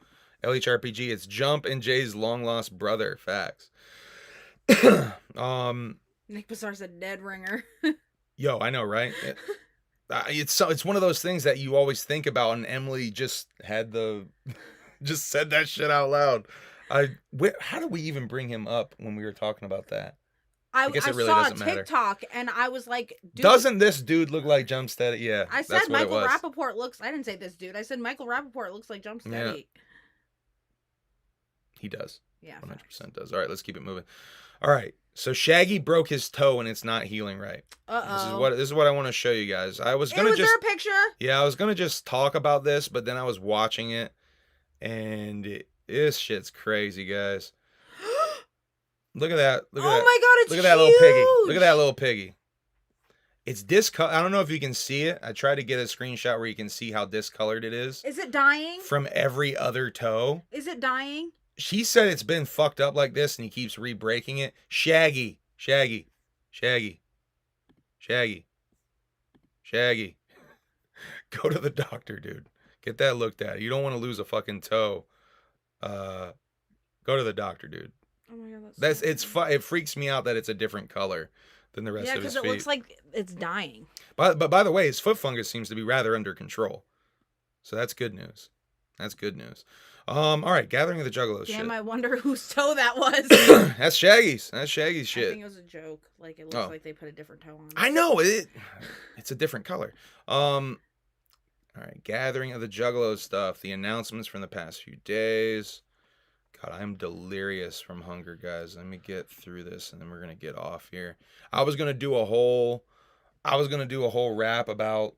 LHRPG. It's Jump and Jay's long lost brother. Facts. Nick Bazaar said dead ringer. Yo, I know, right? It's one of those things that you always think about, and Emily just said that shit out loud. How do we even bring him up when we were talking about that? I guess it really saw doesn't matter. TikTok and I was like, dude, doesn't this dude look like Jump Steady? Yeah, I said that's what Michael it was. Rappaport looks. I didn't say this dude. I said Michael Rappaport looks like Jump Steady. Yeah. He does. Yeah, 100% does. All right, let's keep it moving. All right, so Shaggy broke his toe and it's not healing right. This is what I want to show you guys. Was there a picture? Yeah, I was gonna just talk about this, but then I was watching it, and this shit's crazy, guys. Look at that. Look at that. Oh my God, it's Look at that little piggy. Look at that little piggy. It's discolored. I don't know if you can see it. I tried to get a screenshot where you can see how discolored it is. Is it dying? From every other toe. Is it dying? She said it's been fucked up like this and he keeps re-breaking it. Shaggy. Go to the doctor, dude. Get that looked at. You don't want to lose a fucking toe. Go to the doctor, dude. Oh my God, it freaks me out that it's a different color than the rest of his feet. Yeah, because it looks like it's dying. But by the way, his foot fungus seems to be rather under control. So that's good news. All right, Gathering of the Juggalos. Damn, shit. I wonder whose toe that was. That's Shaggy's. That's Shaggy's shit. I think it was a joke. Like, it looks like they put a different toe on it. I know it's a different color. All right, Gathering of the Juggalos stuff. The announcements from the past few days. God, I'm delirious from hunger, guys. Let me get through this, and then we're gonna get off here. I was gonna do a whole rap about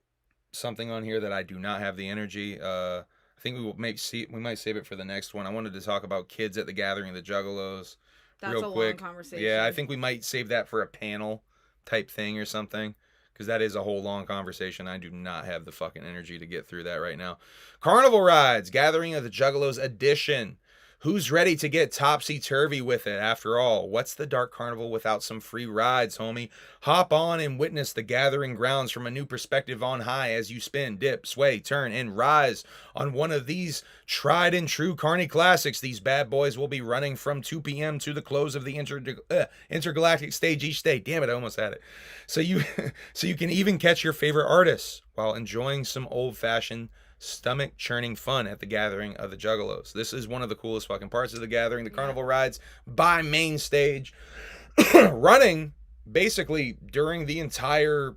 something on here that I do not have the energy. I think we might save it for the next one. I wanted to talk about kids at the Gathering of the Juggalos. That's real a quick. long conversation. Yeah, I think we might save that for a panel type thing or something, because that is a whole long conversation. I do not have the fucking energy to get through that right now. Carnival rides, Gathering of the Juggalos edition. Who's ready to get topsy-turvy with it? After all, what's the Dark Carnival without some free rides, homie? Hop on and witness the gathering grounds from a new perspective on high as you spin, dip, sway, turn, and rise on one of these tried and true Carney classics. These bad boys will be running from 2 p.m. to the close of the intergalactic stage each day. Damn it, I almost had it. So you can even catch your favorite artists while enjoying some old-fashioned stomach-churning fun at the Gathering of the Juggalos. This is one of the coolest fucking parts of the gathering. The carnival rides by main stage, running basically during the entire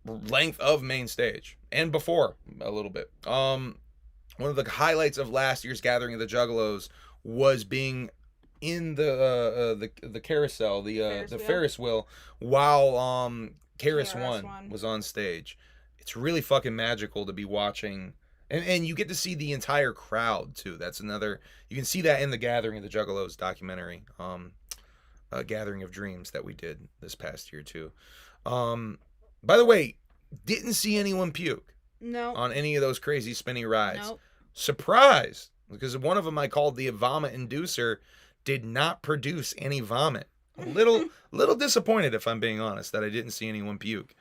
length of main stage and before a little bit. One of the highlights of last year's Gathering of the Juggalos was being in the carousel, the Ferris wheel, while Karis One was on stage. It's really fucking magical to be watching, and you get to see the entire crowd too. That's another, you can see that in the Gathering of the Juggalos documentary, Gathering of Dreams, that we did this past year too. By the way, didn't see anyone puke on any of those crazy spinny rides. Surprised, because one of them I called the vomit inducer did not produce any vomit. A little disappointed, if I'm being honest, that I didn't see anyone puke.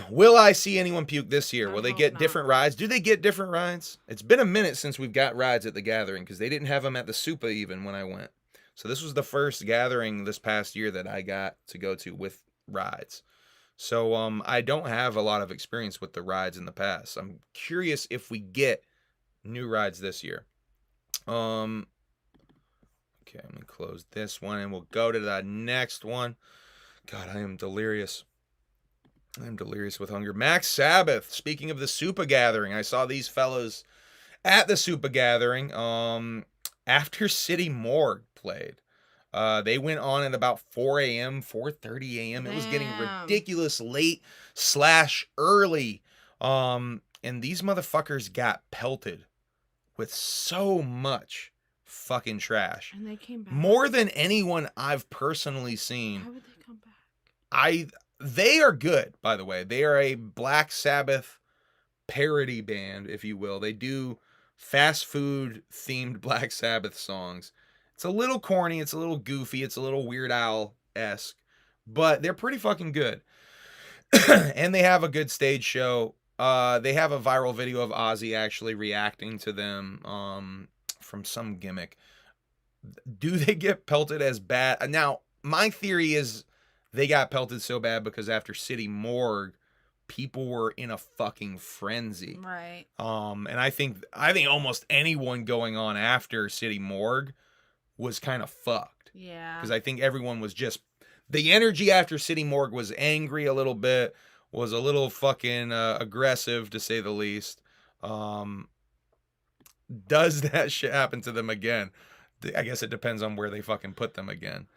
Will I see anyone puke this year? Will they get different rides? Do they get different rides? It's been a minute since we've got rides at the gathering, because they didn't have them at the Supa even when I went. So this was the first gathering this past year that I got to go to with rides. So I don't have a lot of experience with the rides in the past. I'm curious if we get new rides this year. Okay, I'm gonna close this one and we'll go to the next one. God, I am delirious. I'm delirious with hunger. Max Sabbath. Speaking of the Supa gathering, I saw these fellas at the Supa gathering after City Morgue played. They went on at about 4 a.m., 4:30 a.m. It was getting ridiculous late / early. And these motherfuckers got pelted with so much fucking trash. And they came back. More than anyone I've personally seen. How would they come back? They are good, by the way. They are a Black Sabbath parody band, if you will. They do fast food themed Black Sabbath songs. It's a little corny, it's a little goofy, it's a little Weird Al-esque, but they're pretty fucking good. And they have a good stage show. They have a viral video of Ozzy actually reacting to them from some gimmick. Do they get pelted as bad? Now, my theory is they got pelted so bad because after City Morgue, people were in a fucking frenzy. Right. And I think almost anyone going on after City Morgue was kind of fucked. Yeah. Because I think everyone was just, the energy after City Morgue was angry a little bit, was a little fucking aggressive, to say the least. Does that shit happen to them again? I guess it depends on where they fucking put them again.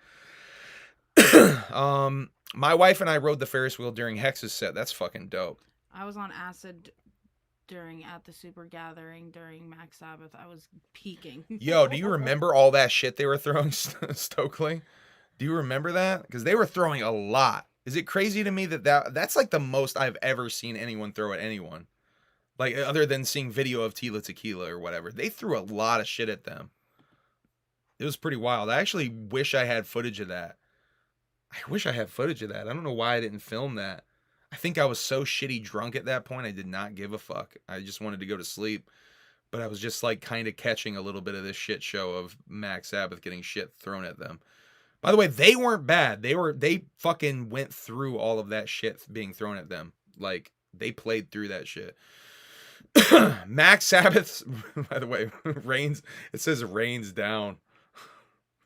My wife and I rode the Ferris wheel during Hex's set. That's fucking dope. I was on acid at the Super Gathering during Max Sabbath. I was peaking. Yo, do you remember all that shit they were throwing, Stokely? Do you remember that? Because they were throwing a lot. Is it crazy to me that's like the most I've ever seen anyone throw at anyone? Like, other than seeing video of Tila Tequila or whatever. They threw a lot of shit at them. It was pretty wild. I actually wish I had footage of that. I don't know why I didn't film that. I think I was so shitty drunk at that point, I did not give a fuck. I just wanted to go to sleep. But I was just like kind of catching a little bit of this shit show of Max Sabbath getting shit thrown at them. By the way, they weren't bad. They fucking went through all of that shit being thrown at them. Like, they played through that shit. Max Sabbath, by the way, it says rains down.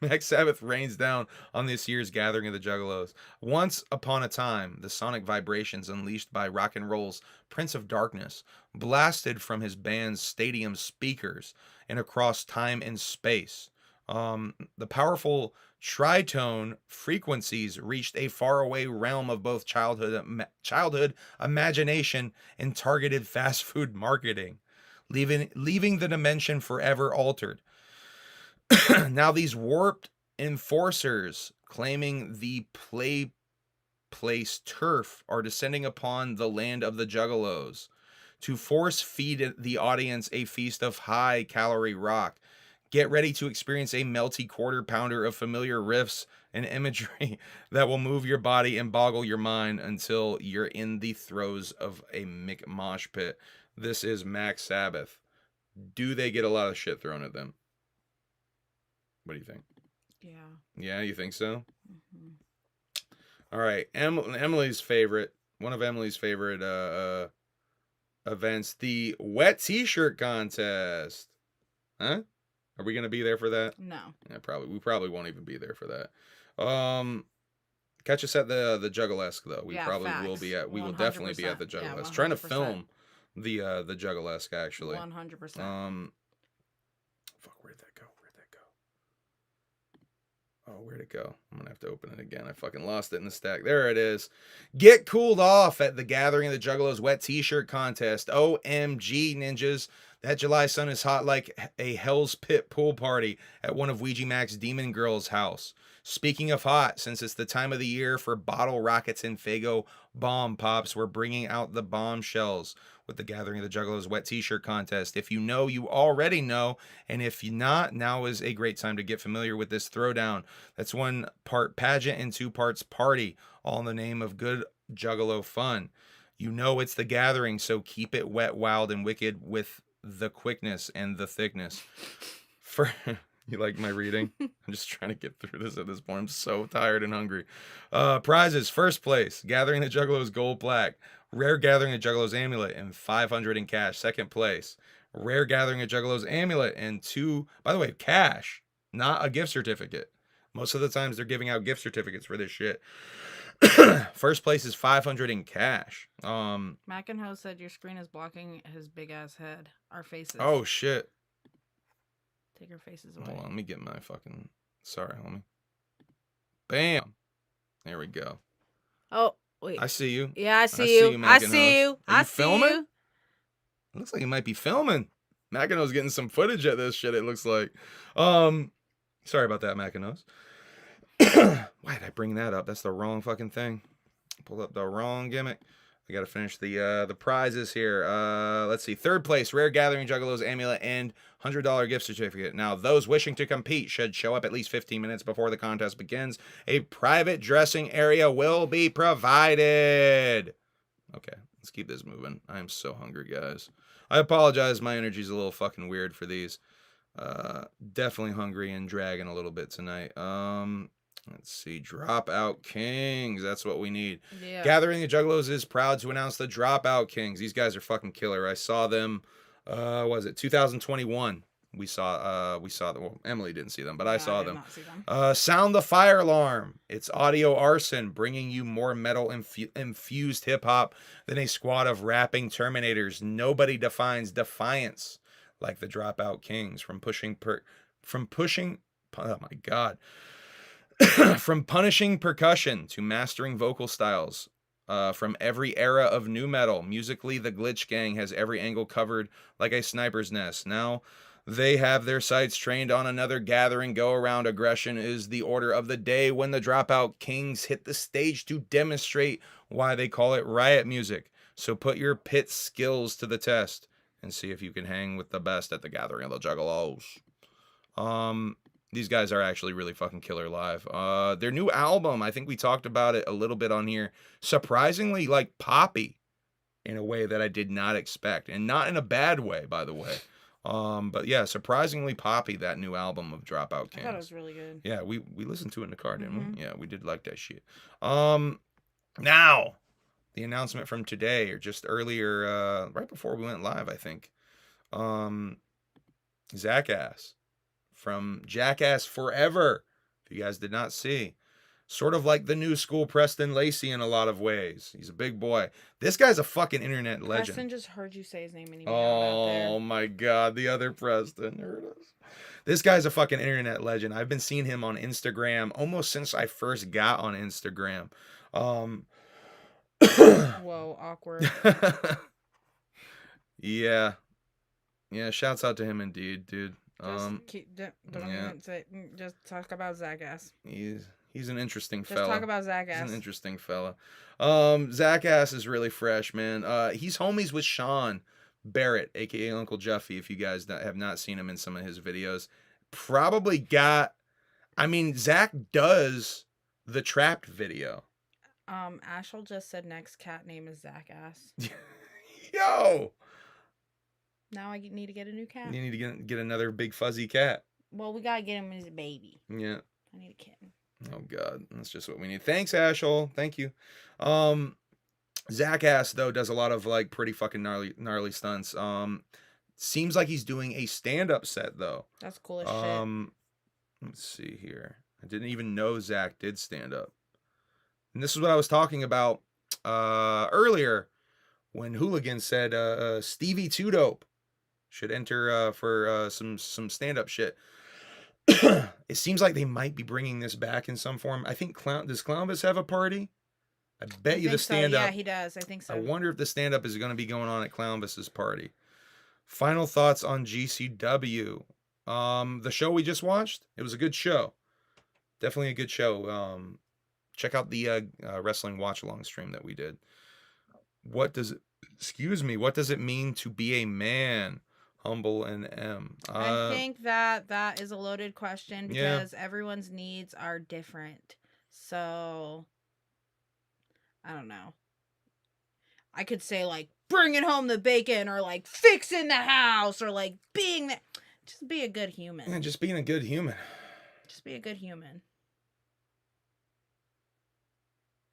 Max Sabbath rains down on this year's Gathering of the Juggalos. Once upon a time, the sonic vibrations unleashed by rock and roll's Prince of Darkness blasted from his band's stadium speakers and across time and space. The powerful tritone frequencies reached a faraway realm of both childhood imagination and targeted fast food marketing, leaving the dimension forever altered. Now these warped enforcers claiming the place turf are descending upon the land of the Juggalos to force feed the audience a feast of high-calorie rock, Get ready to experience a melty quarter pounder of familiar riffs and imagery that will move your body and boggle your mind until you're in the throes of a mosh pit. This is Max Sabbath. Do they get a lot of shit thrown at them? What do you think? Yeah. Yeah, you think so? Mm-hmm. All right. Emily's favorite, one of Emily's favorite events, the wet t-shirt contest. Huh? Are we going to be there for that? No. Yeah, probably. We probably won't even be there for that. Catch us at the Juggalesque though. We probably will be at. We will definitely be at the Juggalesque. Yeah, trying to film the Juggalesque actually. 100%. Fuck, where'd that go? Oh, where'd it go? I'm gonna have to open it again. I fucking lost it in the stack. There it is. Get cooled off at the Gathering of the Juggalos wet t-shirt contest. OMG, ninjas. That July sun is hot like a Hell's Pit pool party at one of Ouija Mac's Demon Girl's house. Speaking of hot, since it's the time of the year for bottle rockets and Fago bomb pops, we're bringing out the bombshells with the Gathering of the Juggalos wet t-shirt contest. If you know, you already know, and if you're not, now is a great time to get familiar with this throwdown. That's 1 part pageant and 2 parts party, all in the name of good Juggalo fun. You know it's the Gathering, so keep it wet, wild, and wicked with the quickness and the thickness. For you like my reading? I'm just trying to get through this at this point. I'm so tired and hungry. Prizes: first place, Gathering the Juggalos gold plaque, rare Gathering of Juggalos amulet, and 500 in cash. Second place, rare Gathering of Juggalos amulet and 2, by the way, cash, not a gift certificate. Most of the times they're giving out gift certificates for this shit. First place is 500 in cash. Mac and Ho said your screen is blocking his big ass head. Our faces. Oh shit. Take our faces away. Hold on, let me get my fucking. Sorry, homie. Bam. There we go. Oh wait. I see you. Yeah, I see you. I Mackino's. see you. Are you filming? It looks like you might be filming. Mackino's getting some footage at this shit. It looks like. Sorry about that, Mackino's. Why did I bring that up? That's the wrong fucking thing. Pulled up the wrong gimmick. I gotta finish the prizes here. Let's see. Third place, rare Gathering Juggalos amulet and $100 gift certificate. Now, those wishing to compete should show up at least 15 minutes before the contest begins. A private dressing area will be provided. Okay, let's keep this moving. I am so hungry, guys. I apologize. My energy's a little fucking weird for these. Definitely hungry and dragging a little bit tonight. Let's see. Dropout Kings. That's what we need. Yeah. Gathering the Juggalos is proud to announce the Dropout Kings. These guys are fucking killer. I saw them, was it 2021? We saw them. Well, Emily didn't see them, but I saw them. Not see them. Sound the fire alarm. It's audio arson, bringing you more metal infused hip hop than a squad of rapping Terminators. Nobody defines defiance like the Dropout Kings. From punishing percussion to mastering vocal styles, from every era of nu metal. Musically, the Glitch Gang has every angle covered like a sniper's nest. Now they have their sights trained on another gathering go-around. Aggression is the order of the day when the Dropout Kings hit the stage to demonstrate why they call it riot music. So put your pit skills to the test and see if you can hang with the best at the Gathering of the Juggalos. These guys are actually really fucking killer live. Their new album, I think we talked about it a little bit on here, surprisingly like poppy in a way that I did not expect, and not in a bad way, by the way. But yeah, surprisingly poppy, that new album of Dropout Kings. I thought it was really good. Yeah, we listened to it in the car, didn't we? Yeah, we did like that shit. Now, the announcement from today, or just earlier, right before we went live, I think. Jackass from Jackass Forever, if you guys did not see. Sort of like the new school Preston Lacey in a lot of ways. He's a big boy. This guy's a fucking internet legend. Preston just heard you say his name and he Oh my god, the other Preston. There it is. This guy's a fucking internet legend. I've been seeing him on Instagram almost since I first got on Instagram. Whoa, awkward. Yeah, shouts out to him indeed, dude. Just talk about Jackass. He's an interesting fella. Just talk about Jackass. He's an interesting fella. Jackass is really fresh, man. He's homies with Sean Barrett, aka Uncle Jeffy. If you guys have not seen him in some of his videos, probably got, I mean, Zach does the Trapped video. Ashel just said next cat name is Zach Ass. Yo! Now I need to get a new cat. You need to get another big fuzzy cat. Well, we gotta get him as a baby. Yeah. I need a kitten. Oh God, that's just what we need. Thanks, Ashel. Thank you. Zach Ass though does a lot of like pretty fucking gnarly stunts. Seems like he's doing a stand-up set though. That's cool as shit. Let's see here. I didn't even know Zach did stand up. And this is what I was talking about earlier when Hooligan said Stevie Two Dope should enter for some stand-up shit. It seems like they might be bringing this back in some form. I think does Clownvis have a party? I bet you the stand-up. So. Yeah, he does. I think so. I wonder if the stand-up is going to be going on at Clownvis's party. Final thoughts on GCW. The show we just watched, it was a good show. Definitely a good show. Check out the wrestling watch-along stream that we did. What does it mean to be a man? Humble and M. I think that is a loaded question because everyone's needs are different. So, I don't know. I could say like bringing home the bacon or like fixing the house or like being just be a good human. Yeah, just being a good human. Just be a good human.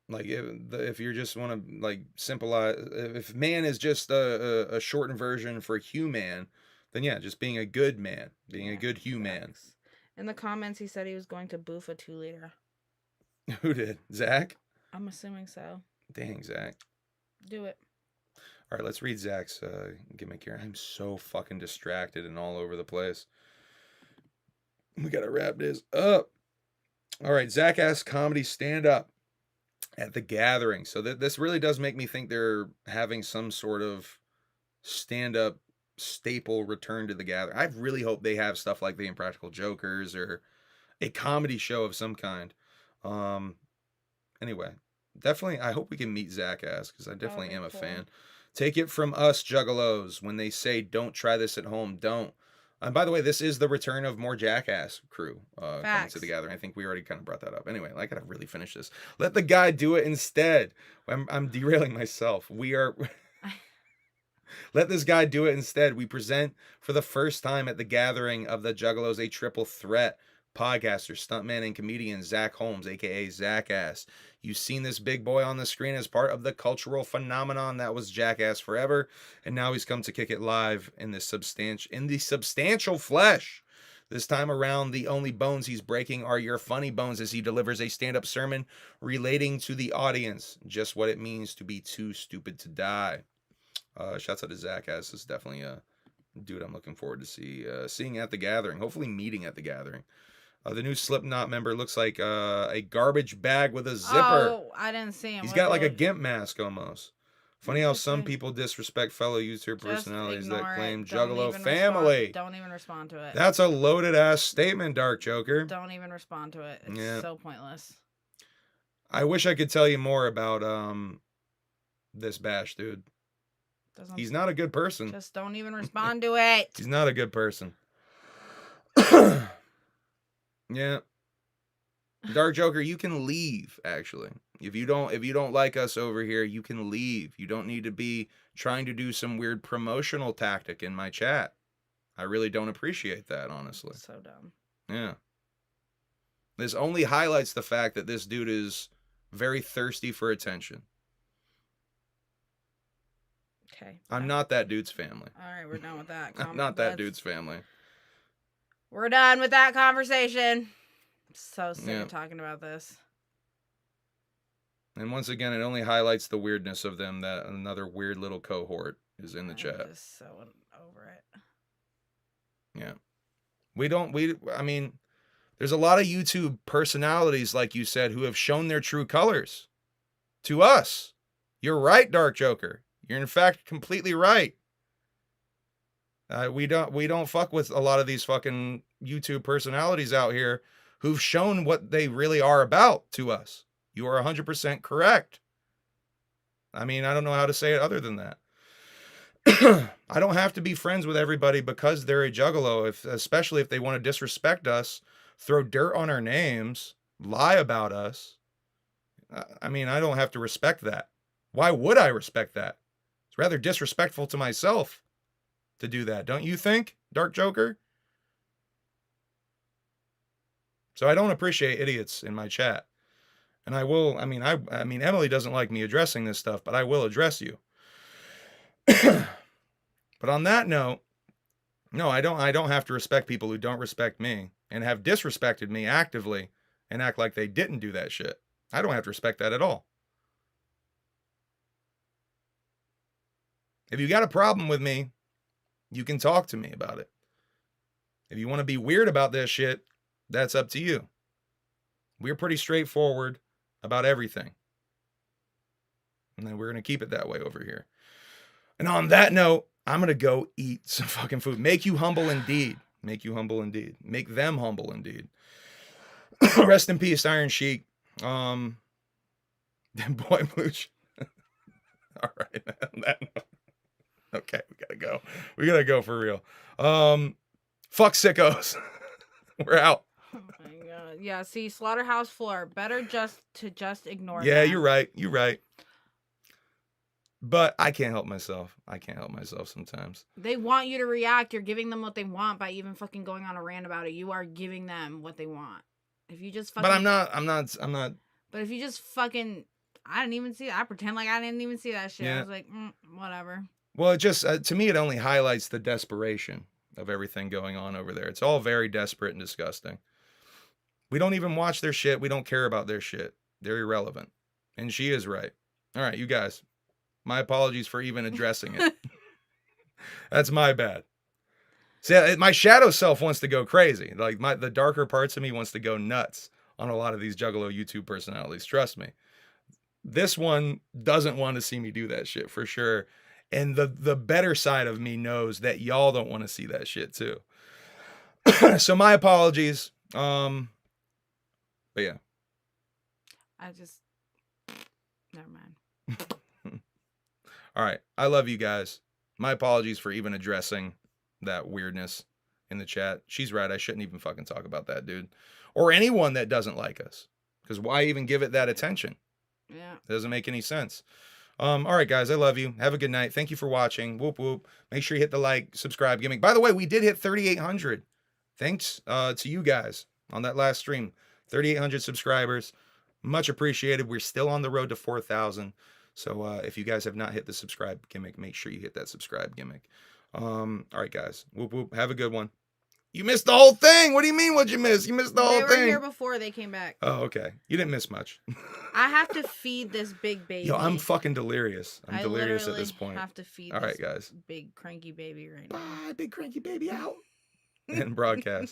Like if you just want to like simplify, if man is just a shortened version for human, then yeah, just being a good man, being a good human. In the comments, he said he was going to boof a 2-liter. Who did? Zach? I'm assuming so. Dang, Zach. Do it. All right, let's read Zach's gimmick here. I'm so fucking distracted and all over the place. We gotta wrap this up. All right, Zach asks comedy stand-up at the Gathering. So this really does make me think they're having some sort of stand-up staple return to the Gathering. I really hope they have stuff like the Impractical Jokers or a comedy show of some kind. Anyway, definitely, I hope we can meet Zach Ass because I definitely am a fan. Take it from us, Juggalos. When they say don't try this at home, don't. And by the way, this is the return of more Jackass crew coming to the Gathering. I think we already kind of brought that up. Anyway, I gotta really finish this. Let the guy do it instead. I'm derailing myself. We are. Let this guy do it instead. We present for the first time at the Gathering of the Juggalos a triple threat. Podcaster, stuntman, and comedian Zach Holmes, aka Zach Ass. You've seen this big boy on the screen as part of the cultural phenomenon that was Jackass Forever, and now he's come to kick it live in the substantial flesh. This time around, the only bones he's breaking are your funny bones as he delivers a stand-up sermon relating to the audience, just what it means to be too stupid to die. Shouts out to Zach Ass. This is definitely a dude I'm looking forward to seeing at the Gathering, hopefully meeting at the Gathering. The new Slipknot member looks like a garbage bag with a zipper. Oh, I didn't see him. He's got like a gimp mask almost. Funny how some people disrespect fellow YouTuber personalities that claim Juggalo family. Don't even respond to it. That's a loaded ass statement, Dark Joker. Don't even respond to it. It's so pointless. I wish I could tell you more about this bash, dude. He's not a good person. Just don't even respond to it. He's not a good person. Yeah. Dark Joker, you can leave, actually. If you don't like us over here, you can leave. You don't need to be trying to do some weird promotional tactic in my chat. I really don't appreciate that, honestly. So dumb. Yeah. This only highlights the fact that this dude is very thirsty for attention. Okay. I'm not that dude's family. All right, we're done with that. I'm not that dude's family. We're done with that conversation. So sick of talking about this. And once again, it only highlights the weirdness of them that another weird little cohort is in the chat. I'm just so over it. Yeah. I mean, there's a lot of YouTube personalities, like you said, who have shown their true colors to us. You're right, Dark Joker. You're in fact completely right. We don't fuck with a lot of these fucking YouTube personalities out here who've shown what they really are about to us. You are 100% correct. I mean, I don't know how to say it other than that. I don't have to be friends with everybody because they're a juggalo, especially if they want to disrespect us, throw dirt on our names, lie about us. I mean, I don't have to respect that. Why would I respect that? It's rather disrespectful to myself to do that, don't you think, Dark Joker? So I don't appreciate idiots in my chat. And I will, I mean, Emily doesn't like me addressing this stuff, but I will address you. But on that note, no, I don't have to respect people who don't respect me and have disrespected me actively and act like they didn't do that shit. I don't have to respect that at all. If you got a problem with me, you can talk to me about it. If you want to be weird about this shit, that's up to you. We're pretty straightforward about everything. And then we're going to keep it that way over here. And on that note, I'm going to go eat some fucking food. Make you humble indeed. Make you humble indeed. Make them humble indeed. Rest in peace, Iron Sheik. Boy Blooch. All right. On that note. Okay, we gotta go. We gotta go for real. Fuck sickos. We're out. Oh my god. Yeah, see, Slaughterhouse Floor. Better just ignore Yeah, that. you're right. You're right. But I can't help myself. I can't help myself sometimes. They want you to react. You're giving them what they want by even fucking going on a rant about it. You are giving them what they want. If you just fucking... But I'm not... But if you just fucking... I didn't even see that. I pretend like I didn't even see that shit. Yeah. I was like, whatever. Well, it just, to me, it only highlights the desperation of everything going on over there. It's all very desperate and disgusting. We don't even watch their shit. We don't care about their shit. They're irrelevant. And she is right. All right, you guys. My apologies for even addressing it. That's my bad. See, my shadow self wants to go crazy. Like, the darker parts of me wants to go nuts on a lot of these Juggalo YouTube personalities. Trust me. This one doesn't want to see me do that shit for sure. And the better side of me knows that y'all don't want to see that shit too. So my apologies. But yeah. Never mind. All right. I love you guys. My apologies for even addressing that weirdness in the chat. She's right. I shouldn't even fucking talk about that, dude. Or anyone that doesn't like us. Because why even give it that attention? Yeah. It doesn't make any sense. All right, guys, I love you. Have a good night. Thank you for watching. Whoop, whoop. Make sure you hit the like, subscribe, gimmick. By the way, we did hit 3,800. Thanks to you guys on that last stream. 3,800 subscribers. Much appreciated. We're still on the road to 4,000. So if you guys have not hit the subscribe gimmick, make sure you hit that subscribe gimmick. All right, guys. Whoop, whoop. Have a good one. You missed the whole thing. What do you mean what'd you miss? You missed the whole thing. They were here before they came back. Oh, okay. You didn't miss much. I have to feed this big baby. Yo, I'm fucking delirious. I'm delirious at this point. I have to feed All right, this guys. big cranky baby right now. Bye, big cranky baby out. And broadcast.